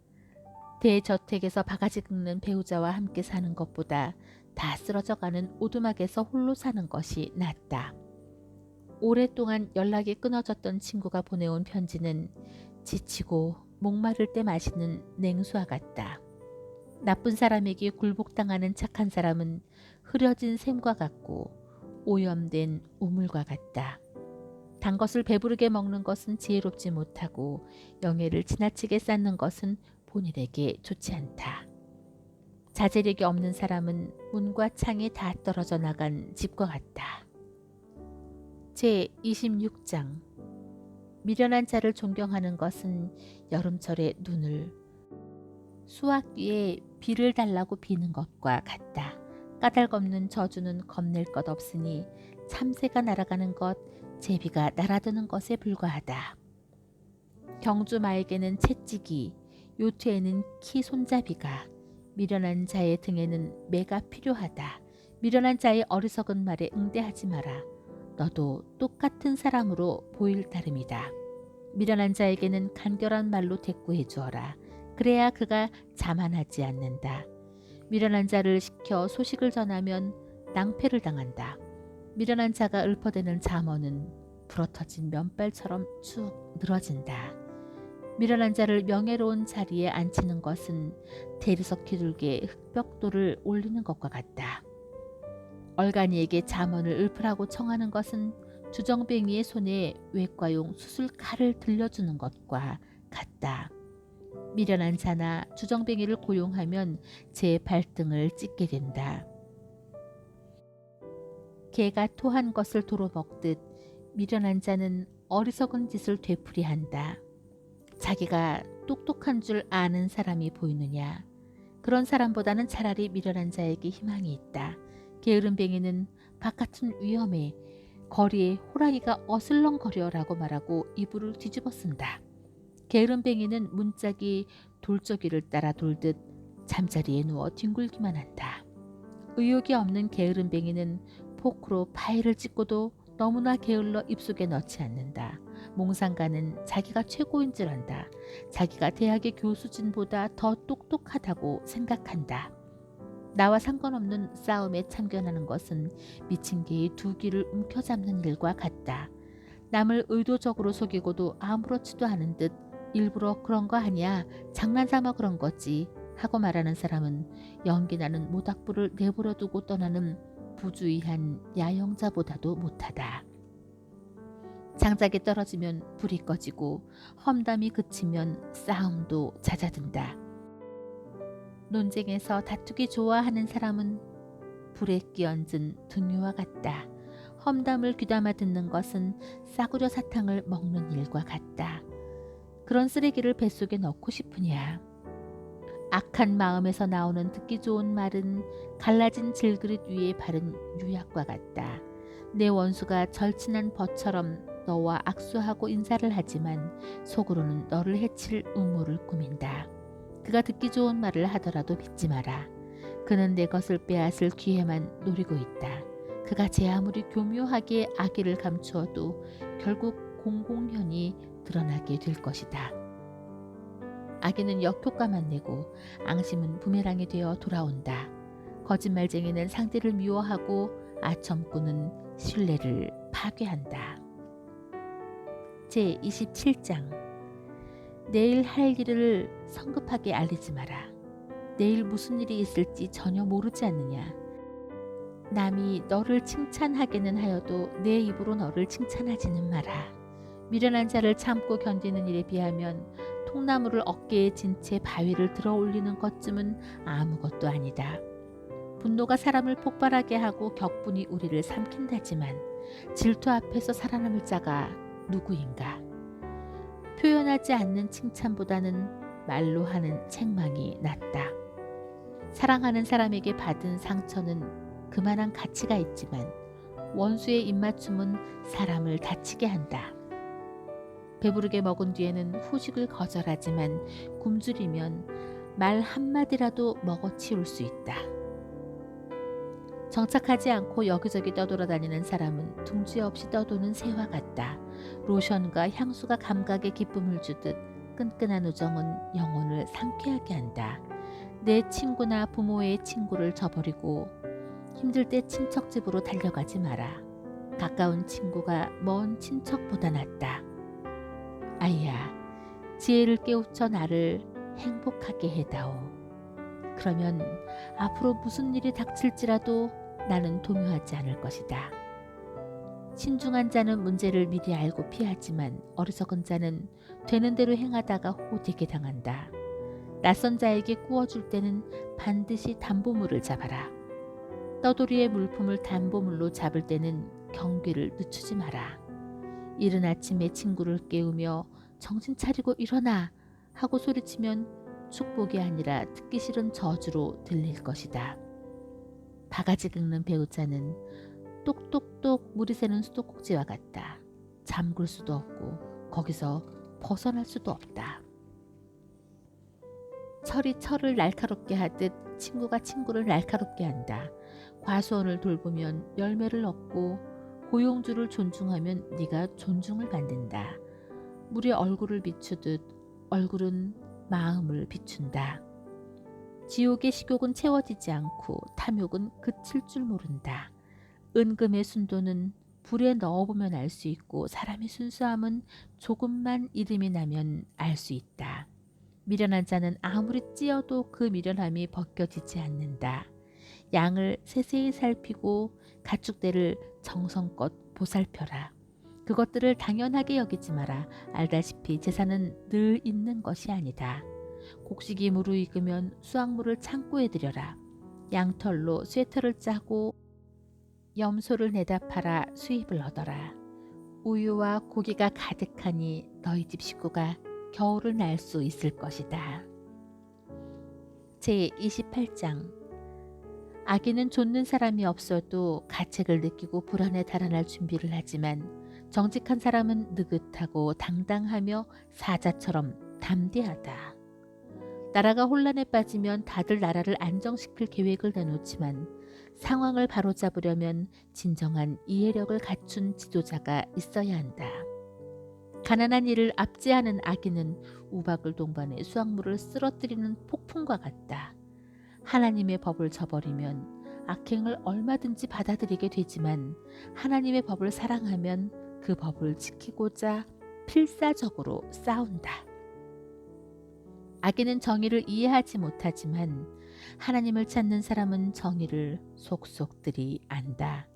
대저택에서 바가지 긁는 배우자와 함께 사는 것보다 다 쓰러져가는 오두막에서 홀로 사는 것이 낫다. 오랫동안 연락이 끊어졌던 친구가 보내온 편지는 지치고 목마를 때 마시는 냉수와 같다. 나쁜 사람에게 굴복당하는 착한 사람은 흐려진 샘과 같고 오염된 우물과 같다. 단 것을 배부르게 먹는 것은 지혜롭지 못하고 영예를 지나치게 쌓는 것은 본인에게 좋지 않다. 자제력이 없는 사람은 문과 창이 다 떨어져 나간 집과 같다. 제26장. 미련한 자를 존경하는 것은 여름철에 눈을, 수확 뒤에 비를 달라고 비는 것과 같다. 까닭없는 저주는 겁낼 것 없으니 참새가 날아가는 것, 제비가 날아드는 것에 불과하다. 경주마에게는 채찍이, 요트에는 키 손잡이가, 미련한 자의 등에는 매가 필요하다. 미련한 자의 어리석은 말에 응대하지 마라. 너도 똑같은 사람으로 보일 따름이다. 미련한 자에게는 간결한 말로 대꾸해 주어라. 그래야 그가 자만하지 않는다. 미련한 자를 시켜 소식을 전하면 낭패를 당한다. 미련한 자가 읊어대는 잠언은 불어터진 면발처럼 쭉 늘어진다. 미련한 자를 명예로운 자리에 앉히는 것은 대리석 기둘개 흑벽돌을 올리는 것과 같다. 얼간이에게 잠언을 읊으라고 청하는 것은 주정뱅이의 손에 외과용 수술칼을 들려주는 것과 같다. 미련한 자나 주정뱅이를 고용하면 제 발등을 찢게 된다. 개가 토한 것을 도로 먹듯 미련한 자는 어리석은 짓을 되풀이한다. 자기가 똑똑한 줄 아는 사람이 보이느냐? 그런 사람보다는 차라리 미련한 자에게 희망이 있다. 게으름뱅이는 바깥은 위험해 거리에 호랑이가 어슬렁거려라고 말하고 이불을 뒤집어 쓴다. 게으름뱅이는 문짝이 돌저귀를 따라 돌듯 잠자리에 누워 뒹굴기만 한다. 의욕이 없는 게으름뱅이는 포크로 파이를 찢고도 너무나 게을러 입속에 넣지 않는다. 몽상가는 자기가 최고인 줄 안다. 자기가 대학의 교수진보다 더 똑똑하다고 생각한다. 나와 상관없는 싸움에 참견하는 것은 미친 개의 두 귀를 움켜잡는 일과 같다. 남을 의도적으로 속이고도 아무렇지도 않은 듯 일부러 그런 거 아니야, 장난삼아 그런 거지 하고 말하는 사람은 연기나는 모닥불을 내버려 두고 떠나는 부주의한 야영자보다도 못하다. 장작이 떨어지면 불이 꺼지고 험담이 그치면 싸움도 잦아든다. 논쟁에서 다투기 좋아하는 사람은 불에 끼얹은 등유와 같다. 험담을 귀담아 듣는 것은 싸구려 사탕을 먹는 일과 같다. 그런 쓰레기를 뱃속에 넣고 싶으냐. 악한 마음에서 나오는 듣기 좋은 말은 갈라진 질그릇 위에 바른 유약과 같다. 내 원수가 절친한 벗처럼 너와 악수하고 인사를 하지만 속으로는 너를 해칠 음모를 꾸민다. 그가 듣기 좋은 말을 하더라도 믿지 마라. 그는 내 것을 빼앗을 기회만 노리고 있다. 그가 제 아무리 교묘하게 악의를 감추어도 결국 공공연히 드러나게 될 것이다. 악의는 역효과만 내고 앙심은 부메랑이 되어 돌아온다. 거짓말쟁이는 상대를 미워하고 아첨꾼은 신뢰를 파괴한다. 제27장 내일 할 일을 성급하게 알리지 마라. 내일 무슨 일이 있을지 전혀 모르지 않느냐. 남이 너를 칭찬하게는 하여도 내 입으로 너를 칭찬하지는 마라. 미련한 자를 참고 견디는 일에 비하면 통나무를 어깨에 진 채 바위를 들어 올리는 것쯤은 아무것도 아니다. 분노가 사람을 폭발하게 하고 격분이 우리를 삼킨다지만 질투 앞에서 살아남을 자가 누구인가. 표현하지 않는 칭찬보다는 말로 하는 책망이 낫다. 사랑하는 사람에게 받은 상처는 그만한 가치가 있지만 원수의 입맞춤은 사람을 다치게 한다. 배부르게 먹은 뒤에는 후식을 거절하지만 굶주리면 말 한마디라도 먹어치울 수 있다. 정착하지 않고 여기저기 떠돌아다니는 사람은 둥지 없이 떠도는 새와 같다. 로션과 향수가 감각에 기쁨을 주듯 끈끈한 우정은 영혼을 상쾌하게 한다. 내 친구나 부모의 친구를 저버리고 힘들 때 친척 집으로 달려가지 마라. 가까운 친구가 먼 친척보다 낫다. 아이야, 지혜를 깨우쳐 나를 행복하게 해다오. 그러면 앞으로 무슨 일이 닥칠지라도 나는 동요하지 않을 것이다. 신중한 자는 문제를 미리 알고 피하지만 어리석은 자는 되는 대로 행하다가 호되게 당한다. 낯선 자에게 구워줄 때는 반드시 담보물을 잡아라. 떠돌이의 물품을 담보물로 잡을 때는 경계를 늦추지 마라. 이른 아침에 친구를 깨우며 정신 차리고 일어나 하고 소리치면 축복이 아니라 듣기 싫은 저주로 들릴 것이다. 바가지 긁는 배우자는 똑똑똑 물이 새는 수도꼭지와 같다. 잠글 수도 없고 거기서 벗어날 수도 없다. 철이 철을 날카롭게 하듯 친구가 친구를 날카롭게 한다. 과수원을 돌보면 열매를 얻고 고용주를 존중하면 네가 존중을 받는다. 물이 얼굴을 비추듯 얼굴은 마음을 비춘다. 지옥의 식욕은 채워지지 않고 탐욕은 그칠 줄 모른다. 은금의 순도는 불에 넣어보면 알 수 있고 사람의 순수함은 조금만 이름이 나면 알 수 있다. 미련한 자는 아무리 찧어도 그 미련함이 벗겨지지 않는다. 양을 세세히 살피고 가축대를 정성껏 보살펴라. 그것들을 당연하게 여기지 마라. 알다시피 제사는 늘 있는 것이 아니다. 곡식이 무르익으면 수확물을 창고에 들여라. 양털로 쇠터를 짜고 염소를 내다 팔아 수입을 얻어라. 우유와 고기가 가득하니 너희 집 식구가 겨울을 날 수 있을 것이다. 제28장. 악인은 좇는 사람이 없어도 가책을 느끼고 불안에 달아날 준비를 하지만 정직한 사람은 느긋하고 당당하며 사자처럼 담대하다. 나라가 혼란에 빠지면 다들 나라를 안정시킬 계획을 내놓지만 상황을 바로잡으려면 진정한 이해력을 갖춘 지도자가 있어야 한다. 가난한 이를 압제하는 악인은 우박을 동반해 수확물을 쓰러뜨리는 폭풍과 같다. 하나님의 법을 저버리면 악행을 얼마든지 받아들이게 되지만 하나님의 법을 사랑하면 그 법을 지키고자 필사적으로 싸운다. 악인은 정의를 이해하지 못하지만 하나님을 찾는 사람은 정의를 속속들이 안다.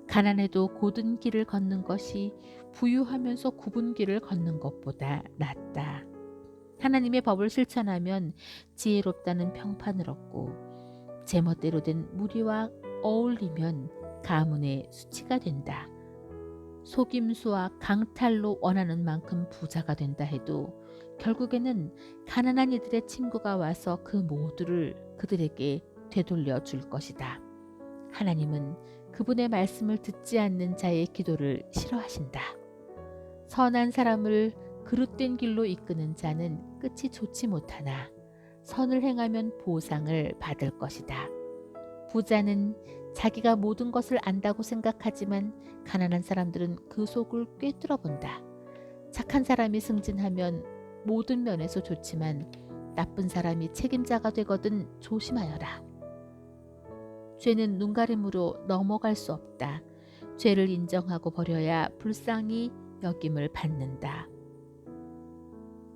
가난해도 곧은 길을 걷는 것이 부유하면서 굽은 길을 걷는 것보다 낫다. 하나님의 법을 실천하면 지혜롭다는 평판을 얻고 제멋대로 된 무리와 어울리면 가문의 수치가 된다. 속임수와 강탈로 원하는 만큼 부자가 된다 해도 결국에는 가난한 이들의 친구가 와서 그 모두를 그들에게 되돌려 줄 것이다. 하나님은 그분의 말씀을 듣지 않는 자의 기도를 싫어하신다. 선한 사람을 그릇된 길로 이끄는 자는 끝이 좋지 못하나 선을 행하면 보상을 받을 것이다. 부자는 자기가 모든 것을 안다고 생각하지만 가난한 사람들은 그 속을 꿰뚫어 본다. 착한 사람이 승진하면 모든 면에서 좋지만 나쁜 사람이 책임자가 되거든 조심하여라. 죄는 눈가림으로 넘어갈 수 없다. 죄를 인정하고 버려야 불쌍히 여김을 받는다.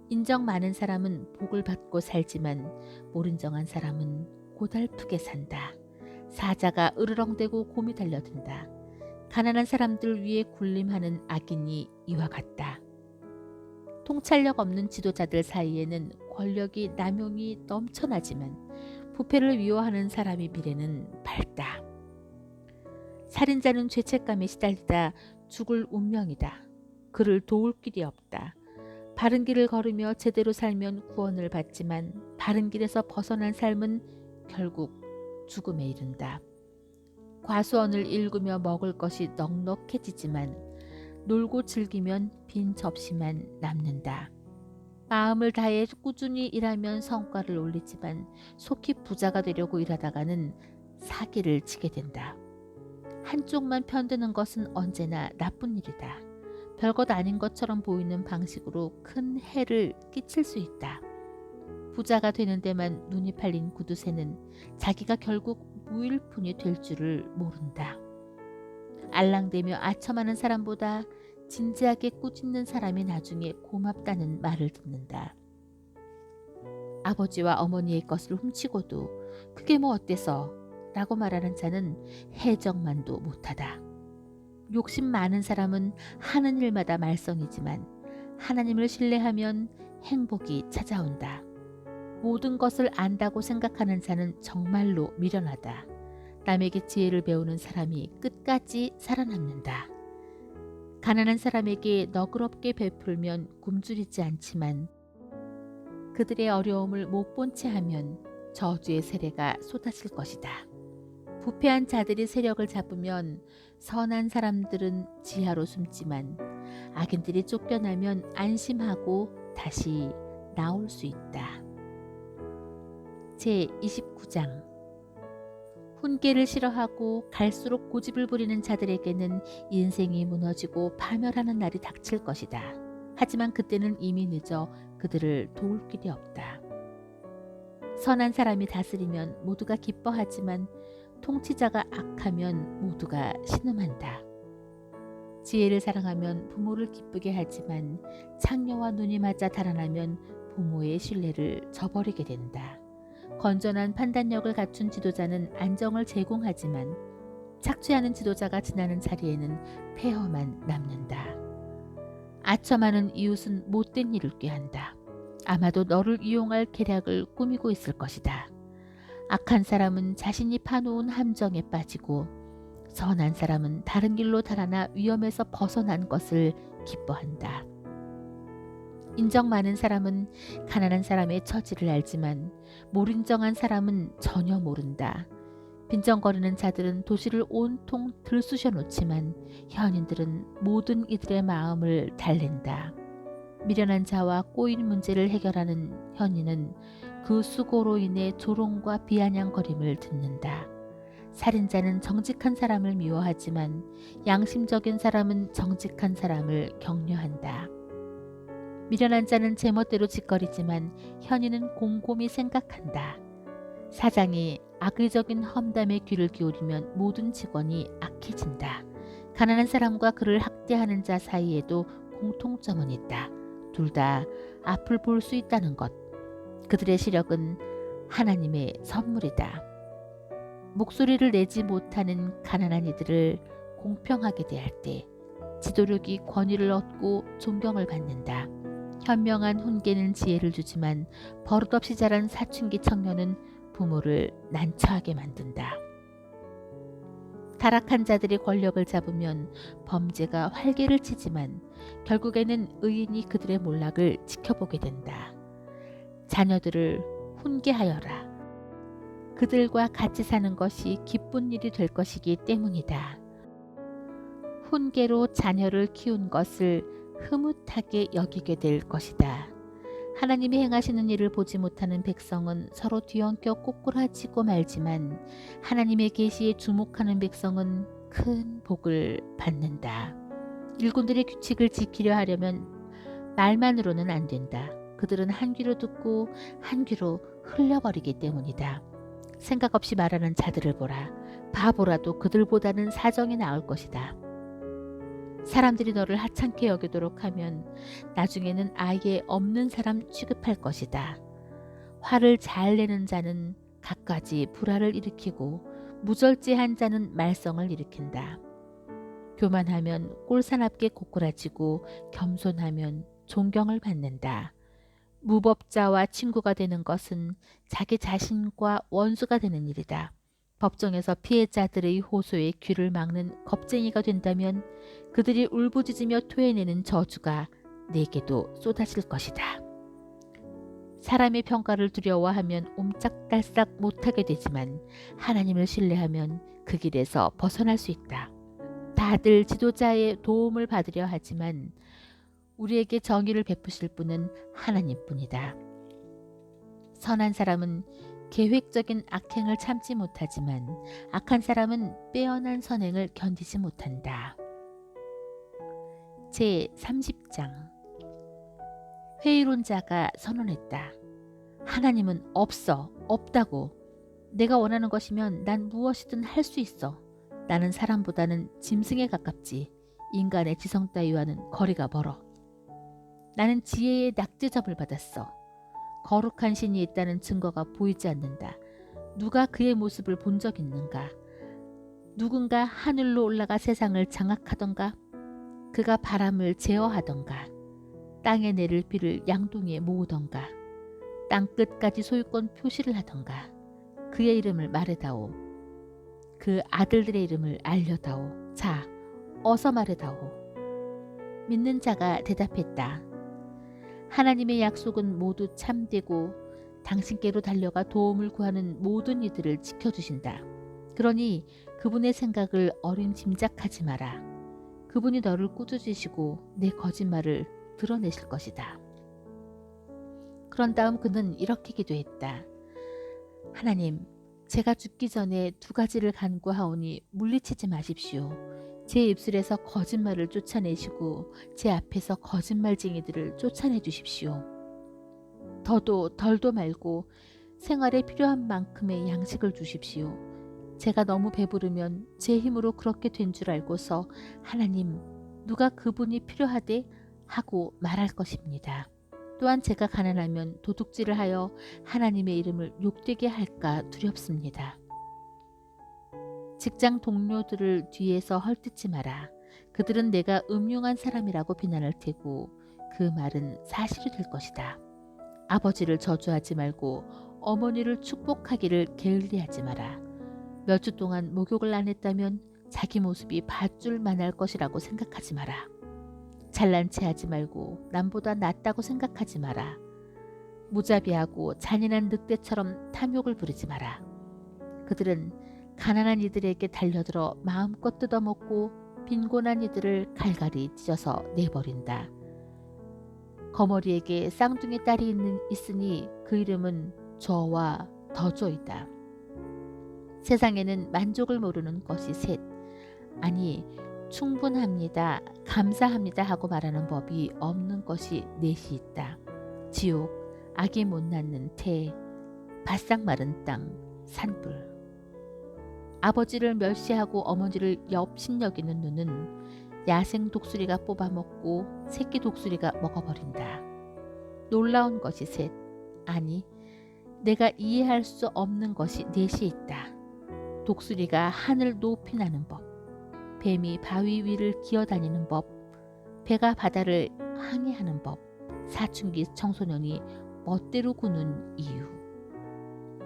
인정 많은 사람은 복을 받고 살지만 모른정한 사람은 고달프게 산다. 사자가 으르렁대고 곰이 달려든다. 가난한 사람들 위에 군림하는 악인이 이와 같다. 통찰력 없는 지도자들 사이에는 권력이 남용이 넘쳐나지만 부패를 위호하는 사람의 미래는 밝다. 살인자는 죄책감에 시달리다 죽을 운명이다. 그를 도울 길이 없다. 바른 길을 걸으며 제대로 살면 구원을 받지만 바른 길에서 벗어난 삶은 결국 죽음에 이른다. 과수원을 읽으며 먹을 것이 넉넉해지지만 놀고 즐기면 빈 접시만 남는다. 마음을 다해 꾸준히 일하면 성과를 올리지만 속히 부자가 되려고 일하다가는 사기를 치게 된다. 한쪽만 편드는 것은 언제나 나쁜 일이다. 별것 아닌 것처럼 보이는 방식으로 큰 해를 끼칠 수 있다. 부자가 되는 데만 눈이 팔린 구두쇠는 자기가 결국 무일푼이 될 줄을 모른다. 알랑대며 아첨하는 사람보다 진지하게 꾸짖는 사람이 나중에 고맙다는 말을 듣는다. 아버지와 어머니의 것을 훔치고도 그게 뭐 어때서 라고 말하는 자는 해적만도 못하다. 욕심 많은 사람은 하는 일마다 말썽이지만 하나님을 신뢰하면 행복이 찾아온다. 모든 것을 안다고 생각하는 자는 정말로 미련하다. 남에게 지혜를 배우는 사람이 끝까지 살아남는다. 가난한 사람에게 너그럽게 베풀면 굶주리지 않지만 그들의 어려움을 못 본 채 하면 저주의 세례가 쏟아질 것이다. 부패한 자들이 세력을 잡으면 선한 사람들은 지하로 숨지만 악인들이 쫓겨나면 안심하고 다시 나올 수 있다. 제29장. 훈계를 싫어하고 갈수록 고집을 부리는 자들에게는 인생이 무너지고 파멸하는 날이 닥칠 것이다. 하지만 그때는 이미 늦어 그들을 도울 길이 없다. 선한 사람이 다스리면 모두가 기뻐하지만 통치자가 악하면 모두가 신음한다. 지혜를 사랑하면 부모를 기쁘게 하지만 창녀와 눈이 맞아 달아나면 부모의 신뢰를 저버리게 된다. 건전한 판단력을 갖춘 지도자는 안정을 제공하지만 착취하는 지도자가 지나는 자리에는 폐허만 남는다. 아첨하는 이웃은 못된 일을 꾀한다. 아마도 너를 이용할 계략을 꾸미고 있을 것이다. 악한 사람은 자신이 파놓은 함정에 빠지고 선한 사람은 다른 길로 달아나 위험에서 벗어난 것을 기뻐한다. 인정 많은 사람은 가난한 사람의 처지를 알지만 몰인정한 사람은 전혀 모른다. 빈정거리는 자들은 도시를 온통 들쑤셔 놓지만 현인들은 모든 이들의 마음을 달랜다. 미련한 자와 꼬인 문제를 해결하는 현인은 그 수고로 인해 조롱과 비아냥거림을 듣는다. 살인자는 정직한 사람을 미워하지만 양심적인 사람은 정직한 사람을 격려한다. 미련한 자는 제멋대로 짓거리지만 현인은 곰곰이 생각한다. 사장이 악의적인 험담에 귀를 기울이면 모든 직원이 악해진다. 가난한 사람과 그를 학대하는 자 사이에도 공통점은 있다. 둘 다 앞을 볼 수 있다는 것. 그들의 시력은 하나님의 선물이다. 목소리를 내지 못하는 가난한 이들을 공평하게 대할 때 지도력이 권위를 얻고 존경을 받는다. 현명한 훈계는 지혜를 주지만 버릇없이 자란 사춘기 청년은 부모를 난처하게 만든다. 타락한 자들이 권력을 잡으면 범죄가 활개를 치지만 결국에는 의인이 그들의 몰락을 지켜보게 된다. 자녀들을 훈계하여라. 그들과 같이 사는 것이 기쁜 일이 될 것이기 때문이다. 훈계로 자녀를 키운 것을 흐뭇하게 여기게 될 것이다. 하나님이 행하시는 일을 보지 못하는 백성은 서로 뒤엉켜 꼬꾸라지고 말지만 하나님의 계시에 주목하는 백성은 큰 복을 받는다. 일꾼들의 규칙을 지키려 하려면 말만으로는 안 된다. 그들은 한 귀로 듣고 한 귀로 흘려버리기 때문이다. 생각 없이 말하는 자들을 보라. 바보라도 그들보다는 사정이 나을 것이다. 사람들이 너를 하찮게 여기도록 하면 나중에는 아예 없는 사람 취급할 것이다. 화를 잘 내는 자는 갖가지 불화를 일으키고 무절제한 자는 말썽을 일으킨다. 교만하면 꼴사납게 고꾸라지고 겸손하면 존경을 받는다. 무법자와 친구가 되는 것은 자기 자신과 원수가 되는 일이다. 법정에서 피해자들의 호소에 귀를 막는 겁쟁이가 된다면 그들이 울부짖으며 토해내는 저주가 내게도 쏟아질 것이다. 사람의 평가를 두려워하면 옴짝달싹 못하게 되지만 하나님을 신뢰하면 그 길에서 벗어날 수 있다. 다들 지도자의 도움을 받으려 하지만 우리에게 정의를 베푸실 분은 하나님뿐이다. 선한 사람은 계획적인 악행을 참지 못하지만 악한 사람은 빼어난 선행을 견디지 못한다. 제30장 회의론자가 선언했다. 하나님은 없다고. 내가 원하는 것이면 난 무엇이든 할 수 있어. 나는 사람보다는 짐승에 가깝지. 인간의 지성 따위와는 거리가 멀어. 나는 지혜의 낙제접을 받았어. 거룩한 신이 있다는 증거가 보이지 않는다. 누가 그의 모습을 본 적 있는가? 누군가 하늘로 올라가 세상을 장악하던가? 그가 바람을 제어하던가? 땅에 내릴 비를 양동이에 모으던가? 땅 끝까지 소유권 표시를 하던가? 그의 이름을 말해다오. 그 아들들의 이름을 알려다오. 자, 어서 말해다오. 믿는 자가 대답했다. 하나님의 약속은 모두 참되고 당신께로 달려가 도움을 구하는 모든 이들을 지켜주신다. 그러니 그분의 생각을 어림짐작하지 마라. 그분이 너를 꾸짖으시고 내 거짓말을 드러내실 것이다. 그런 다음 그는 이렇게 기도했다. 하나님, 제가 죽기 전에 두 가지를 간구하오니 물리치지 마십시오. 제 입술에서 거짓말을 쫓아내시고 제 앞에서 거짓말쟁이들을 쫓아내 주십시오. 더도 덜도 말고 생활에 필요한 만큼의 양식을 주십시오. 제가 너무 배부르면 제 힘으로 그렇게 된 줄 알고서 하나님 누가 그분이 필요하대 하고 말할 것입니다. 또한 제가 가난하면 도둑질을 하여 하나님의 이름을 욕되게 할까 두렵습니다. 직장 동료들을 뒤에서 헐뜯지 마라. 그들은 내가 음흉한 사람이라고 비난할 테고 그 말은 사실이 될 것이다. 아버지를 저주하지 말고 어머니를 축복하기를 게을리하지 마라. 몇 주 동안 목욕을 안 했다면 자기 모습이 밧줄 만할 것이라고 생각하지 마라. 잘난 체 하지 말고 남보다 낫다고 생각하지 마라. 무자비하고 잔인한 늑대처럼 탐욕을 부리지 마라. 그들은 가난한 이들에게 달려들어 마음껏 뜯어먹고 빈곤한 이들을 갈갈이 찢어서 내버린다. 거머리에게 쌍둥이 딸이 있으니 그 이름은 저와 더조이다. 세상에는 만족을 모르는 것이 셋, 아니 충분합니다, 감사합니다 하고 말하는 법이 없는 것이 넷이 있다. 지옥, 아기 못 낳는 태, 바싹 마른 땅, 산불. 아버지를 멸시하고 어머니를 엽신여기는 눈은 야생 독수리가 뽑아먹고 새끼 독수리가 먹어버린다. 놀라운 것이 셋, 아니 내가 이해할 수 없는 것이 넷이 있다. 독수리가 하늘 높이 나는 법, 뱀이 바위 위를 기어다니는 법, 배가 바다를 항해하는 법, 사춘기 청소년이 멋대로 구는 이유.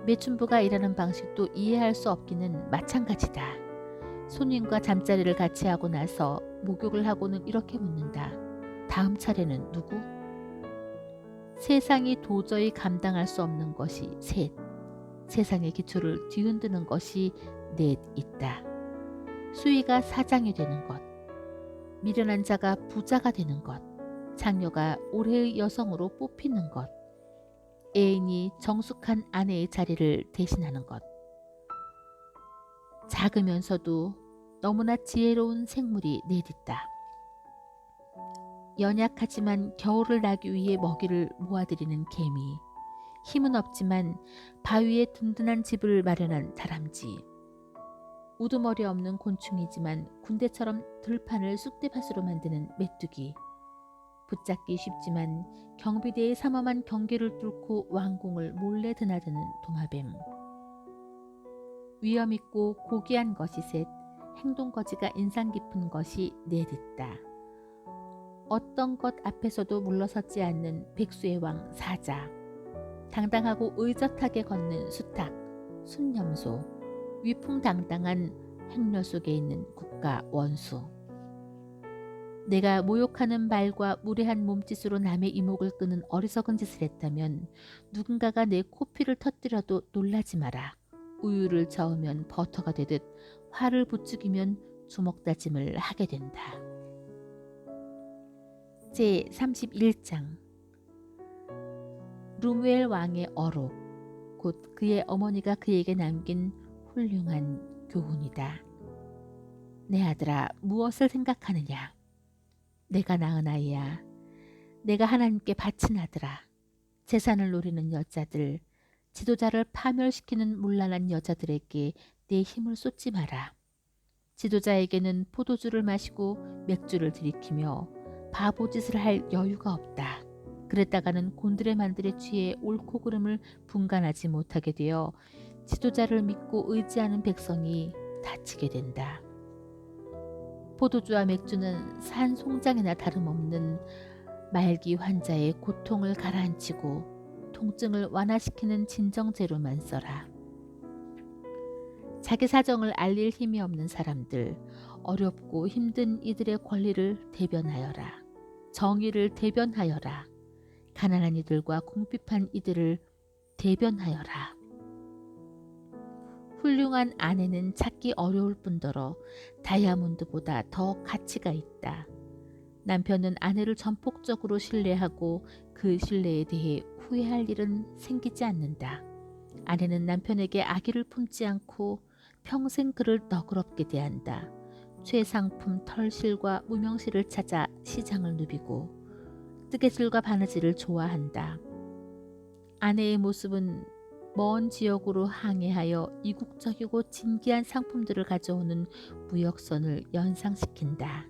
매춘부가 일하는 방식도 이해할 수 없기는 마찬가지다. 손님과 잠자리를 같이 하고 나서 목욕을 하고는 이렇게 묻는다. 다음 차례는 누구? 세상이 도저히 감당할 수 없는 것이 셋, 세상의 기초를 뒤흔드는 것이 넷 있다. 수위가 사장이 되는 것, 미련한 자가 부자가 되는 것, 장녀가 올해의 여성으로 뽑히는 것, 애인이 정숙한 아내의 자리를 대신하는 것. 작으면서도 너무나 지혜로운 생물이 넷 있다. 연약하지만 겨울을 나기 위해 먹이를 모아들이는 개미, 힘은 없지만 바위에 든든한 집을 마련한 다람쥐, 우두머리 없는 곤충이지만 군대처럼 들판을 쑥대밭으로 만드는 메뚜기, 붙잡기 쉽지만 경비대의 삼엄한 경계를 뚫고 왕궁을 몰래 드나드는 도마뱀. 위험있고 고귀한 것이 셋, 행동거지가 인상 깊은 것이 넷 있다. 어떤 것 앞에서도 물러서지 않는 백수의 왕 사자, 당당하고 의젓하게 걷는 수탉, 순념소, 위풍당당한 행렬 속에 있는 국가 원수. 내가 모욕하는 말과 무례한 몸짓으로 남의 이목을 끄는 어리석은 짓을 했다면 누군가가 내 코피를 터뜨려도 놀라지 마라. 우유를 저으면 버터가 되듯 화를 부추기면 주먹다짐을 하게 된다. 제31장. 루무엘 왕의 어록, 곧 그의 어머니가 그에게 남긴 훌륭한 교훈이다. 내 아들아, 무엇을 생각하느냐? 내가 낳은 아이야. 내가 하나님께 바친 아들아. 재산을 노리는 여자들, 지도자를 파멸시키는 문란한 여자들에게 내 힘을 쏟지 마라. 지도자에게는 포도주를 마시고 맥주를 들이키며 바보짓을 할 여유가 없다. 그랬다가는 곤드레 만들에 취해 옳고 그름을 분간하지 못하게 되어 지도자를 믿고 의지하는 백성이 다치게 된다. 포도주와 맥주는 산 송장이나 다름없는 말기 환자의 고통을 가라앉히고 통증을 완화시키는 진정제로만 써라. 자기 사정을 알릴 힘이 없는 사람들, 어렵고 힘든 이들의 권리를 대변하여라. 정의를 대변하여라. 가난한 이들과 궁핍한 이들을 대변하여라. 훌륭한 아내는 찾기 어려울 뿐더러 다이아몬드보다 더 가치가 있다. 남편은 아내를 전폭적으로 신뢰하고 그 신뢰에 대해 후회할 일은 생기지 않는다. 아내는 남편에게 악의를 품지 않고 평생 그를 너그럽게 대한다. 최상품 털실과 무명실을 찾아 시장을 누비고 뜨개질과 바느질을 좋아한다. 아내의 모습은 먼 지역으로 항해하여 이국적이고 진귀한 상품들을 가져오는 무역선을 연상시킨다.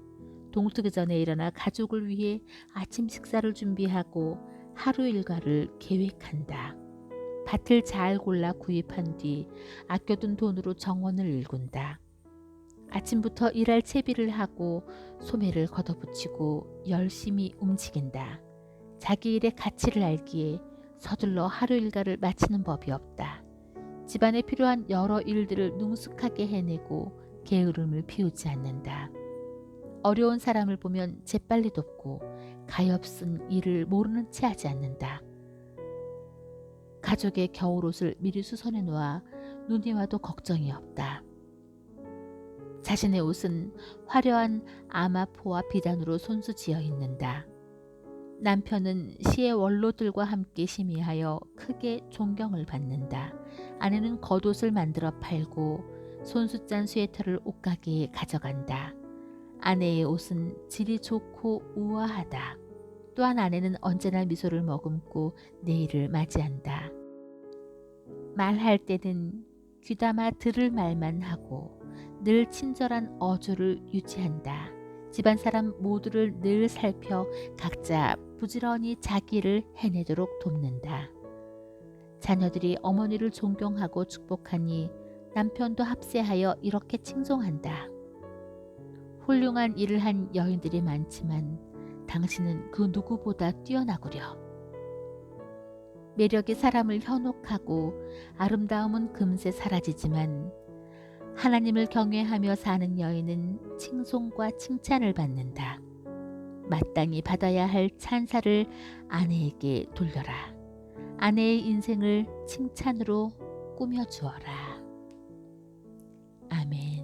동트기 전에 일어나 가족을 위해 아침 식사를 준비하고 하루 일과를 계획한다. 밭을 잘 골라 구입한 뒤 아껴둔 돈으로 정원을 일군다. 아침부터 일할 채비를 하고 소매를 걷어붙이고 열심히 움직인다. 자기 일의 가치를 알기에 서둘러 하루 일과를 마치는 법이 없다. 집안에 필요한 여러 일들을 능숙하게 해내고 게으름을 피우지 않는다. 어려운 사람을 보면 재빨리 돕고 가엾은 일을 모르는 채 하지 않는다. 가족의 겨울옷을 미리 수선해 놓아 눈이 와도 걱정이 없다. 자신의 옷은 화려한 아마포와 비단으로 손수지어 있는다. 남편은 시의 원로들과 함께 심의하여 크게 존경을 받는다. 아내는 겉옷을 만들어 팔고 손수짠 스웨터를 옷가게에 가져간다. 아내의 옷은 질이 좋고 우아하다. 또한 아내는 언제나 미소를 머금고 내일을 맞이한다. 말할 때는 귀담아 들을 말만 하고 늘 친절한 어조를 유지한다. 집안 사람 모두를 늘 살펴 각자 부지런히 자기를 해내도록 돕는다. 자녀들이 어머니를 존경하고 축복하니 남편도 합세하여 이렇게 칭송한다. 훌륭한 일을 한 여인들이 많지만 당신은 그 누구보다 뛰어나구려. 매력이 사람을 현혹하고 아름다움은 금세 사라지지만 하나님을 경외하며 사는 여인은 칭송과 칭찬을 받는다. 마땅히 받아야 할 찬사를 아내에게 돌려라. 아내의 인생을 칭찬으로 꾸며주어라. 아멘.